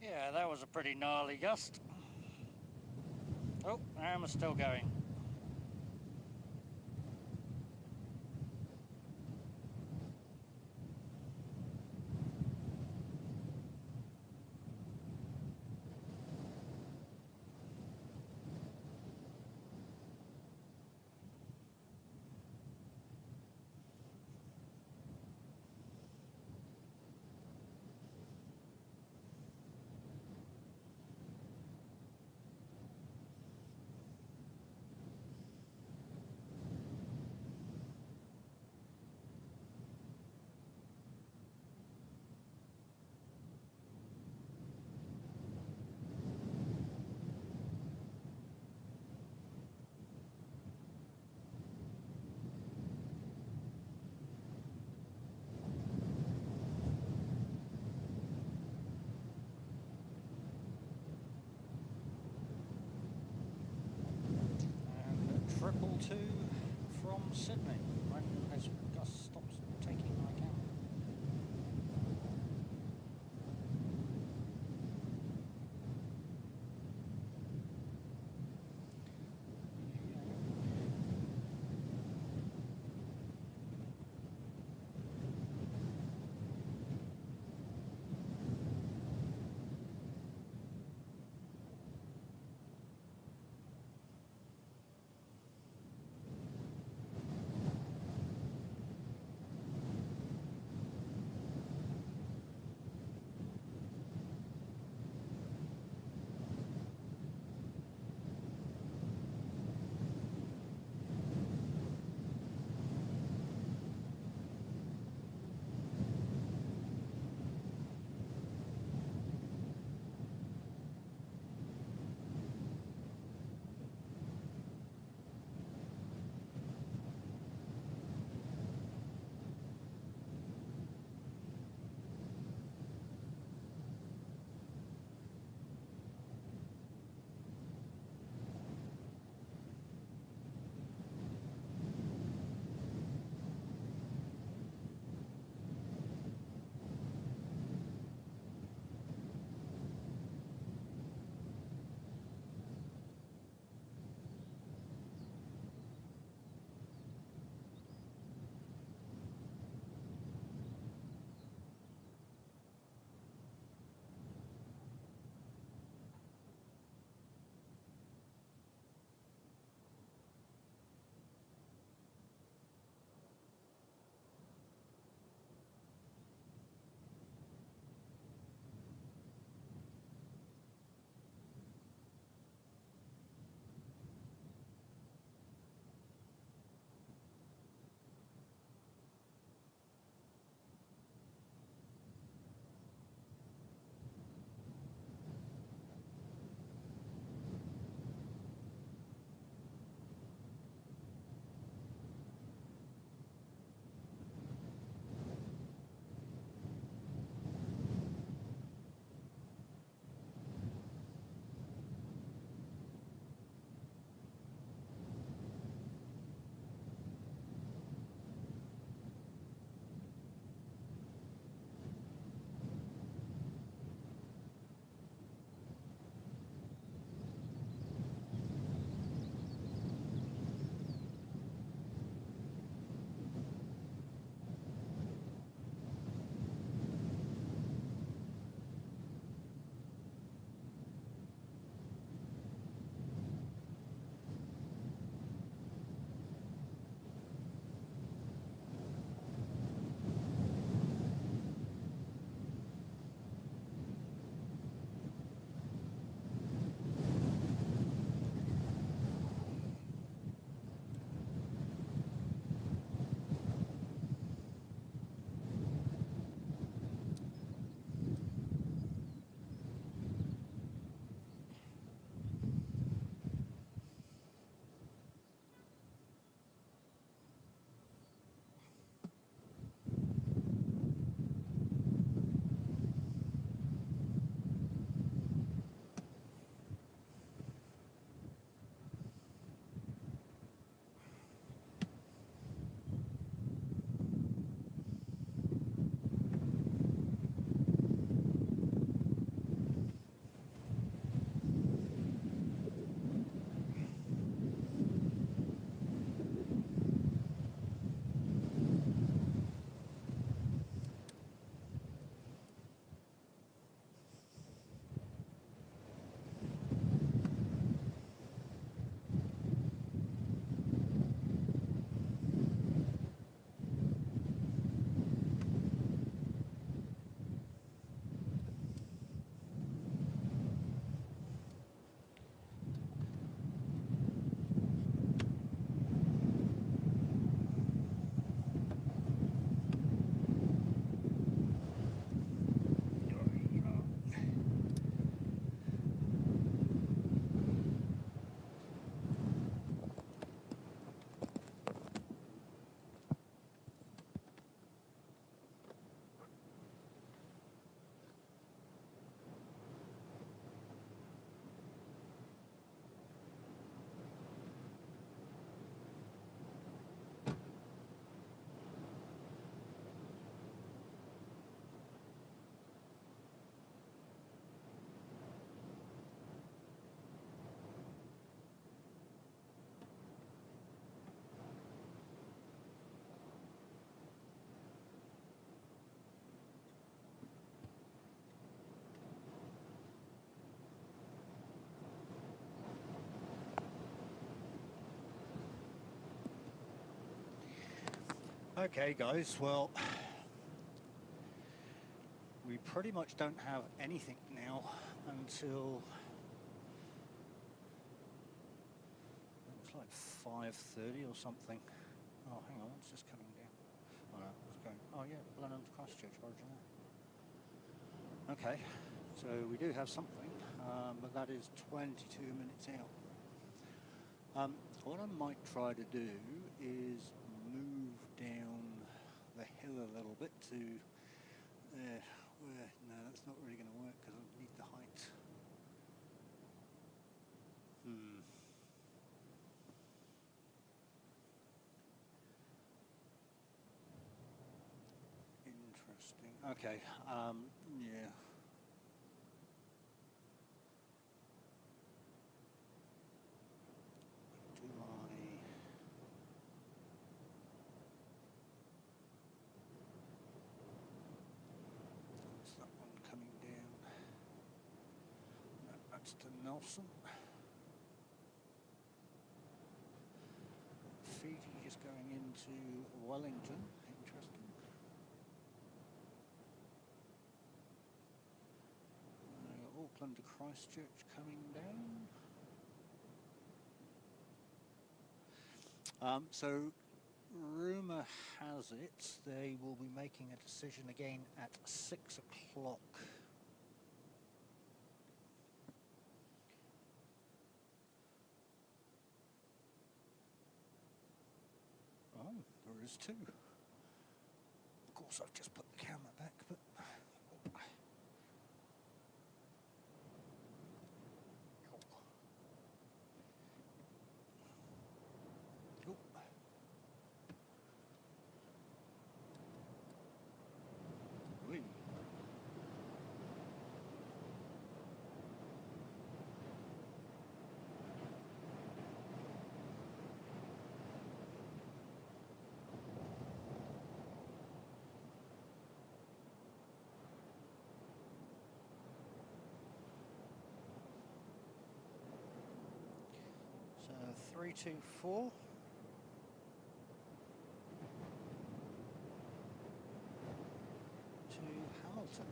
Yeah, that was a pretty gnarly gust. Oh, and we're still going. Triple two from Sydney. When this gust stops taking my camera. Okay guys, well, we pretty much don't have anything now until it's like 5:30 or something. Oh, hang on, it's just coming down. Oh no, it's going. Oh yeah, Blenheim to Christchurch originally. Okay, so we do have something, but that is 22 minutes out. What I might try to do is move down the hill a little bit to there. Where? No, that's not really going to work because I need the height. Interesting. Okay. Yeah. Do I? What's that one coming down? No, that's to Nelson. Fiji just going into Wellington. Interesting. Auckland to Christchurch coming down. So rumour has it they will be making a decision again at 6 o'clock. Oh, there is two. Of course, I've just put the camera back, but so 324. To Hamilton.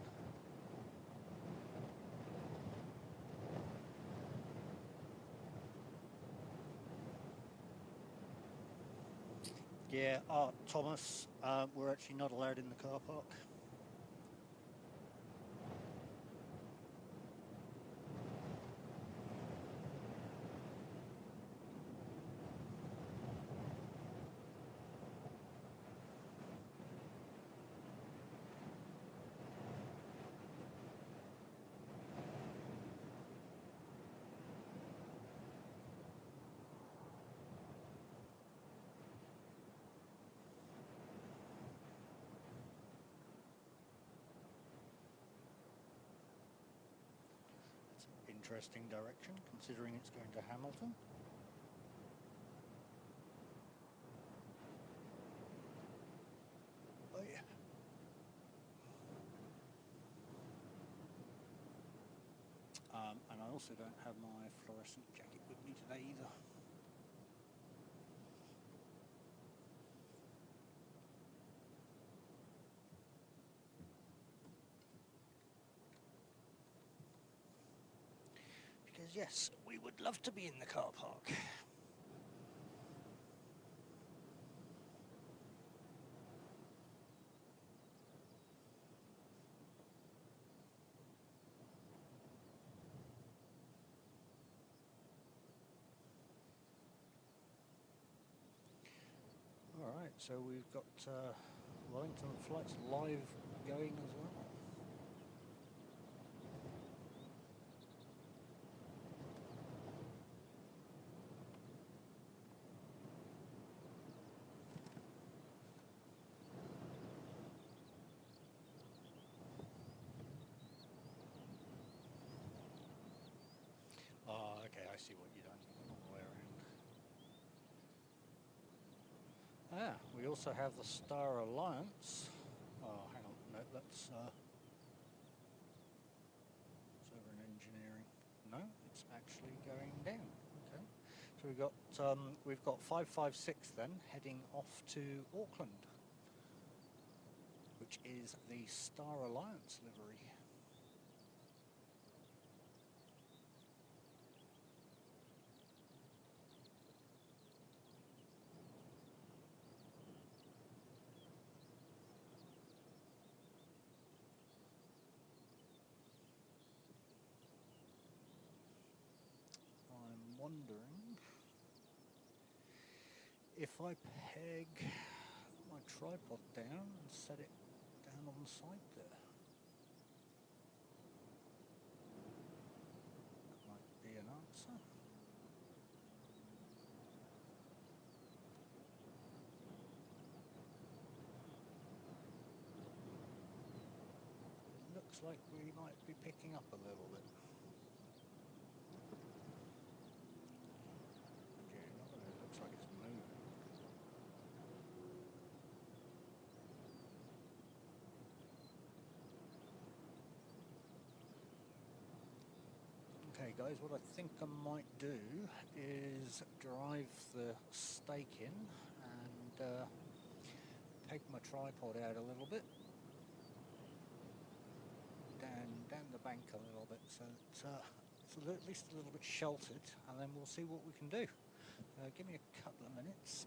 Yeah, Thomas, we're actually not allowed in the car park. Interesting direction, considering it's going to Hamilton. Oh yeah. And I also don't have my fluorescent jacket with me today either. Because yes, we would love to be in the car park. Alright, so we've got Wellington flights live going as well. Okay, I see what you've done all the way around. We also have the Star Alliance. Oh, hang on, no, that's it's over in engineering. No, it's actually going down. Okay, so we've got 556 then heading off to Auckland. which is the Star Alliance livery. I'm wondering if I peg my tripod down and set it down on the side there. That might be an answer. It looks like we might be picking up a little bit. Okay, it looks like it's moving. Okay guys, what I think I might do is drive the stake in and peg my tripod out a little bit, down the bank a little bit, so that it's at least a little bit sheltered, and then we'll see what we can do. Give me a couple of minutes.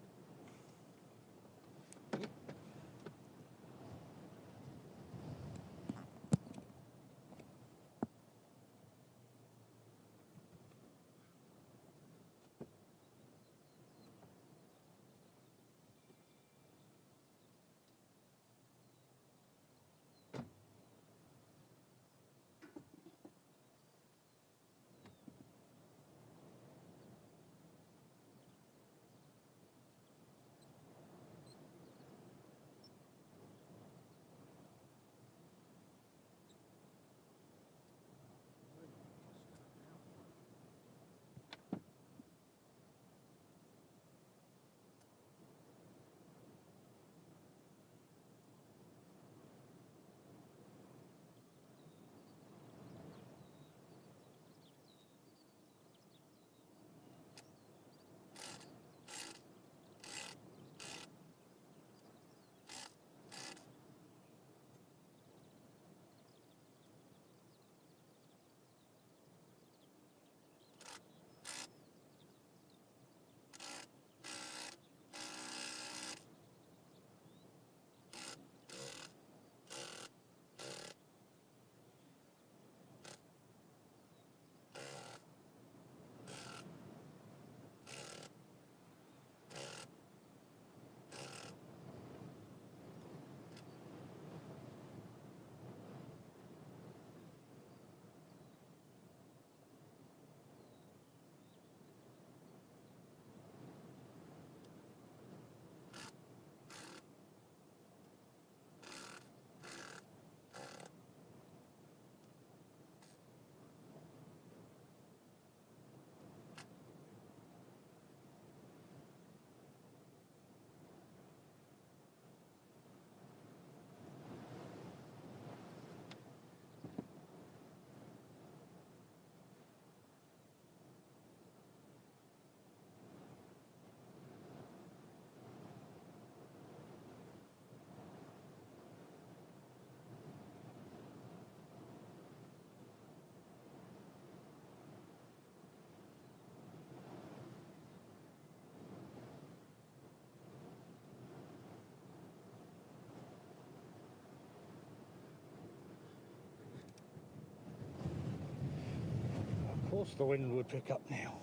Of course the wind would pick up now.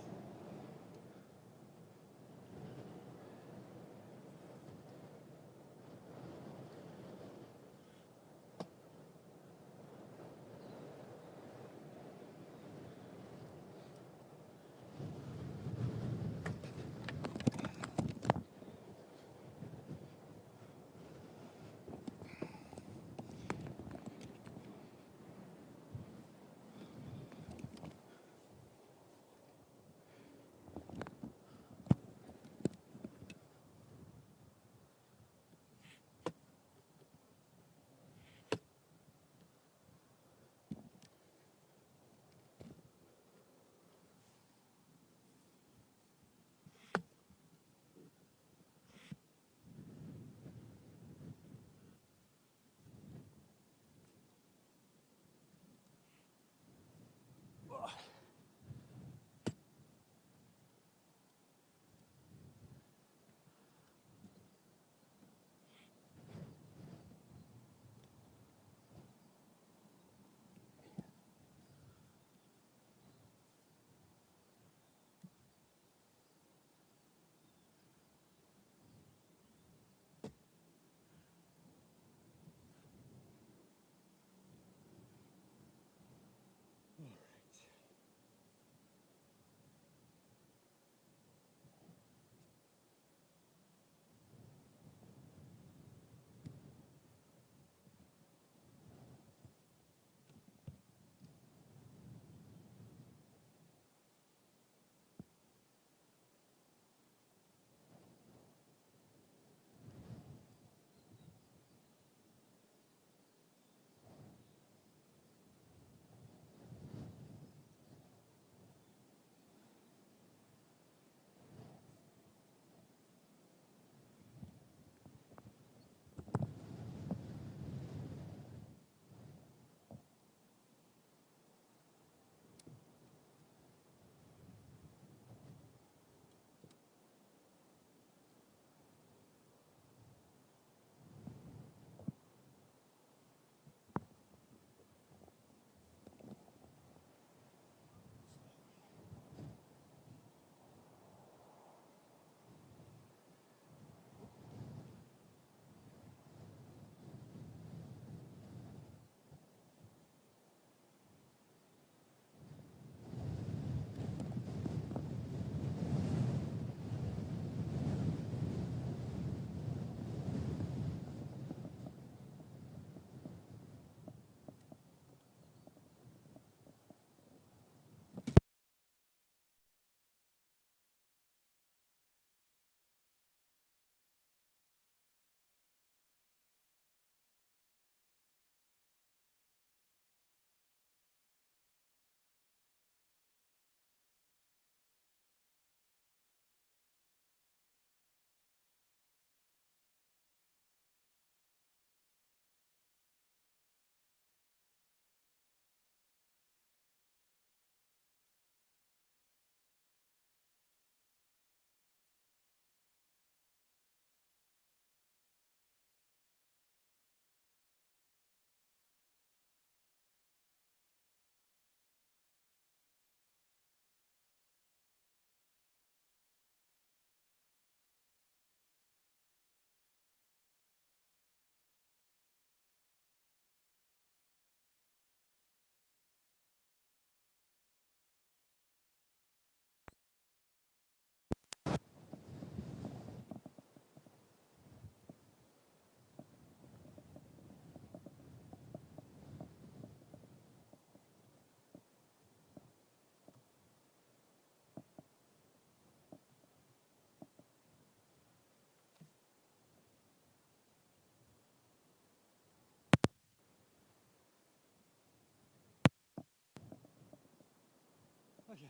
Okay.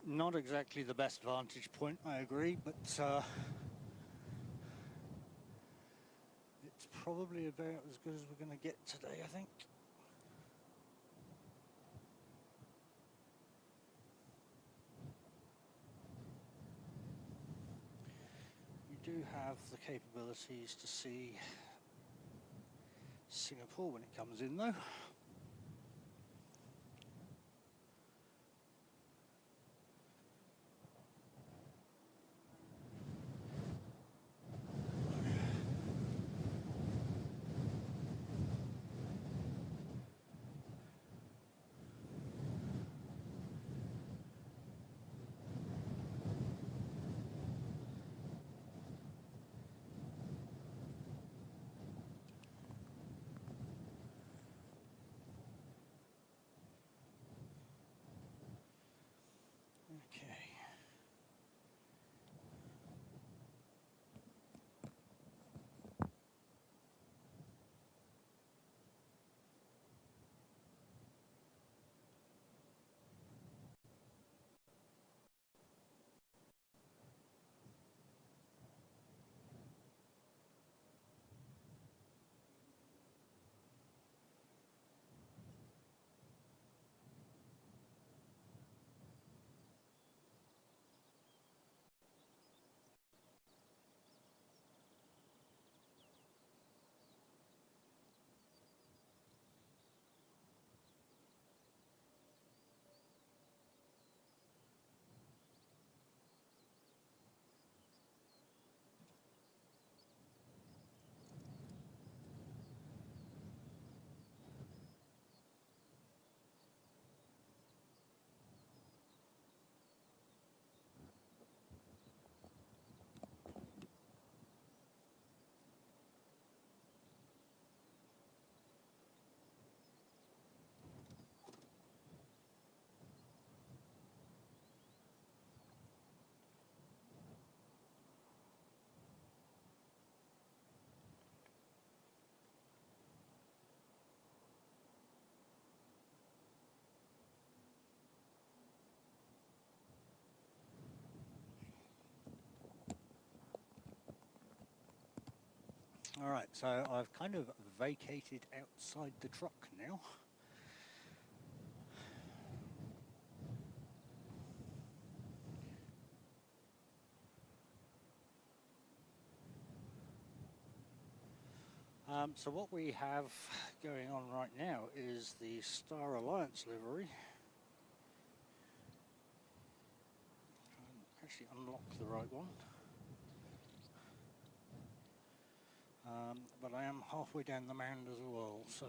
Not exactly the best vantage point, I agree, but it's probably about as good as we're going to get today, I think. We do have the capabilities to see Singapore when it comes in, though. Okay. All right, so I've kind of vacated outside the truck now. So what we have going on right now is the Star Alliance livery. Actually unlock the right one. But I am halfway down the mound as well, so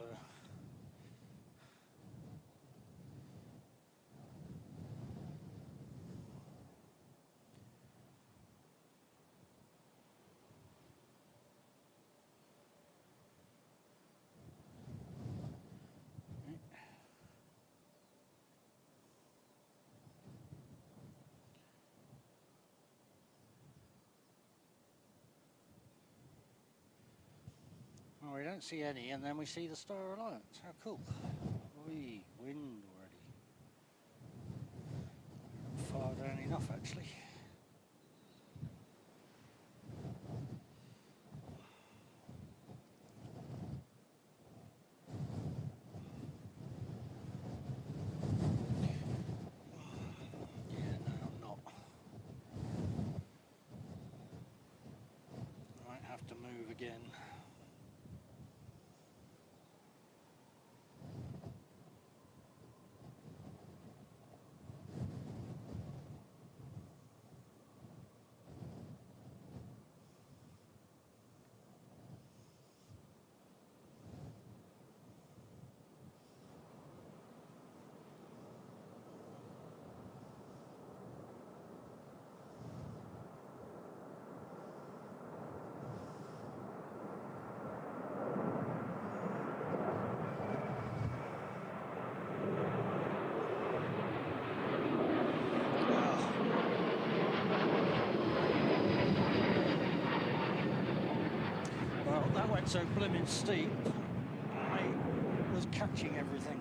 well, we don't see any, and then we see the Star Alliance. How cool. Whee, wind already. Far down enough, actually. Yeah, no, I'm not. I might have to move again. quite so blooming steep, I was catching everything.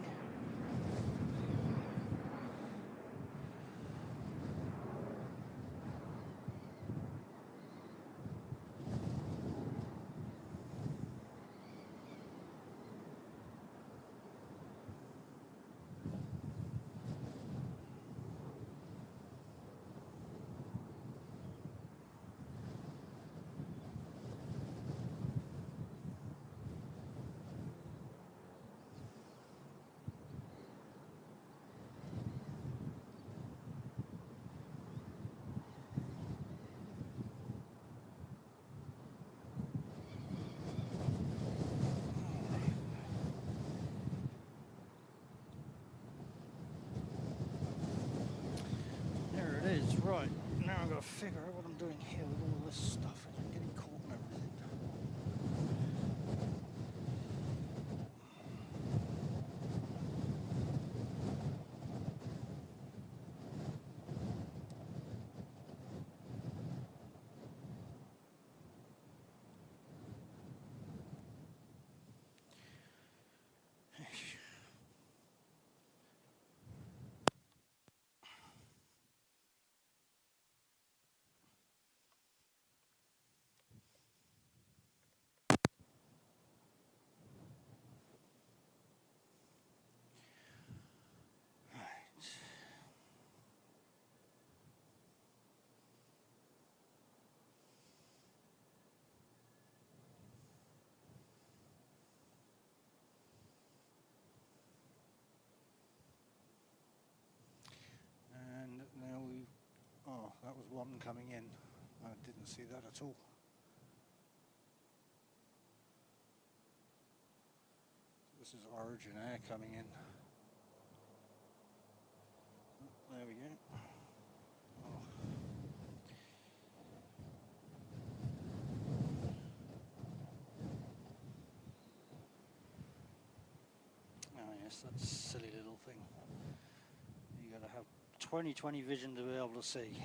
Right, now I've got to figure out what I'm doing here with all this stuff and I'm getting caught in everything. And now we, oh, that was one coming in. I didn't see that at all. This is Origin Air coming in. Oh, there we go. Oh. Oh yes, that's a silly little thing. You got to have 20/20 vision to be able to see.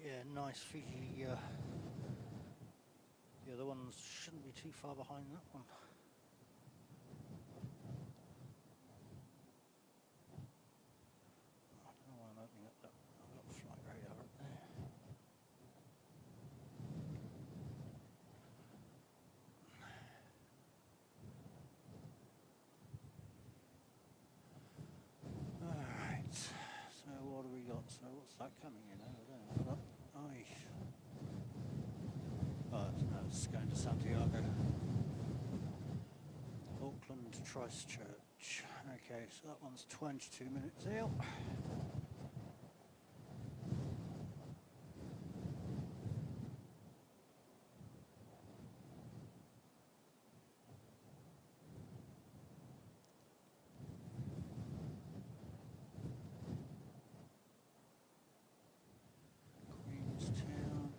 Yeah, nice Fiji. The other ones shouldn't be too far behind that one. I don't know why I'm opening up that. I've got a flight radar up there. Alright, so what have we got? So what's that coming in over there? Aye. Oh, no, it's going to Santiago. Auckland to Christchurch. Okay, so that one's 22 minutes out. Queenstown.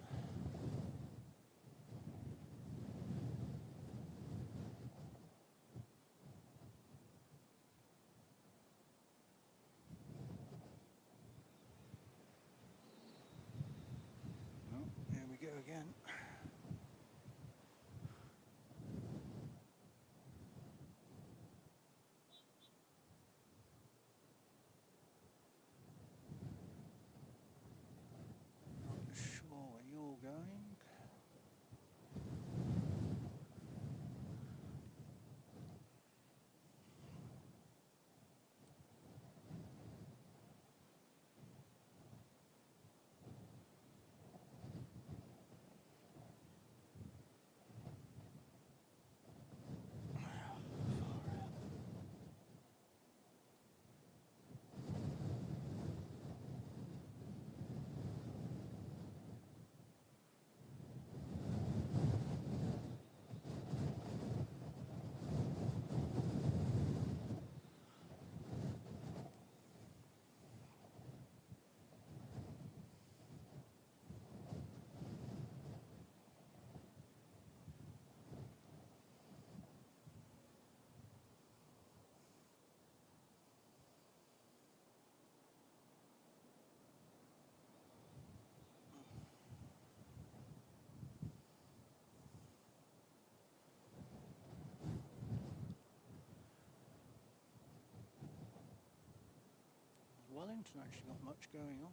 hasn't actually got much going on.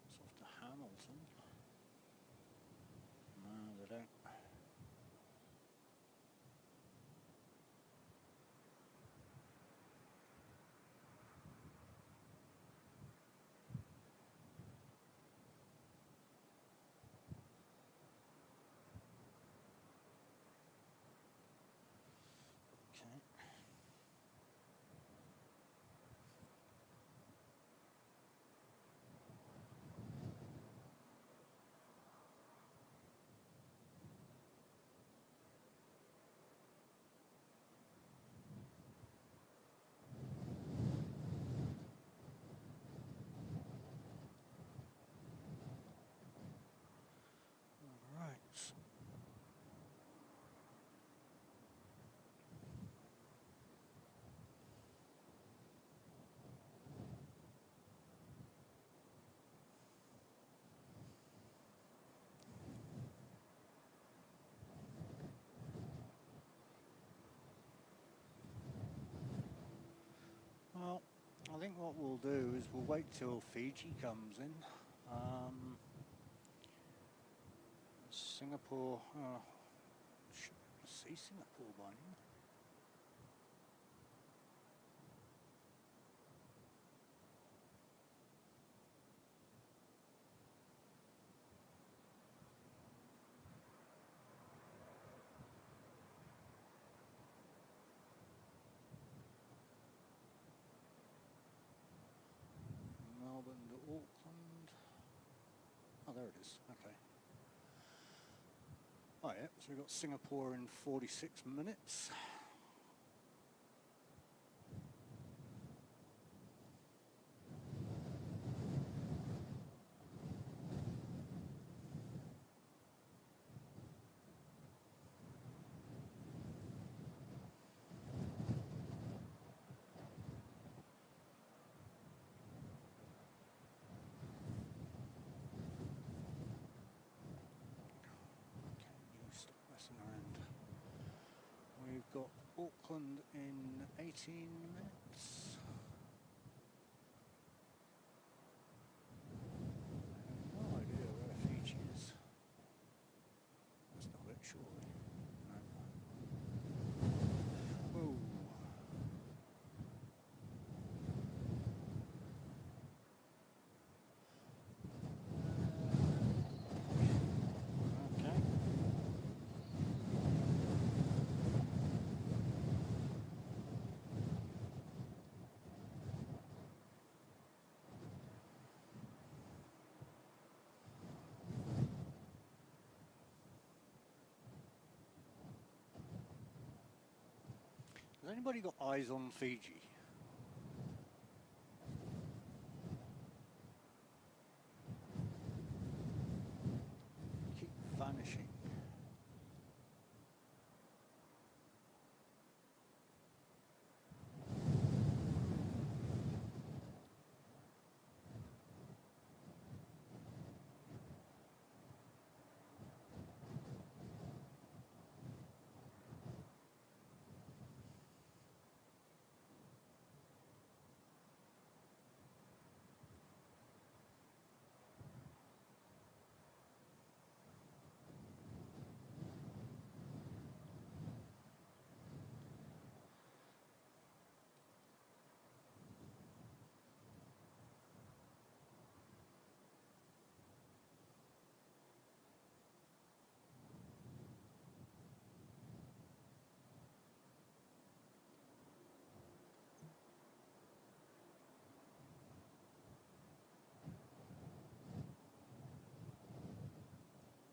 It's off to Hamilton. No, they don't. Okay. All right. Well, I think what we'll do is we'll wait till Fiji comes in. Singapore, should see Singapore by now. Melbourne to Auckland. Oh, there it is. Okay. Oh yeah, so we've got Singapore in 46 minutes. We've got Auckland in 18 minutes. I have no idea where Fiji is. That's not it, surely. No. Whoa. Okay. Has anybody got eyes on Fiji? Keep vanishing.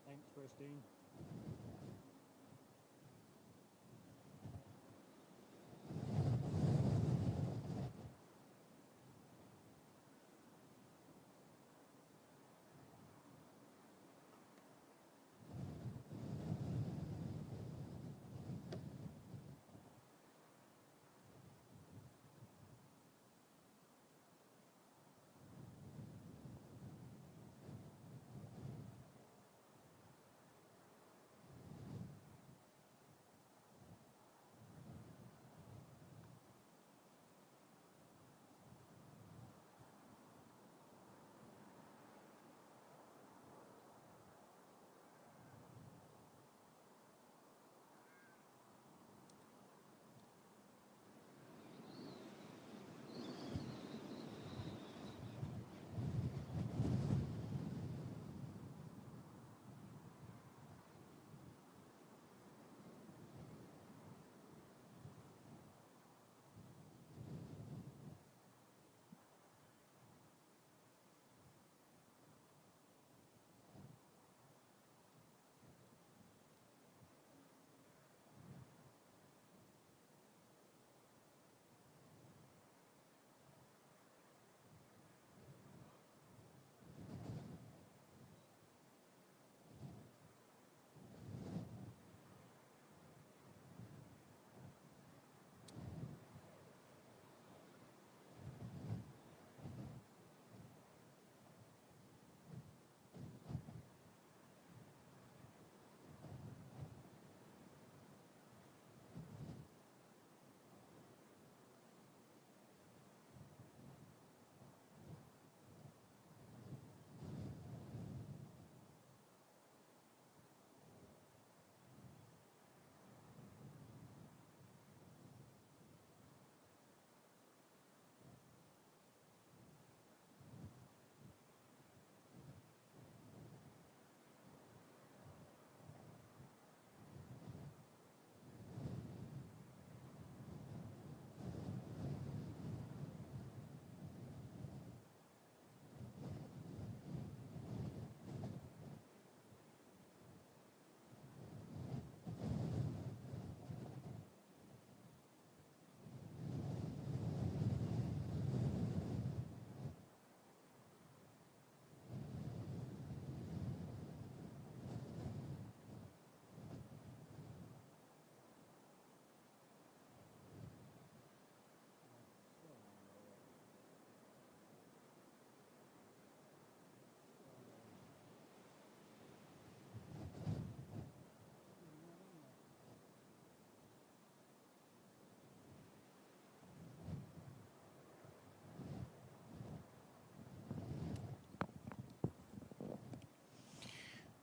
Thanks, Christine.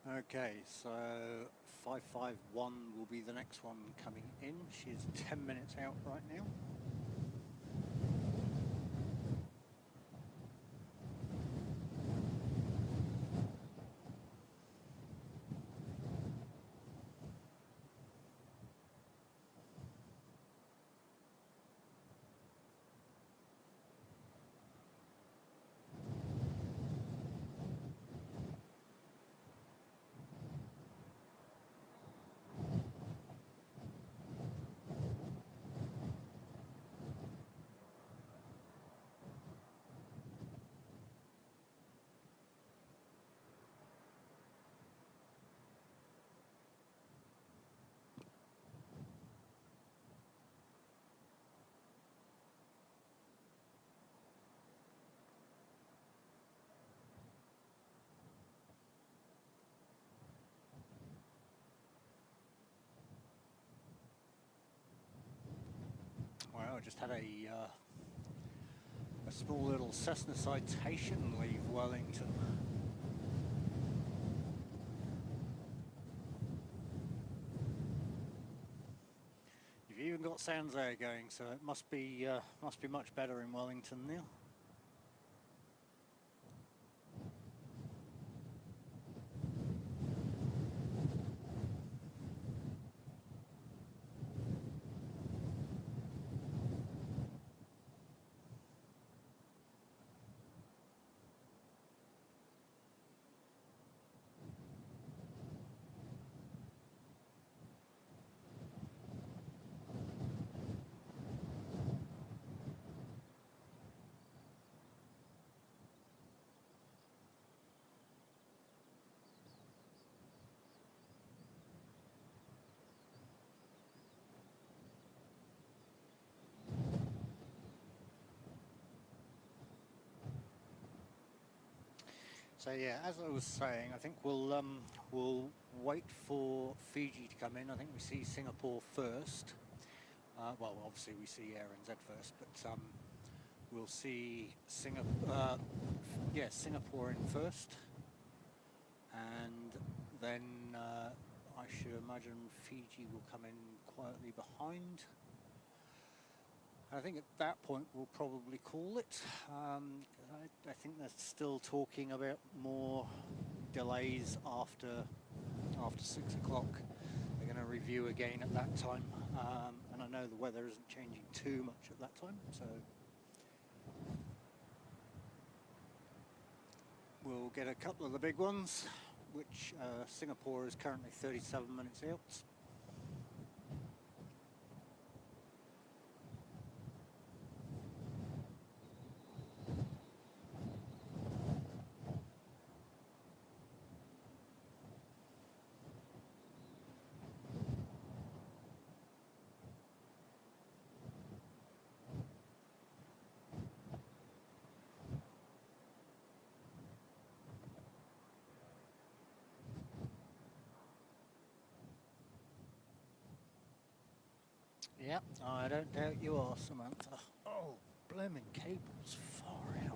Okay, so 551 will be the next one coming in. She's 10 minutes out right now. Well, I just had a small little Cessna citation leave Wellington. You've even got sounds air going, so it must be much better in Wellington now. So yeah, as I was saying, I think we'll wait for Fiji to come in. I think we see Singapore first. Well, obviously we see ANZ first, but we'll see Singapore in first, and then I should imagine Fiji will come in quietly behind. I think at that point we'll probably call it. I think they're still talking about more delays after 6 o'clock. They're going to review again at that time, and I know the weather isn't changing too much at that time, so we'll get a couple of the big ones, which Singapore is currently 37 minutes out. Yep, I don't doubt you are, Samantha. Oh, blooming cable's far out.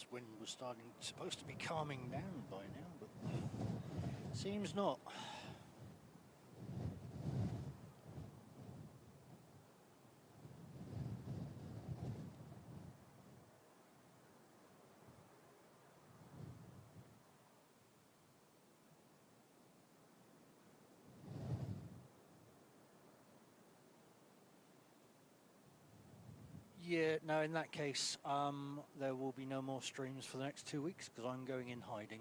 this wind was supposed to be calming down by now, but seems not. Yeah, no, in that case, there will be no more streams for the next 2 weeks because I'm going in hiding.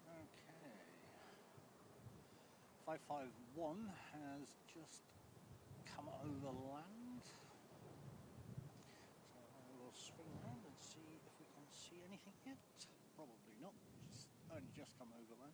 Okay. 551 has just come over land. So I will swing around and see if we can see anything yet. Probably not. It's only just come over land.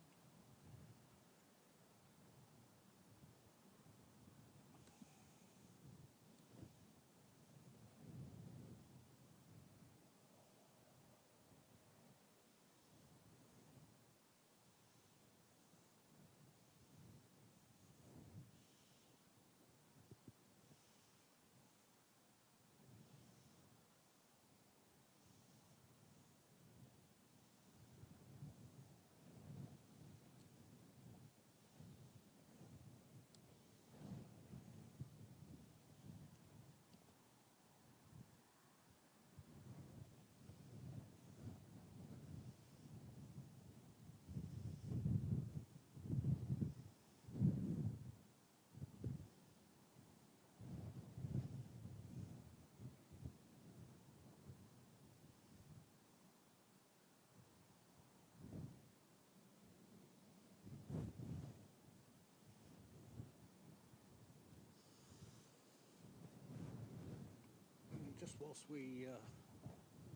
Just whilst we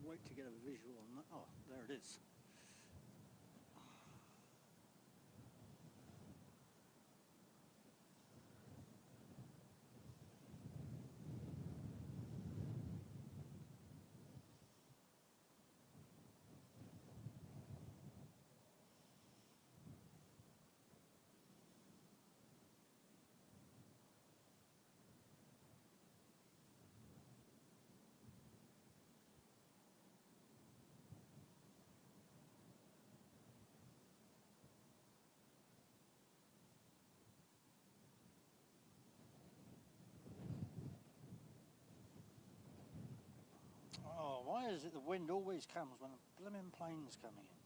wait to get a visual on that. Oh, there it is. Oh, why is it the wind always comes when a blimmin' plane's coming in?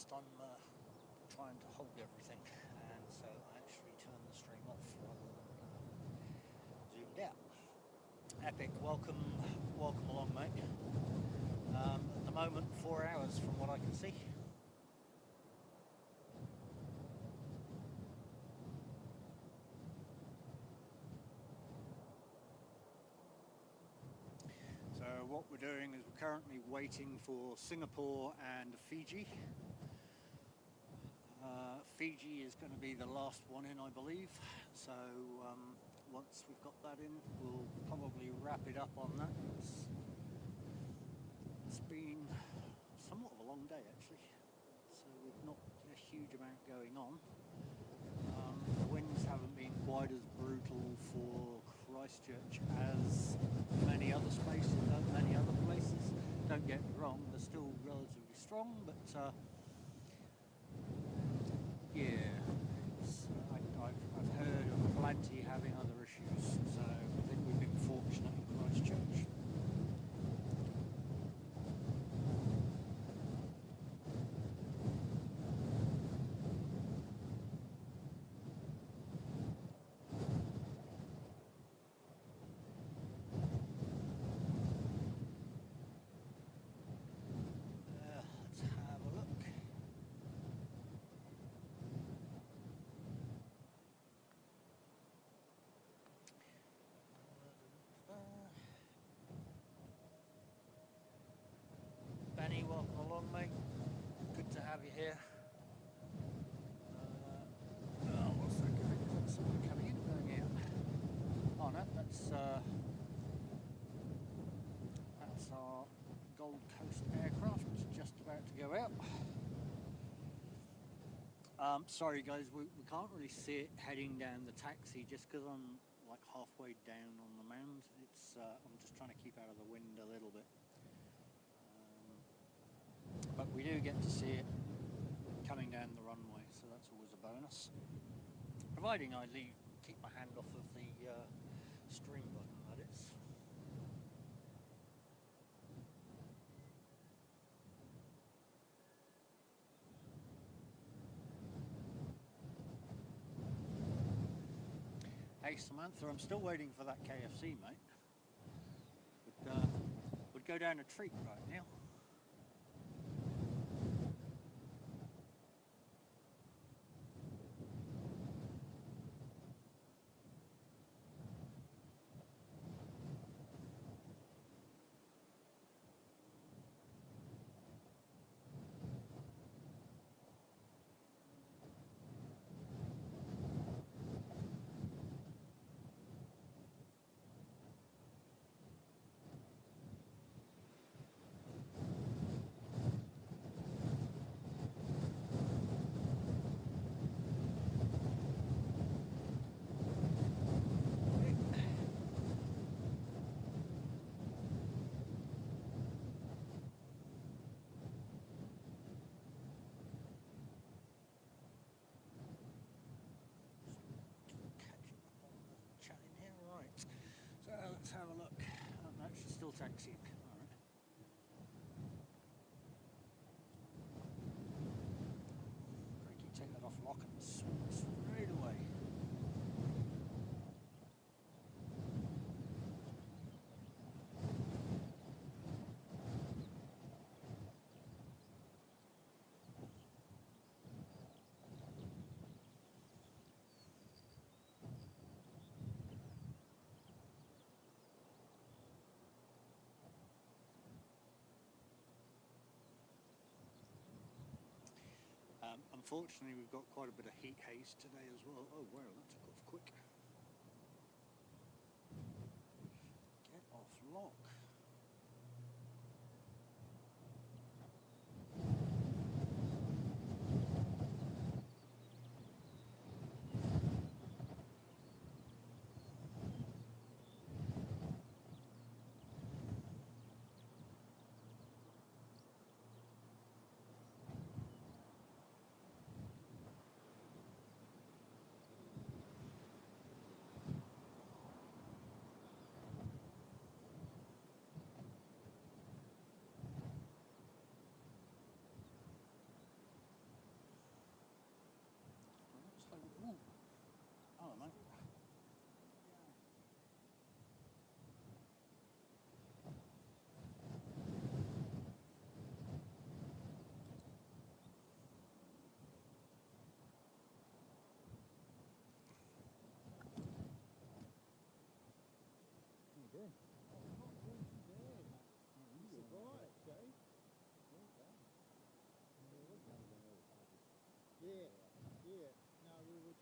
whilst I'm trying to hold everything, and so I actually turned the stream off rather than zoomed out. Epic, welcome along, mate. At the moment, 4 hours from what I can see. So what we're doing is we're currently waiting for Singapore and Fiji. Fiji is going to be the last one in, I believe. So once we've got that in, we'll probably wrap it up on that. It's been somewhat of a long day actually, so we've not a huge amount going on. The winds haven't been quite as brutal for Christchurch as many other places. Don't get me wrong, they're still relatively strong, but yeah, I've heard of plenty having other issues, so I think we've been fortunate in Christchurch. Let's have a look. Benny, welcome along, mate. Good to have you here. What's that going? Is that someone coming in or going out? Oh no, that's our Gold Coast aircraft just about to go out. Sorry guys, we can't really see it heading down the taxi just because I'm like halfway down on the mound. It's I'm just trying to keep out of the wind a little bit. But we do get to see it coming down the runway, so that's always a bonus. Providing I keep my hand off of the stream button, that is. Hey Samantha, I'm still waiting for that KFC, mate. Would go down a treat right now. Let's have a look. Oh, no, she's still taxiing. All right. Crikey, take that off lock and swing straight away. Unfortunately, we've got quite a bit of heat haze today as well. Oh wow, that took off quick. Get off lock.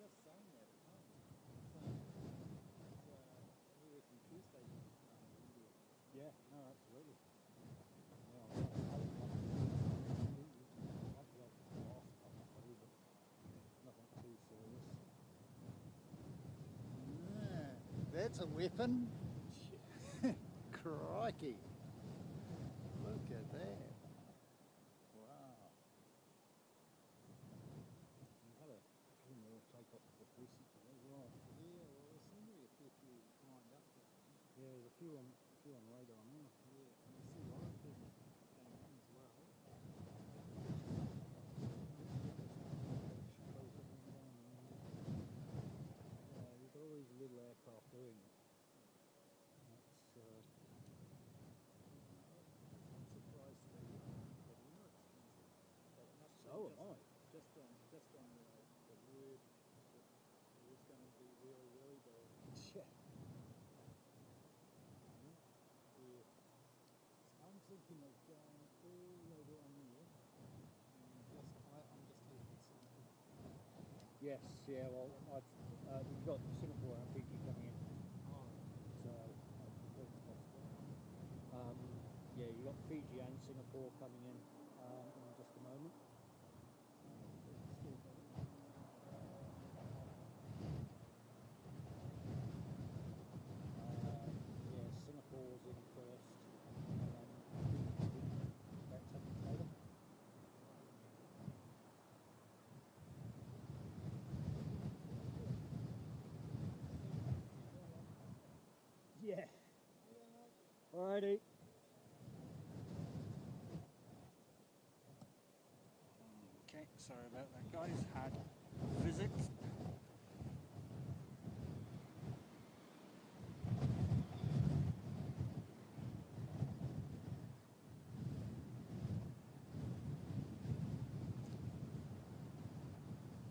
just saying that at home. We were from Tuesday in India. Yeah, no, absolutely. Nothing too serious. Yeah, that's a weapon. Crikey. Look at that. Wow. We've had a few more takeoffs recently as well. Yeah, well, there seem to be a fair few lined up there. Yeah, there's a few on radar now. Yeah, and you see a lot of people going on as well. You've got all these little aircraft doing it. That's I'm surprised the Emirates ones. But it must so be am I. just on the word that it was going to be really, really bad. Yeah. Yeah. So I'm thinking of going all the way down here and I'm just leaving Singapore. Yes, yeah, well, we've got Singapore and Fiji coming in, Oh, so that's completely possible. Yeah, you've got Fiji and Singapore coming in just a moment. Yeah, Singapore's in first, and then about 10 minutes later. Yeah. Alrighty. Okay, sorry about that, guys. Had a visit.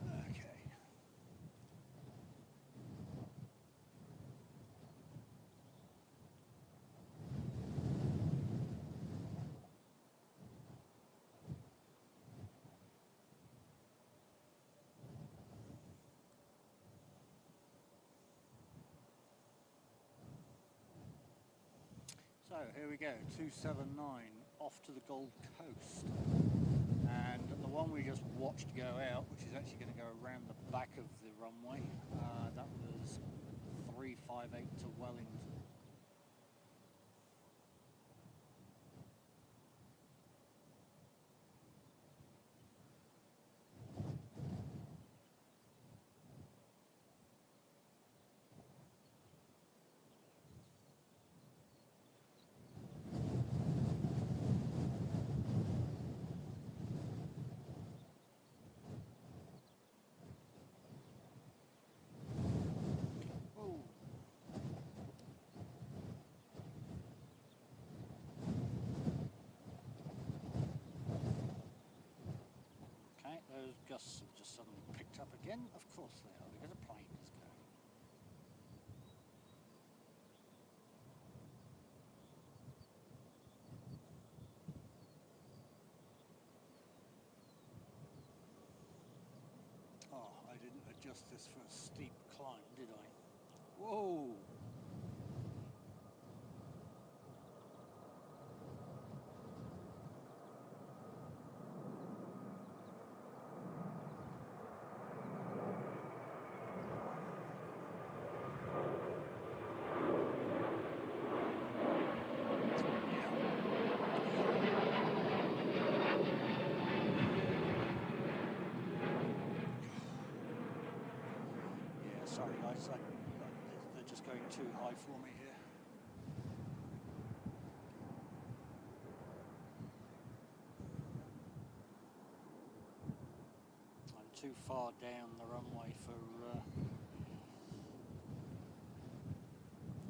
Okay. So here we go, 279 off to the Gold Coast, and the one we just watched go out, which is actually going to go around the back of the runway, that was 358 to Wellington. Okay, those gusts have just suddenly picked up again. Of course they are, because a plane is going. Oh, I didn't adjust this for a steep climb, did I? Whoa! Yeah, sorry guys, they're just going too high for me here. I'm too far down the runway for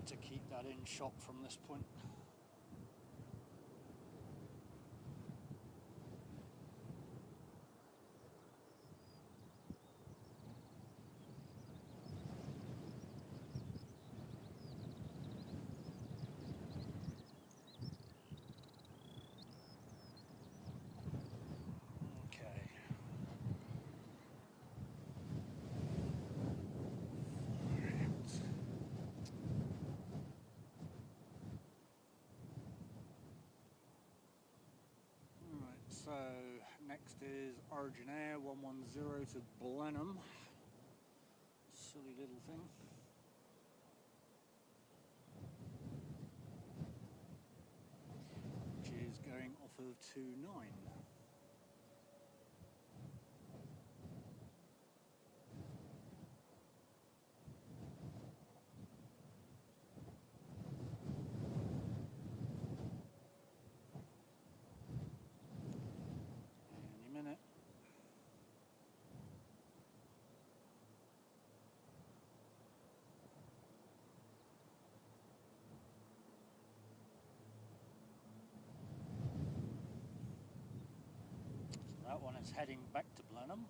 to keep that in shot from this point. Okay. Origin Air 110 to Blenheim. Silly little thing. Which is going off of 29. Any minute. That one is heading back to Blenheim.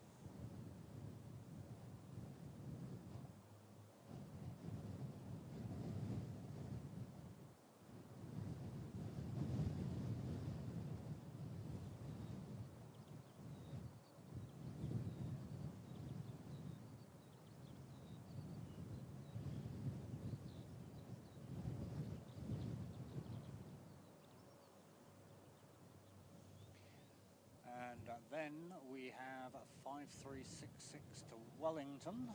And then we have a 5366 to Wellington.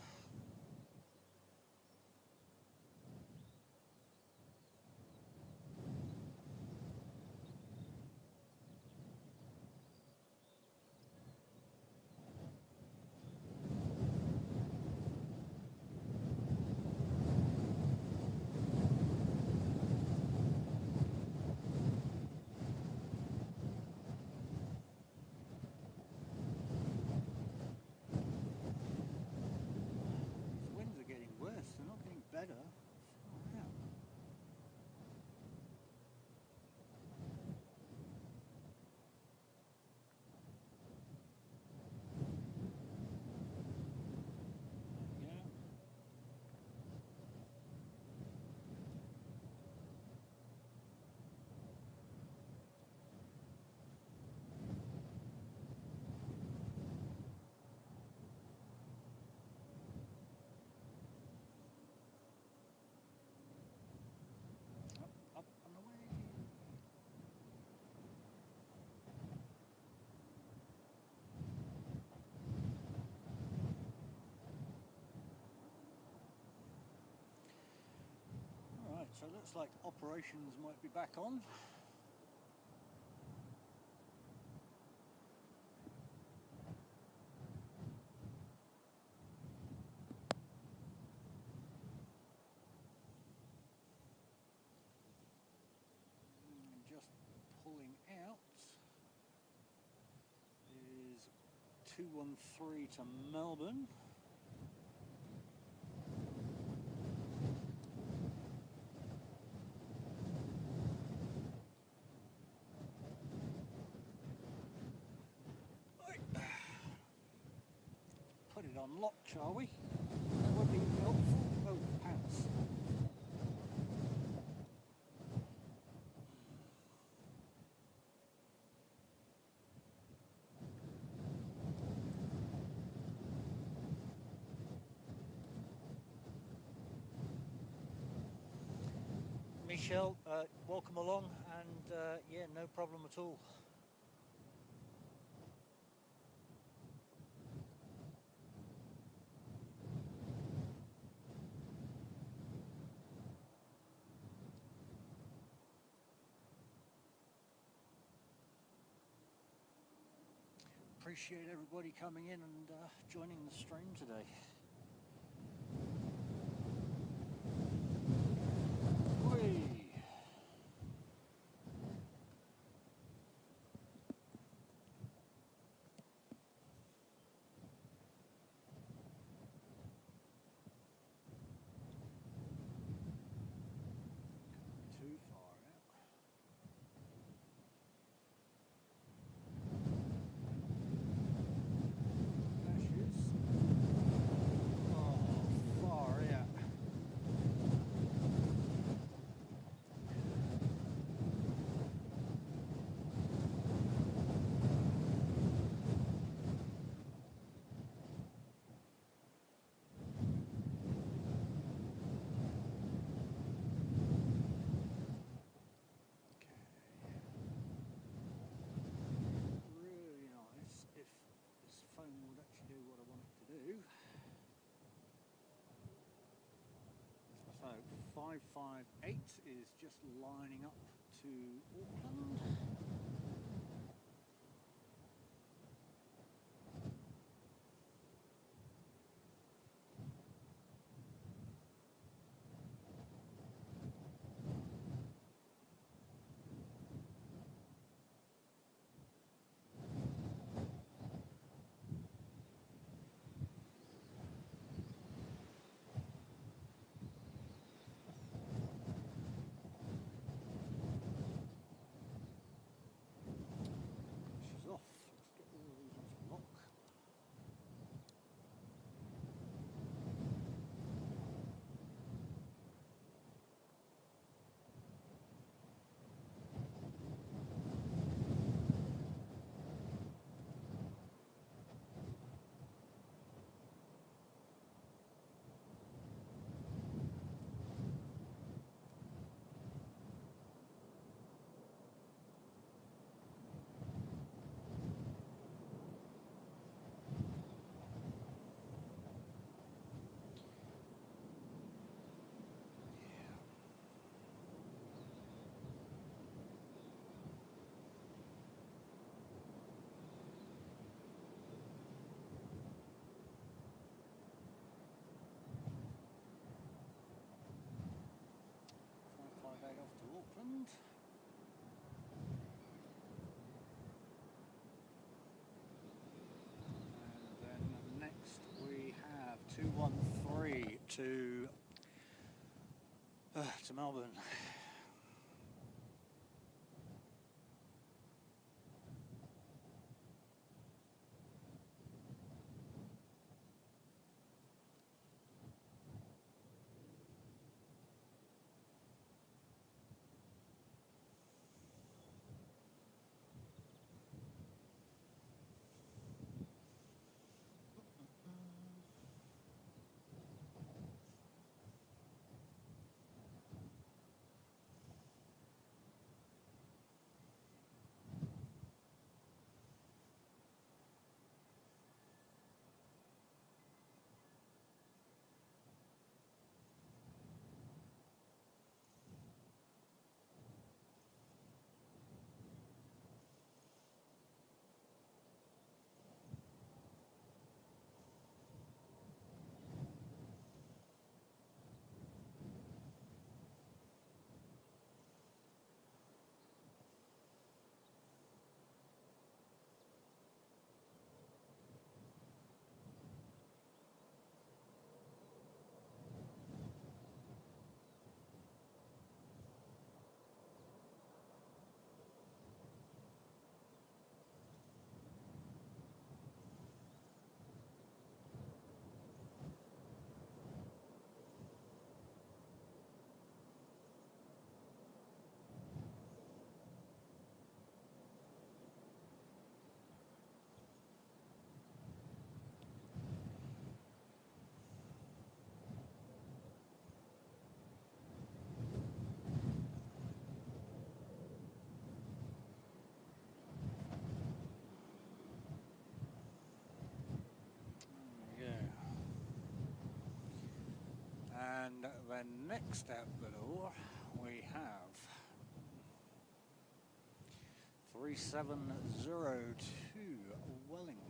They're not getting better. Oh, yeah. Up and away. Alright, so it looks like operations might be back on. Just pulling out is 213 to Melbourne. Put it on lock, shall we? That would be helpful. Oh, pants. Michelle, welcome along, and yeah, no problem at all. Appreciate everybody coming in and joining the stream today. Whee! Too far out. Dashes. 558 is just lining up to Auckland. She's off. Let's get all of these off lock. Off to Auckland. And then next we have 213 to Melbourne. And then next out the door we have 3702 Wellington.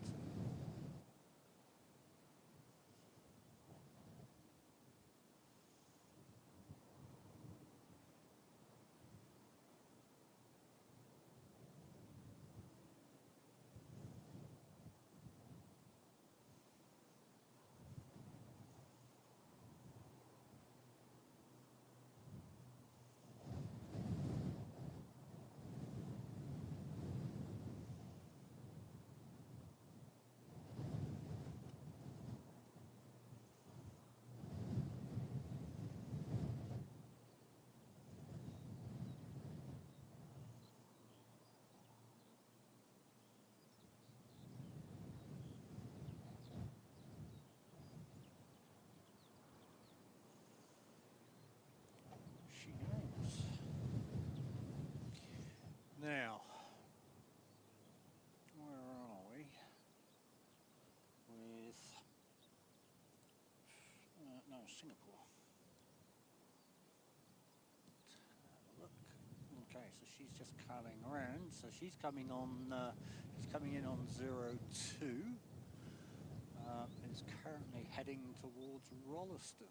She knows. Now, where are we? With no, Singapore. so she's just coming around. So she's coming on. She's coming in on 02. Is currently heading towards Rolleston.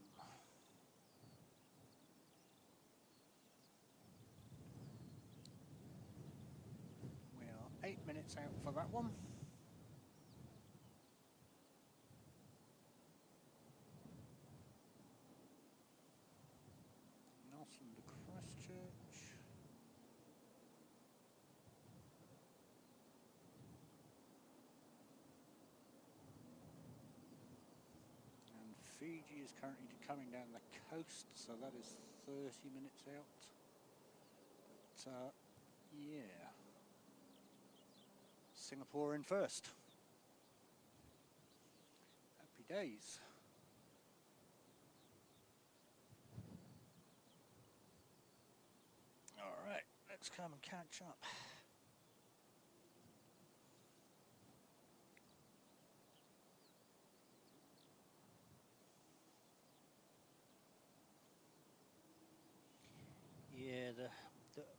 We are 8 minutes out for that one. Nelson to Christchurch. And Fiji is currently coming down the coast, so that is 30 minutes out. But yeah, Singapore in first. Happy days. Alright, let's come and catch up. Yeah,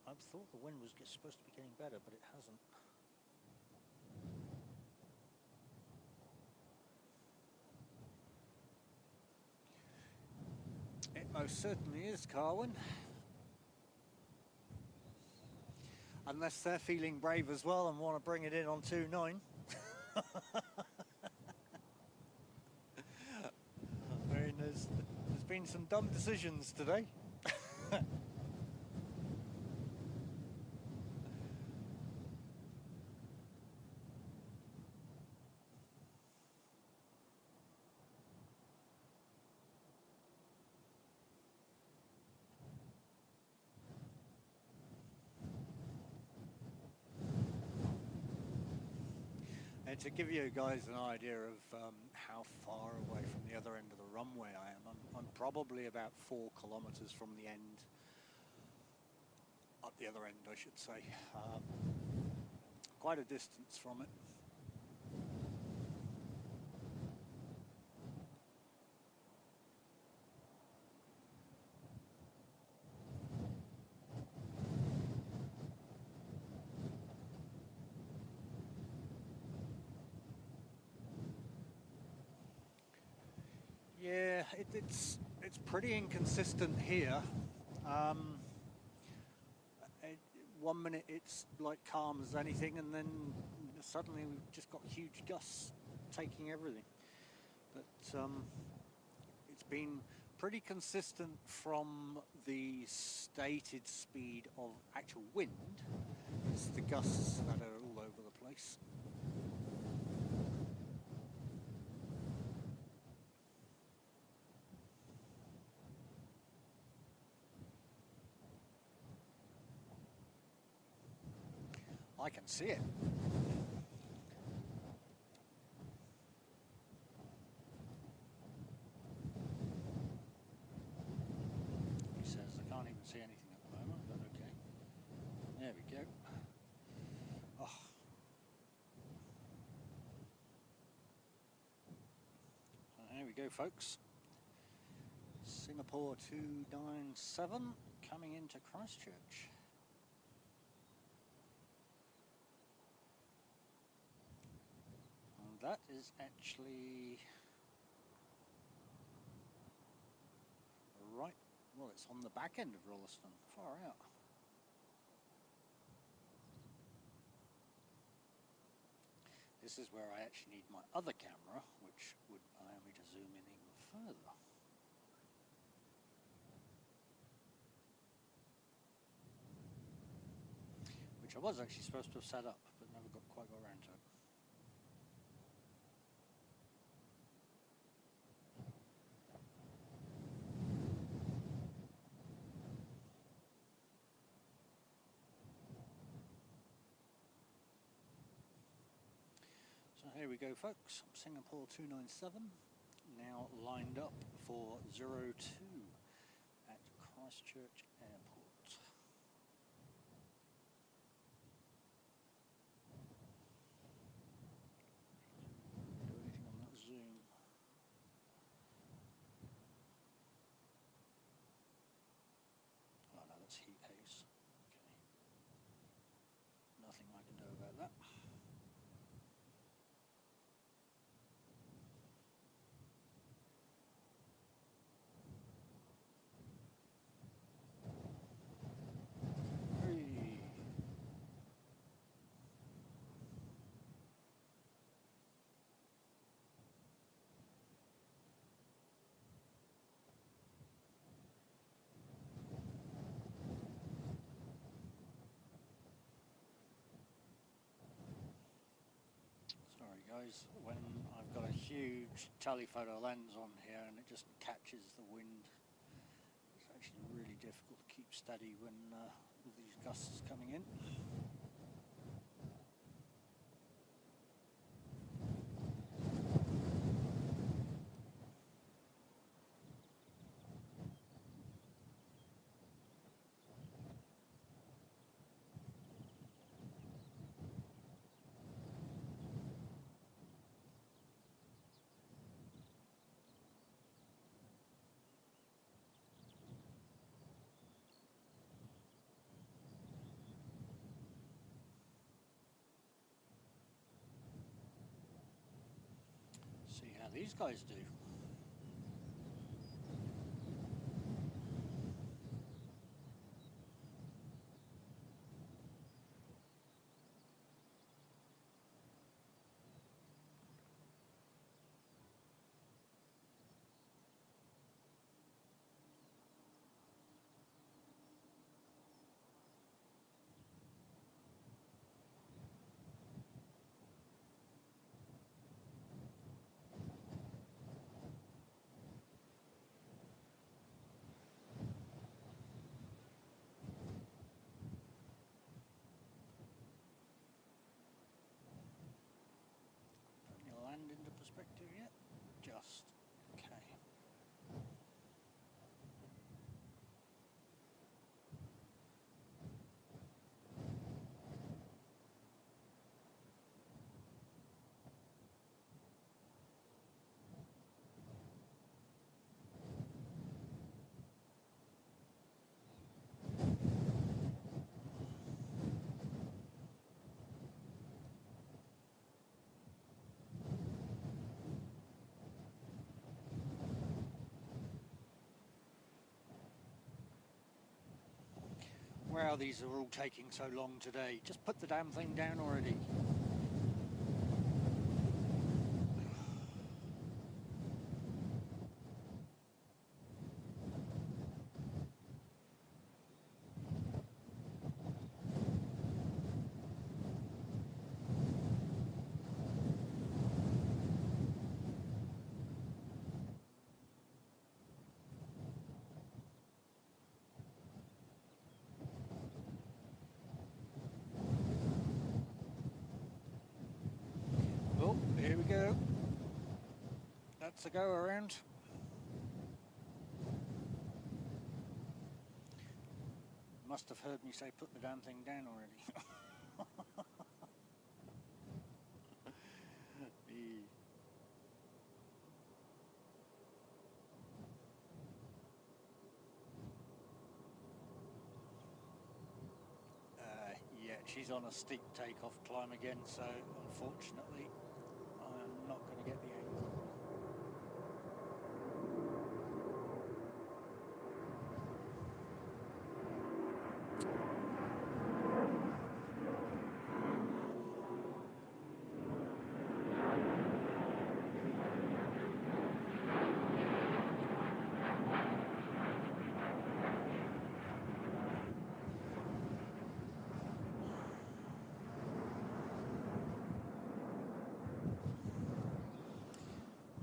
I thought the wind was supposed to be getting better, but it hasn't. It most certainly is, Carwin. Unless they're feeling brave as well and want to bring it in on 2.9. I mean, there's been some dumb decisions today. And to give you guys an idea of how far away from the other end of the runway I am, I'm probably about 4 kilometres from the end, up the other end I should say. Quite a distance from it. Yeah, it's pretty inconsistent here. 1 minute it's like calm as anything, and then suddenly we've just got huge gusts taking everything. But it's been pretty consistent from the stated speed of actual wind. It's the gusts that are all over the place. I can see it. He says I can't even see anything at the moment, but okay. There we go. Oh. So there we go, folks. Singapore 297 coming into Christchurch. And that is actually right, well, it's on the back end of Rolleston, far out. This is where I actually need my other camera, which would allow me to zoom in even further. Which I was actually supposed to have set up, but never quite got around to it. So here we go, folks. Singapore 297 now lined up for 02 at Christchurch Airport. Do anything on that zoom? Oh no, that's heat haze. Okay. guys, when I've got a huge telephoto lens on here and it just catches the wind. It's actually really difficult to keep steady when with these gusts coming in. See how these guys do. Land into perspective yet? Just. Okay. Wow, these are all taking so long today. Just put the damn thing down already. Oh, here we go. That's a go around. Must have heard me say put the damn thing down already. Yeah, she's on a steep takeoff climb again, so unfortunately I'm not going to get the angle.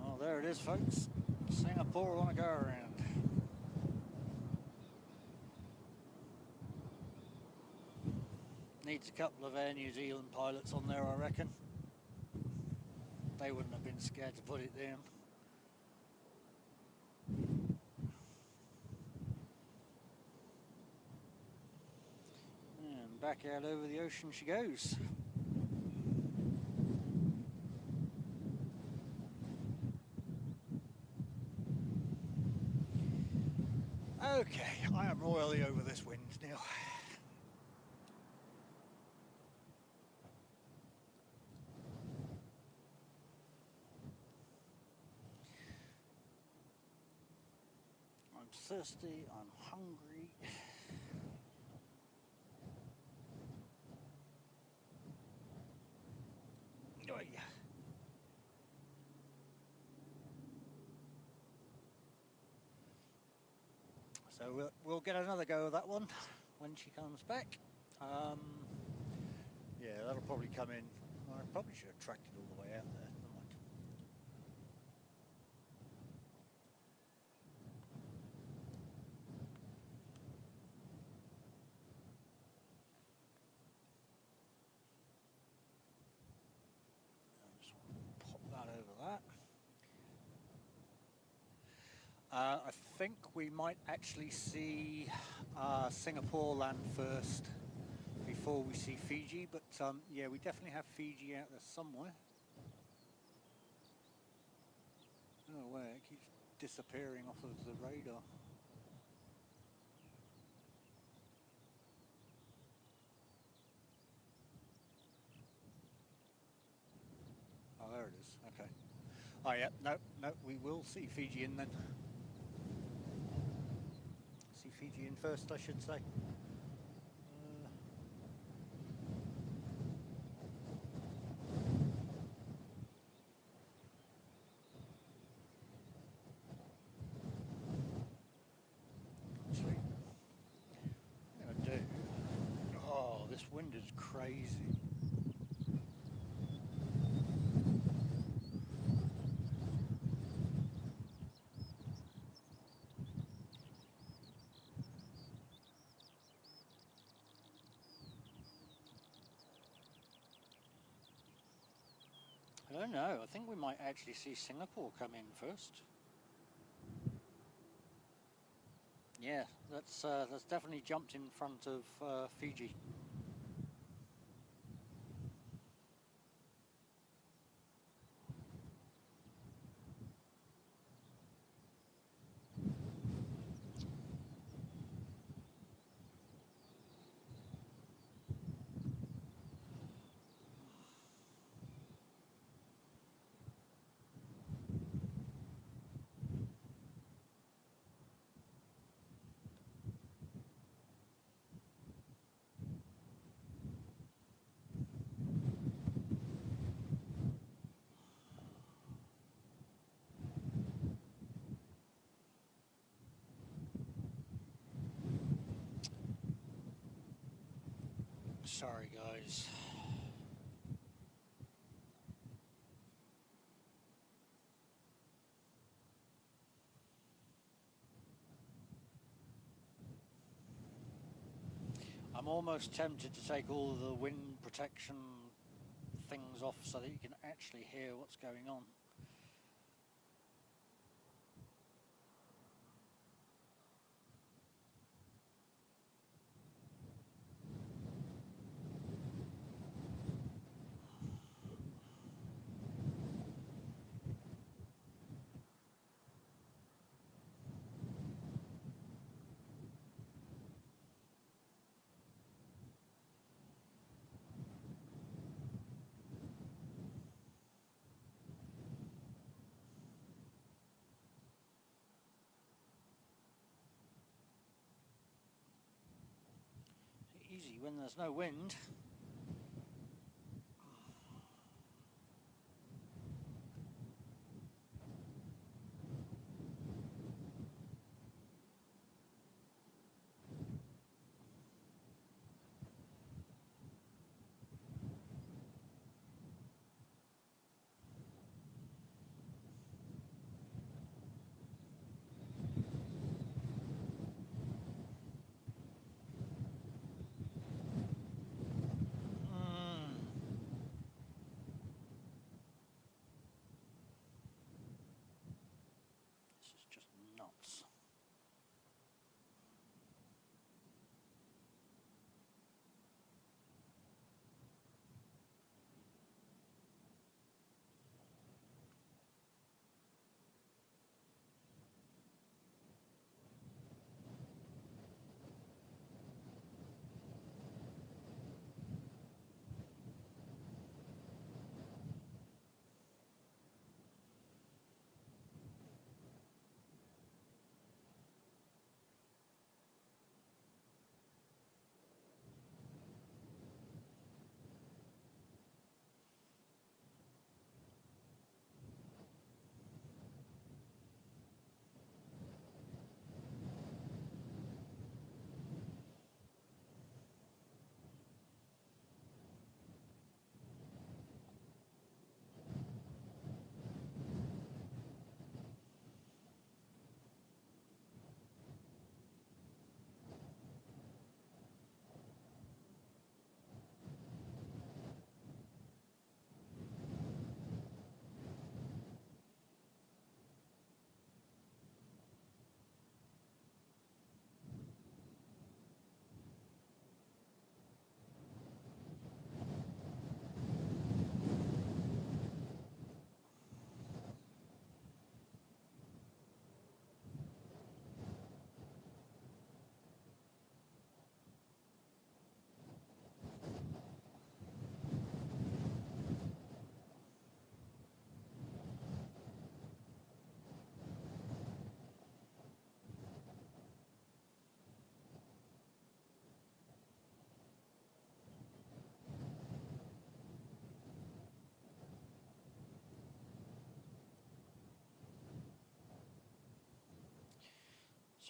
Well, there it is, folks. Singapore on a go around. Needs a couple of Air New Zealand pilots on there, I reckon. They wouldn't have been scared to put it down. And back out over the ocean she goes. Okay, I am royally over this wind now. I'm thirsty, I'm hungry. Oh, yeah. So we'll get another go of that one when she comes back. Yeah, that'll probably come in. I probably should have tracked it all the way out there. I think we might actually see Singapore land first before we see Fiji, but yeah, we definitely have Fiji out there somewhere. I don't know where, it keeps disappearing off of the radar. Oh, there it is, okay. Oh yeah, no, we will see Fiji in then. See Fiji in first, I should say. Actually, what I'm gonna do, oh, this wind is crazy. I don't know, I think we might actually see Singapore come in first. Yeah, that's definitely jumped in front of Fiji. Sorry guys. I'm almost tempted to take all the wind protection things off so that you can actually hear what's going on. Easy when there's no wind.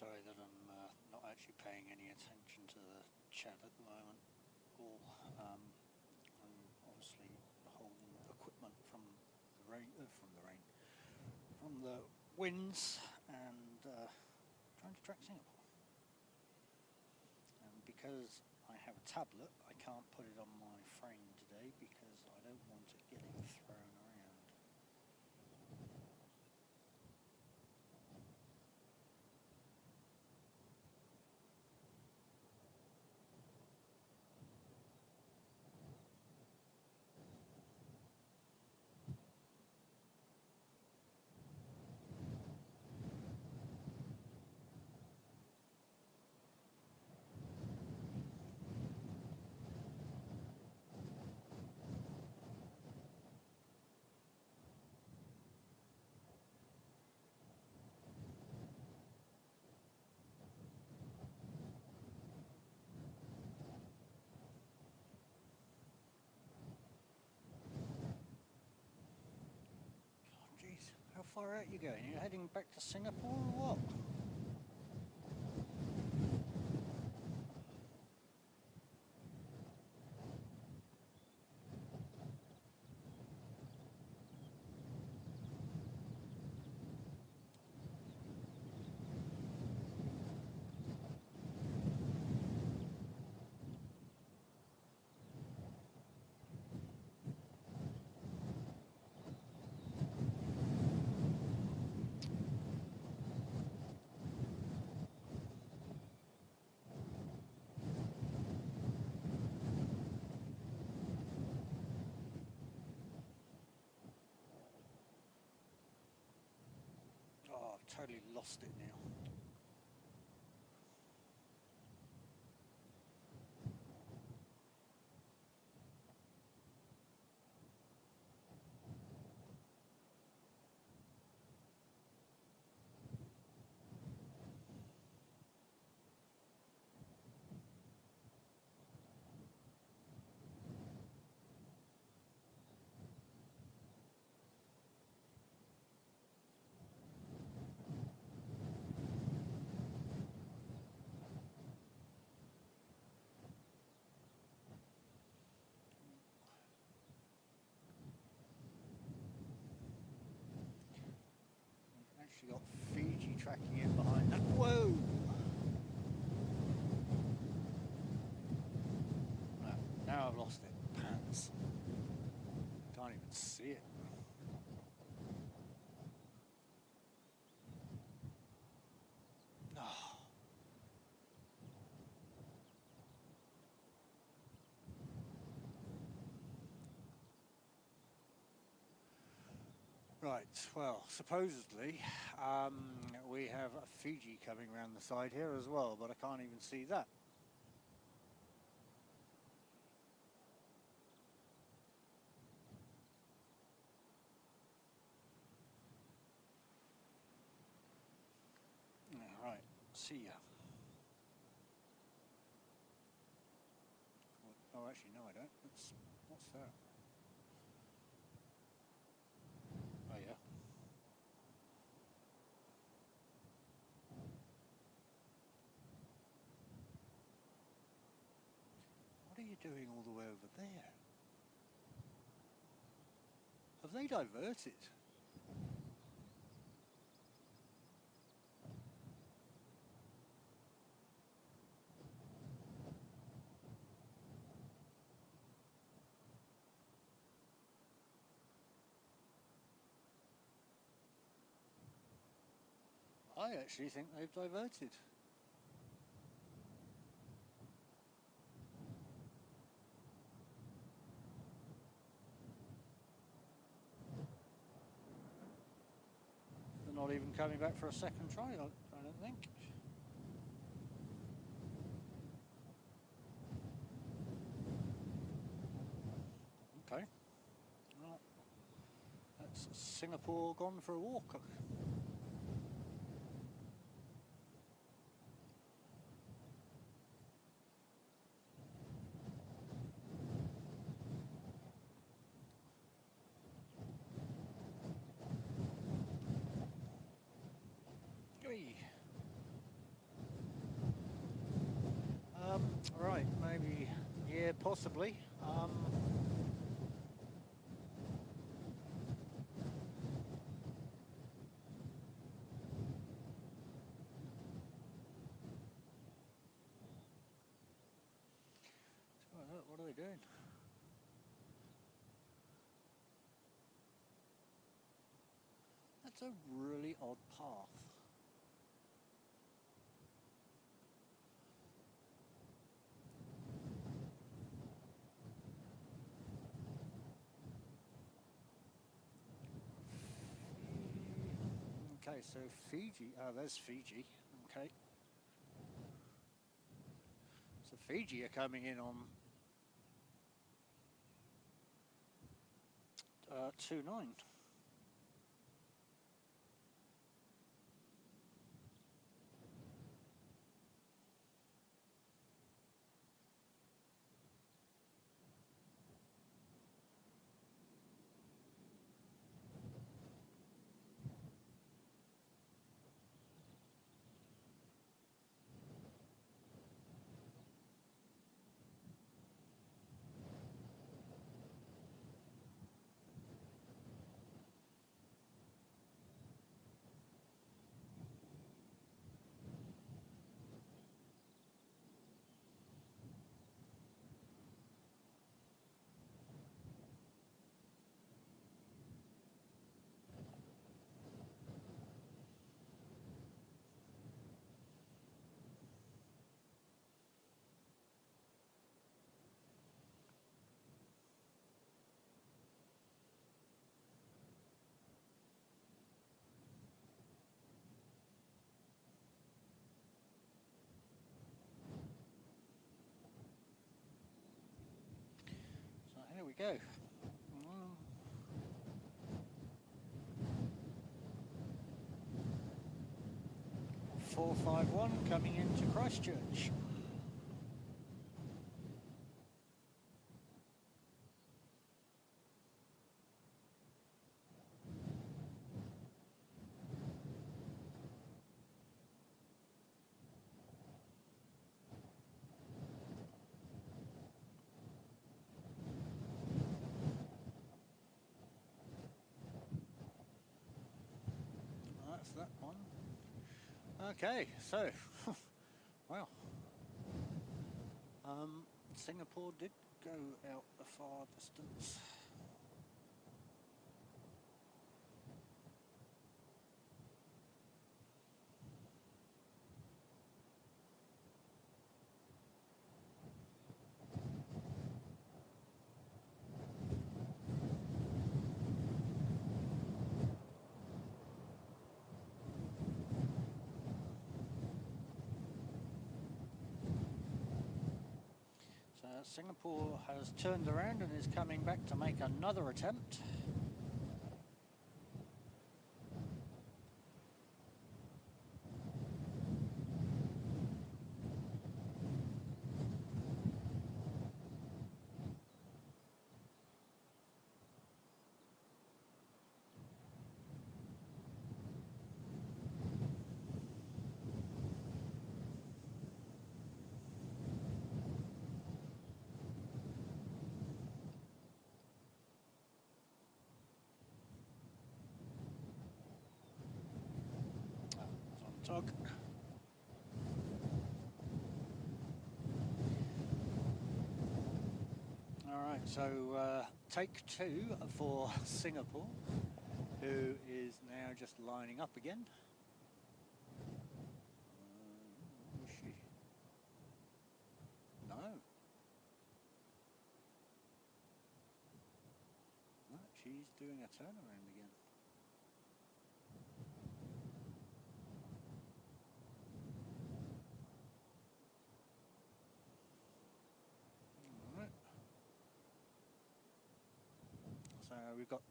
sorry that I'm not actually paying any attention to the chat at the moment. I'm obviously holding equipment from the from the winds, and trying to track Singapore. And because I have a tablet, I can't put it on my frame today because I don't want it getting thrown around. Jeez, how far out are you going? You're heading back to Singapore or what? Oh, I've totally lost it now. Actually got Fiji tracking in behind that. Whoa! No, now I've lost it. Pants. Can't even see it. Oh. Right, well, supposedly we have a Fiji coming around the side here as well, but I can't even see that. Right, see ya. Oh, actually, no, I don't. What's that? Oh, yeah. What are you doing all the way over there? Have they diverted? I actually think they've diverted. They're not even coming back for a second try, I don't think. Okay. Well, that's Singapore gone for a walk. Whee! Right, maybe, yeah, possibly. What are they doing? That's a really odd path. Okay, so Fiji, there's Fiji, okay. So Fiji are coming in on 29. So here we go. 451 coming into Christchurch. That's that one. Okay, so, well, Singapore did go out a far distance. So Singapore has turned around and is coming back to make another attempt. It's on tug. Alright, so take two for Singapore, who is now just lining up again. Who is she? No. No, she's doing a turnaround again. Alright. So we've got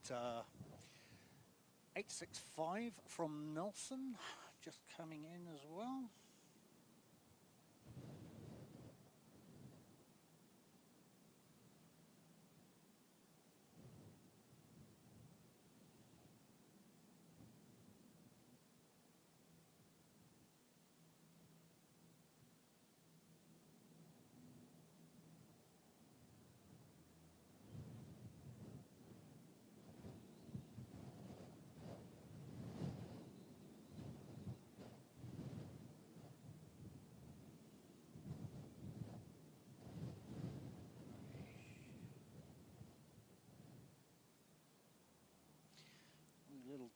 865 from Nelson just coming in as well.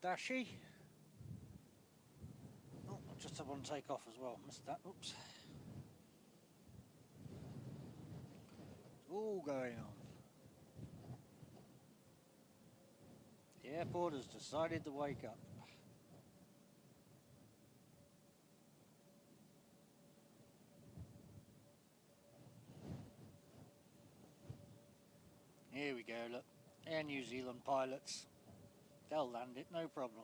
Dashy. Oh, just up on takeoff as well. Missed that. Oops. It's all going on. The airport has decided to wake up. Here we go, look. Air New Zealand pilots. They'll land it, no problem.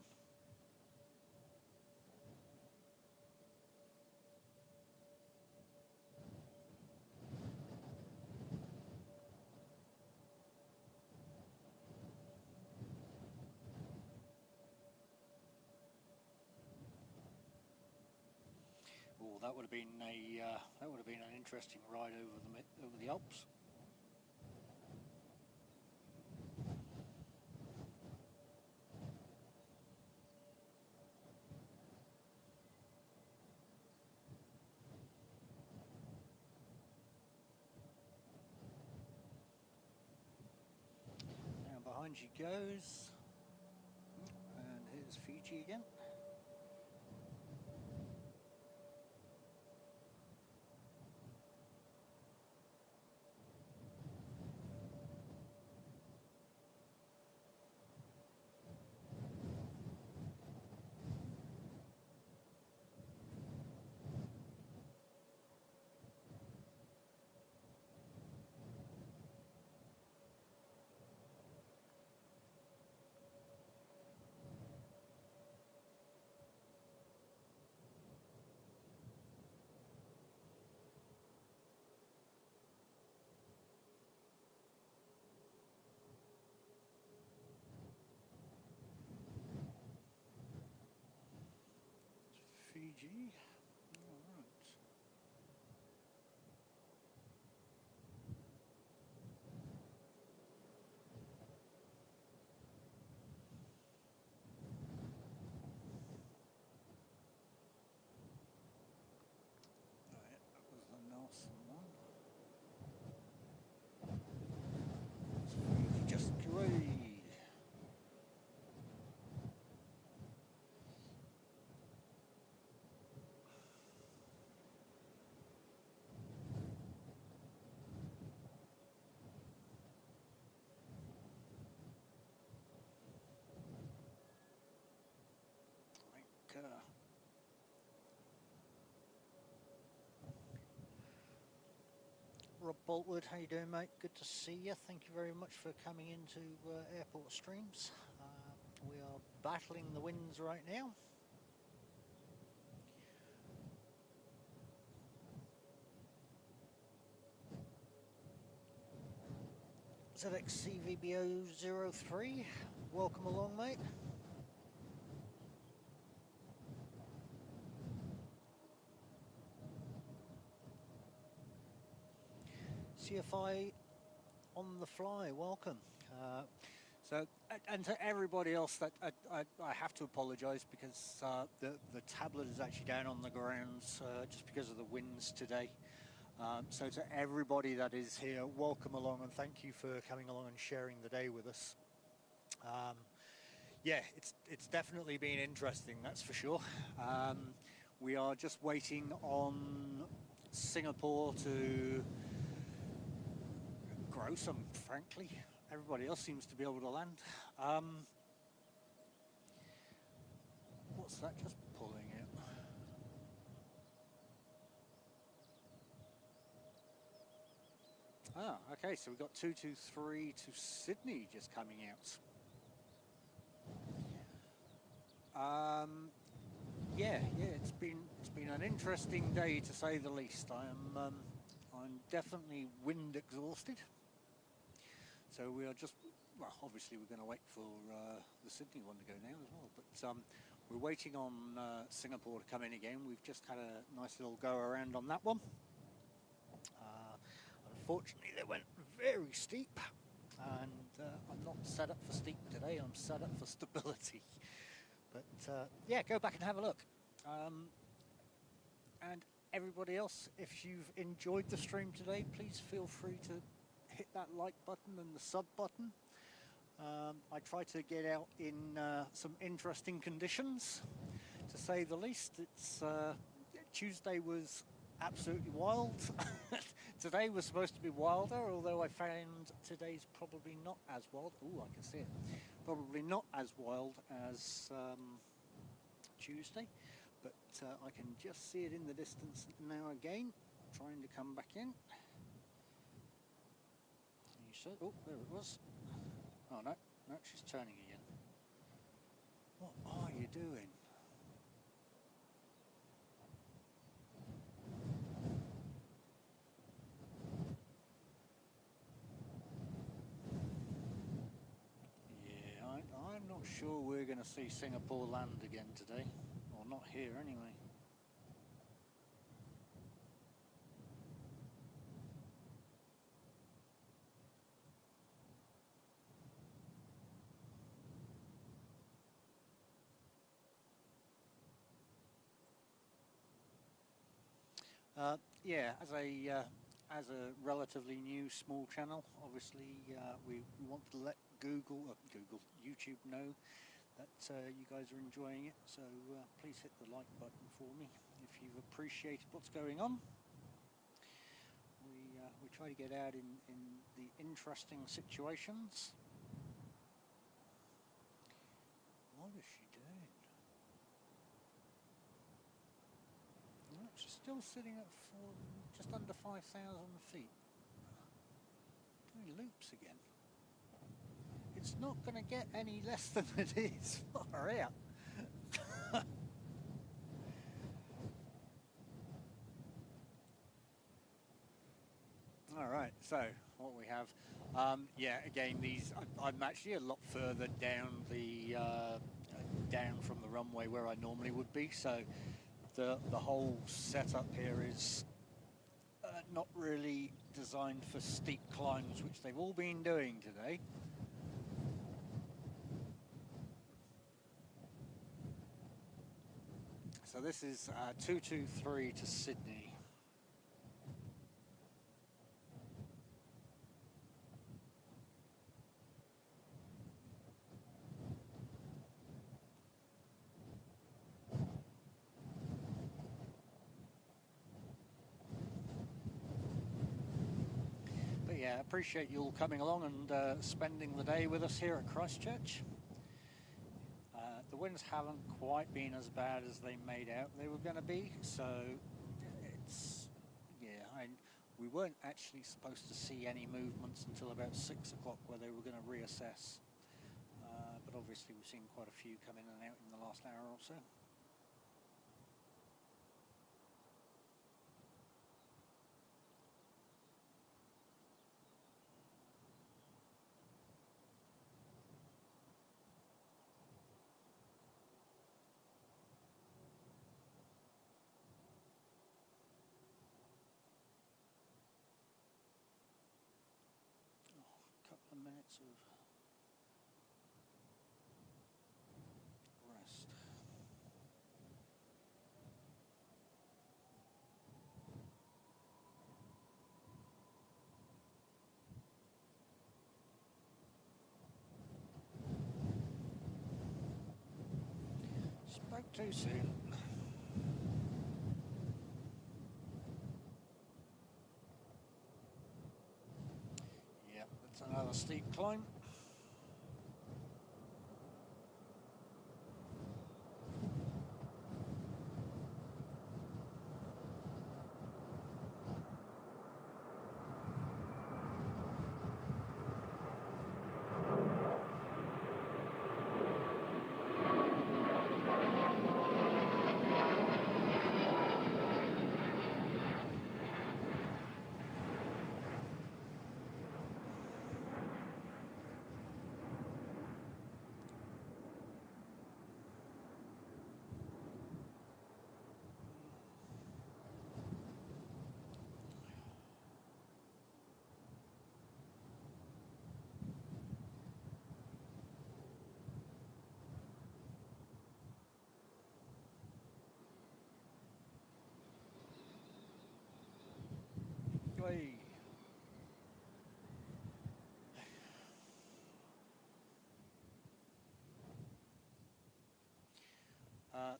Oh, that would have been an interesting ride over the Alps. Now behind she goes, and here's Fiji again. Fiji. Alright. Right, that was the Nelson one. Fiji just great. Rob Boltwood, how you doing, mate? Good to see you. Thank you very much for coming into Airport Streams. We are battling the winds right now. ZXCVBO03, welcome along, mate. CFI on the fly, welcome. And to everybody else, that I have to apologise because the tablet is actually down on the grounds just because of the winds today. So to everybody that is here, welcome along and thank you for coming along and sharing the day with us. Yeah, it's definitely been interesting, that's for sure. We are just waiting on Singapore to grow some, frankly. Everybody else seems to be able to land. What's that just pulling out? Ah, okay, so we've got 223 to Sydney just coming out. Yeah, it's been an interesting day to say the least. I'm definitely wind exhausted. So we are just, well, obviously we're going to wait for the Sydney one to go now as well. But we're waiting on Singapore to come in again. We've just had a nice little go around on that one. Unfortunately, they went very steep, and I'm not set up for steep today. I'm set up for stability. But yeah, go back and have a look. And everybody else, if you've enjoyed the stream today, please feel free to hit that like button and the sub button. I tried to get out in some interesting conditions, to say the least. It's Tuesday was absolutely wild. Today was supposed to be wilder, although I found today's probably not as wild. Oh, I can see it. Probably not as wild as Tuesday, but I can just see it in the distance now again, trying to come back in. You said, oh, there it was. Oh no, no, she's turning again. What are you doing? Yeah, I'm not sure we're going to see Singapore land again today, or not here anyway. Yeah, as a relatively new small channel, obviously we want to let YouTube know that you guys are enjoying it. So please hit the like button for me if you've appreciated what's going on. We try to get out in the interesting situations. What is she doing? No, she's still sitting at just under 5,000 feet. Doing loops again. It's not going to get any less than it is. Far out. Alright, so what we have, yeah, again, these, I'm actually a lot further down down from the runway where I normally would be, so the whole setup here is not really designed for steep climbs, which they've all been doing today. So this is 223 to Sydney. But yeah, appreciate you all coming along and spending the day with us here at Christchurch. The winds haven't quite been as bad as they made out they were going to be, so it's, yeah, we weren't actually supposed to see any movements until about 6 o'clock where they were going to reassess, but obviously we've seen quite a few come in and out in the last hour or so. Couple of minutes of rest. Spoke too soon. Yeah, that's another steep climb.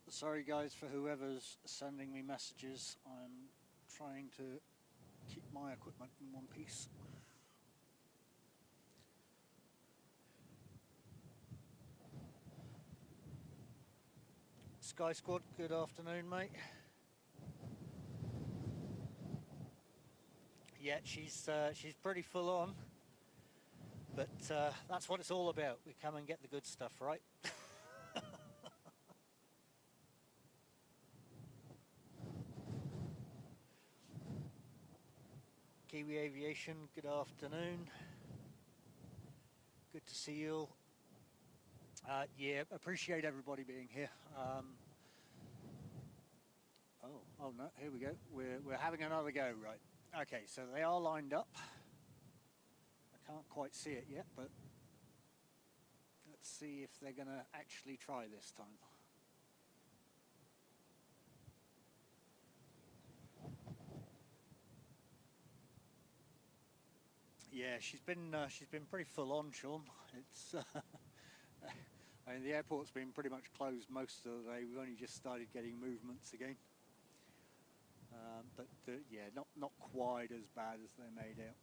Sorry guys for whoever's sending me messages. I'm trying to keep my equipment in one piece. Sky Squad, good afternoon, mate. Yeah, she's pretty full on, but that's what it's all about. We come and get the good stuff, right? Kiwi Aviation, good afternoon. Good to see you all. Yeah, appreciate everybody being here. Oh no, here we go. We're having another go, right? Okay, so they are lined up. I can't quite see it yet, but let's see if they're going to actually try this time. Yeah, she's been pretty full on, Sean. It's I mean, the airport's been pretty much closed most of the day. We've only just started getting movements again. But yeah, not quite as bad as they made out.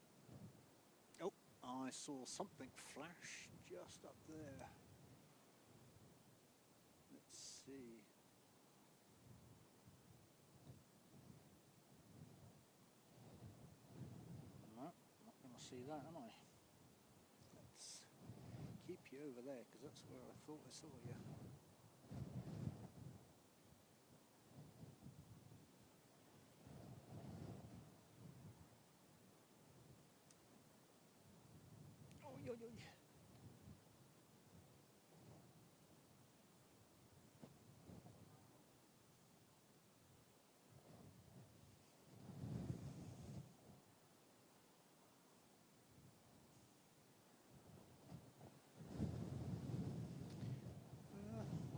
Oh, I saw something flash just up there. Let's see. No, not going to see that, am I? Let's keep you over there, because that's where I thought I saw you. Oh, yo, yo.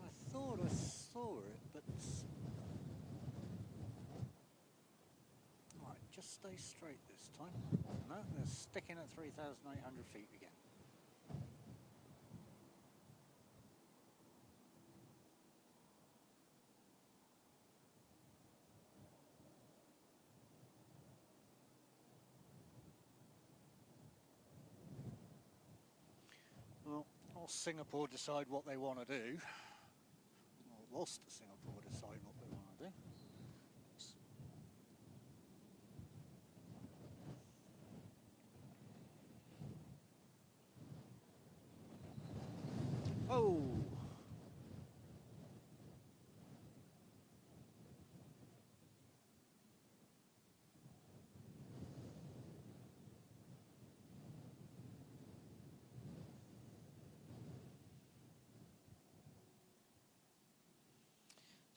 I thought I saw it, but... Right, just stay straight this time. No, they're sticking at 3,800 feet again. Well, while Singapore decide what they want to do, or whilst Singapore decide what they want to do. Oh!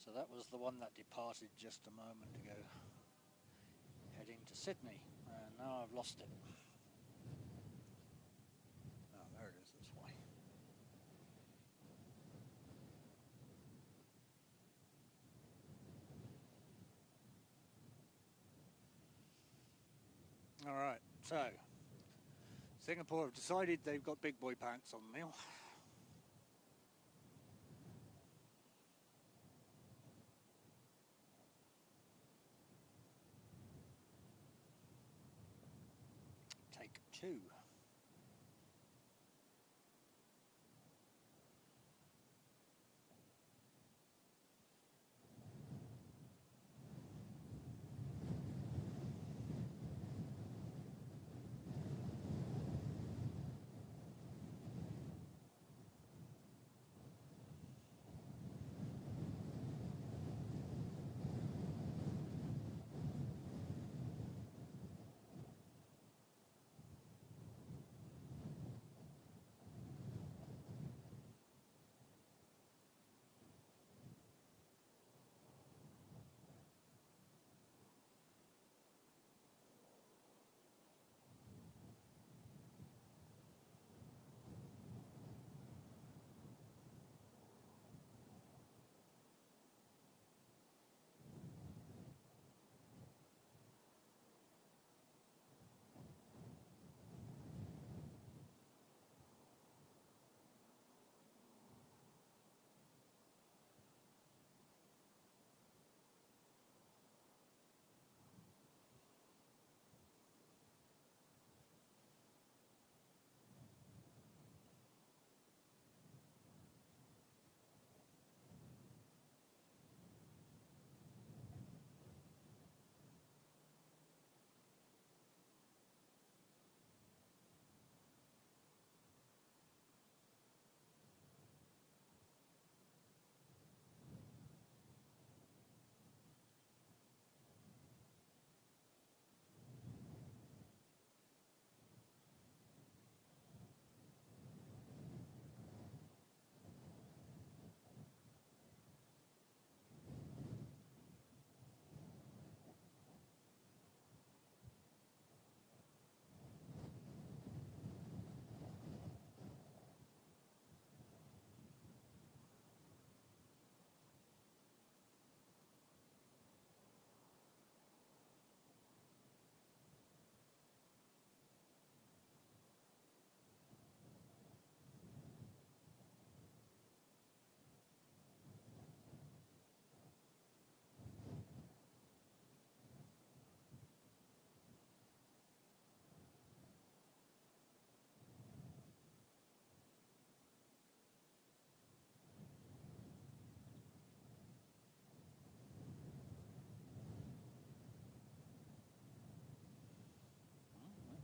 So that was the one that departed just a moment ago, heading to Sydney, and now I've lost it. Oh, there it is, that's why. Alright, so Singapore have decided they've got big boy pants on now. Take two.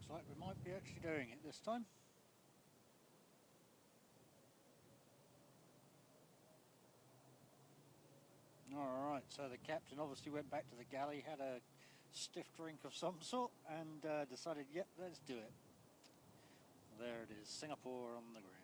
Looks like we might be actually doing it this time. Alright, so the captain obviously went back to the galley, had a stiff drink of some sort, and decided, yep, let's do it. There it is, Singapore on the ground.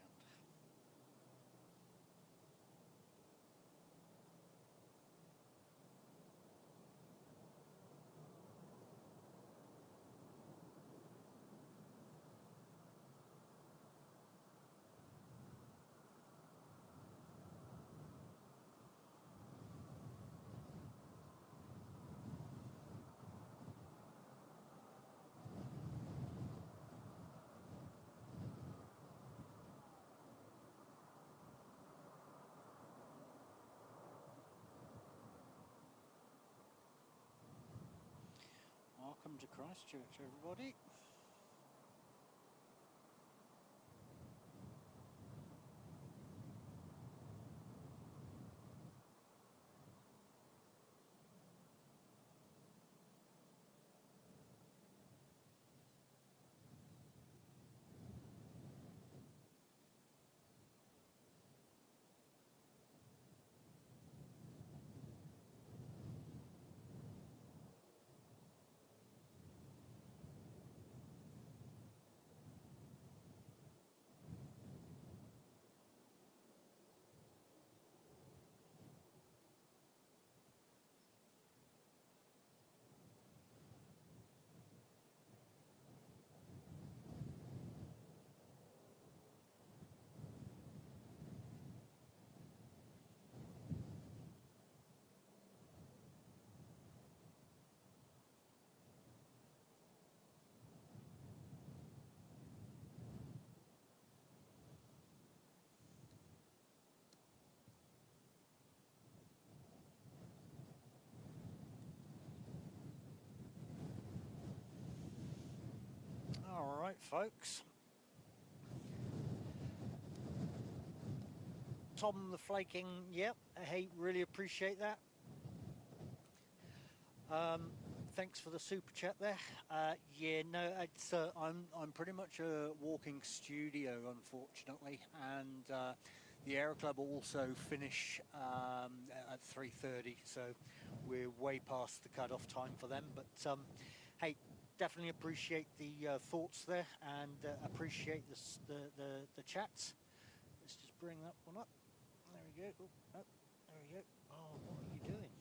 Welcome to Christchurch, everybody. Alright, folks. Tom the flaking, yep, hey, really appreciate that. Thanks for the super chat there. Yeah, no, it's I'm pretty much a walking studio, unfortunately, and the Aero Club also finish at 3:30, so we're way past the cut-off time for them. But hey, definitely appreciate the thoughts there, and appreciate the chats. Let's just bring that one up. There we go. Oh, there we go. Oh, what are you doing?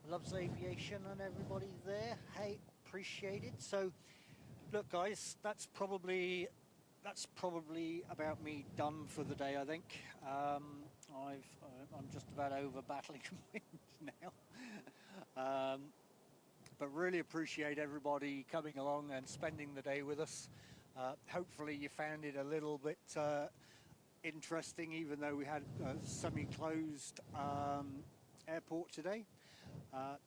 Loves aviation and everybody there. Hey, appreciate it. So, look, guys, that's probably about me done for the day. I think I'm just about over battling winds now. But really appreciate everybody coming along and spending the day with us. Hopefully you found it a little bit interesting, even though we had a semi-closed airport today.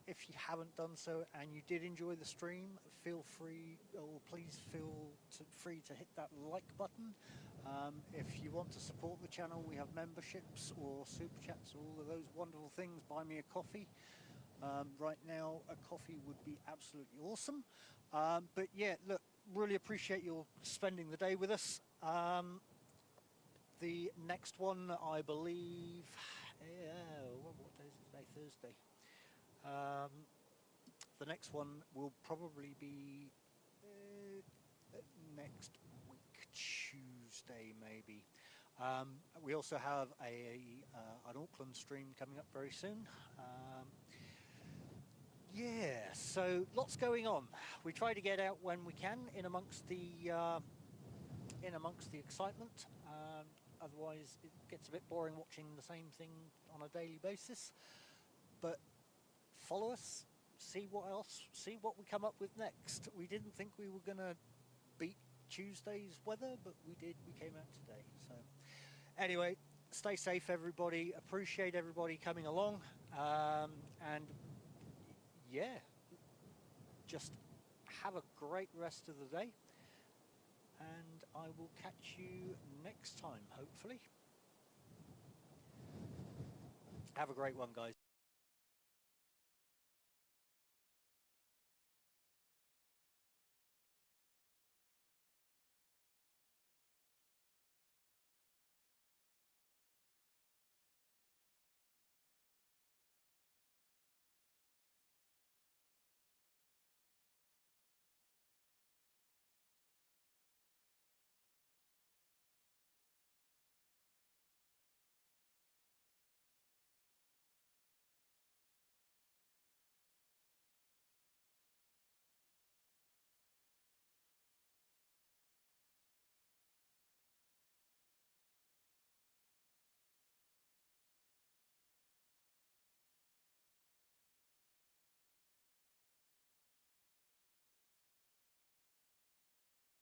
If you haven't done so and you did enjoy the stream, feel free, or please feel free to hit that like button. If you want to support the channel, we have memberships or super chats, all of those wonderful things. Buy me a coffee. Right now, a coffee would be absolutely awesome. But yeah, look, really appreciate your spending the day with us. The next one, I believe, what day is it today? Thursday. The next one will probably be next week, Tuesday maybe. We also have an Auckland stream coming up very soon. Yeah, so lots going on. We try to get out when we can in amongst the excitement. Otherwise, it gets a bit boring watching the same thing on a daily basis. But follow us, see what we come up with next. We didn't think we were going to beat Tuesday's weather, but we did. We came out today. So anyway, stay safe, everybody. Appreciate everybody coming along. And yeah, just have a great rest of the day. And I will catch you next time, hopefully. Have a great one, guys.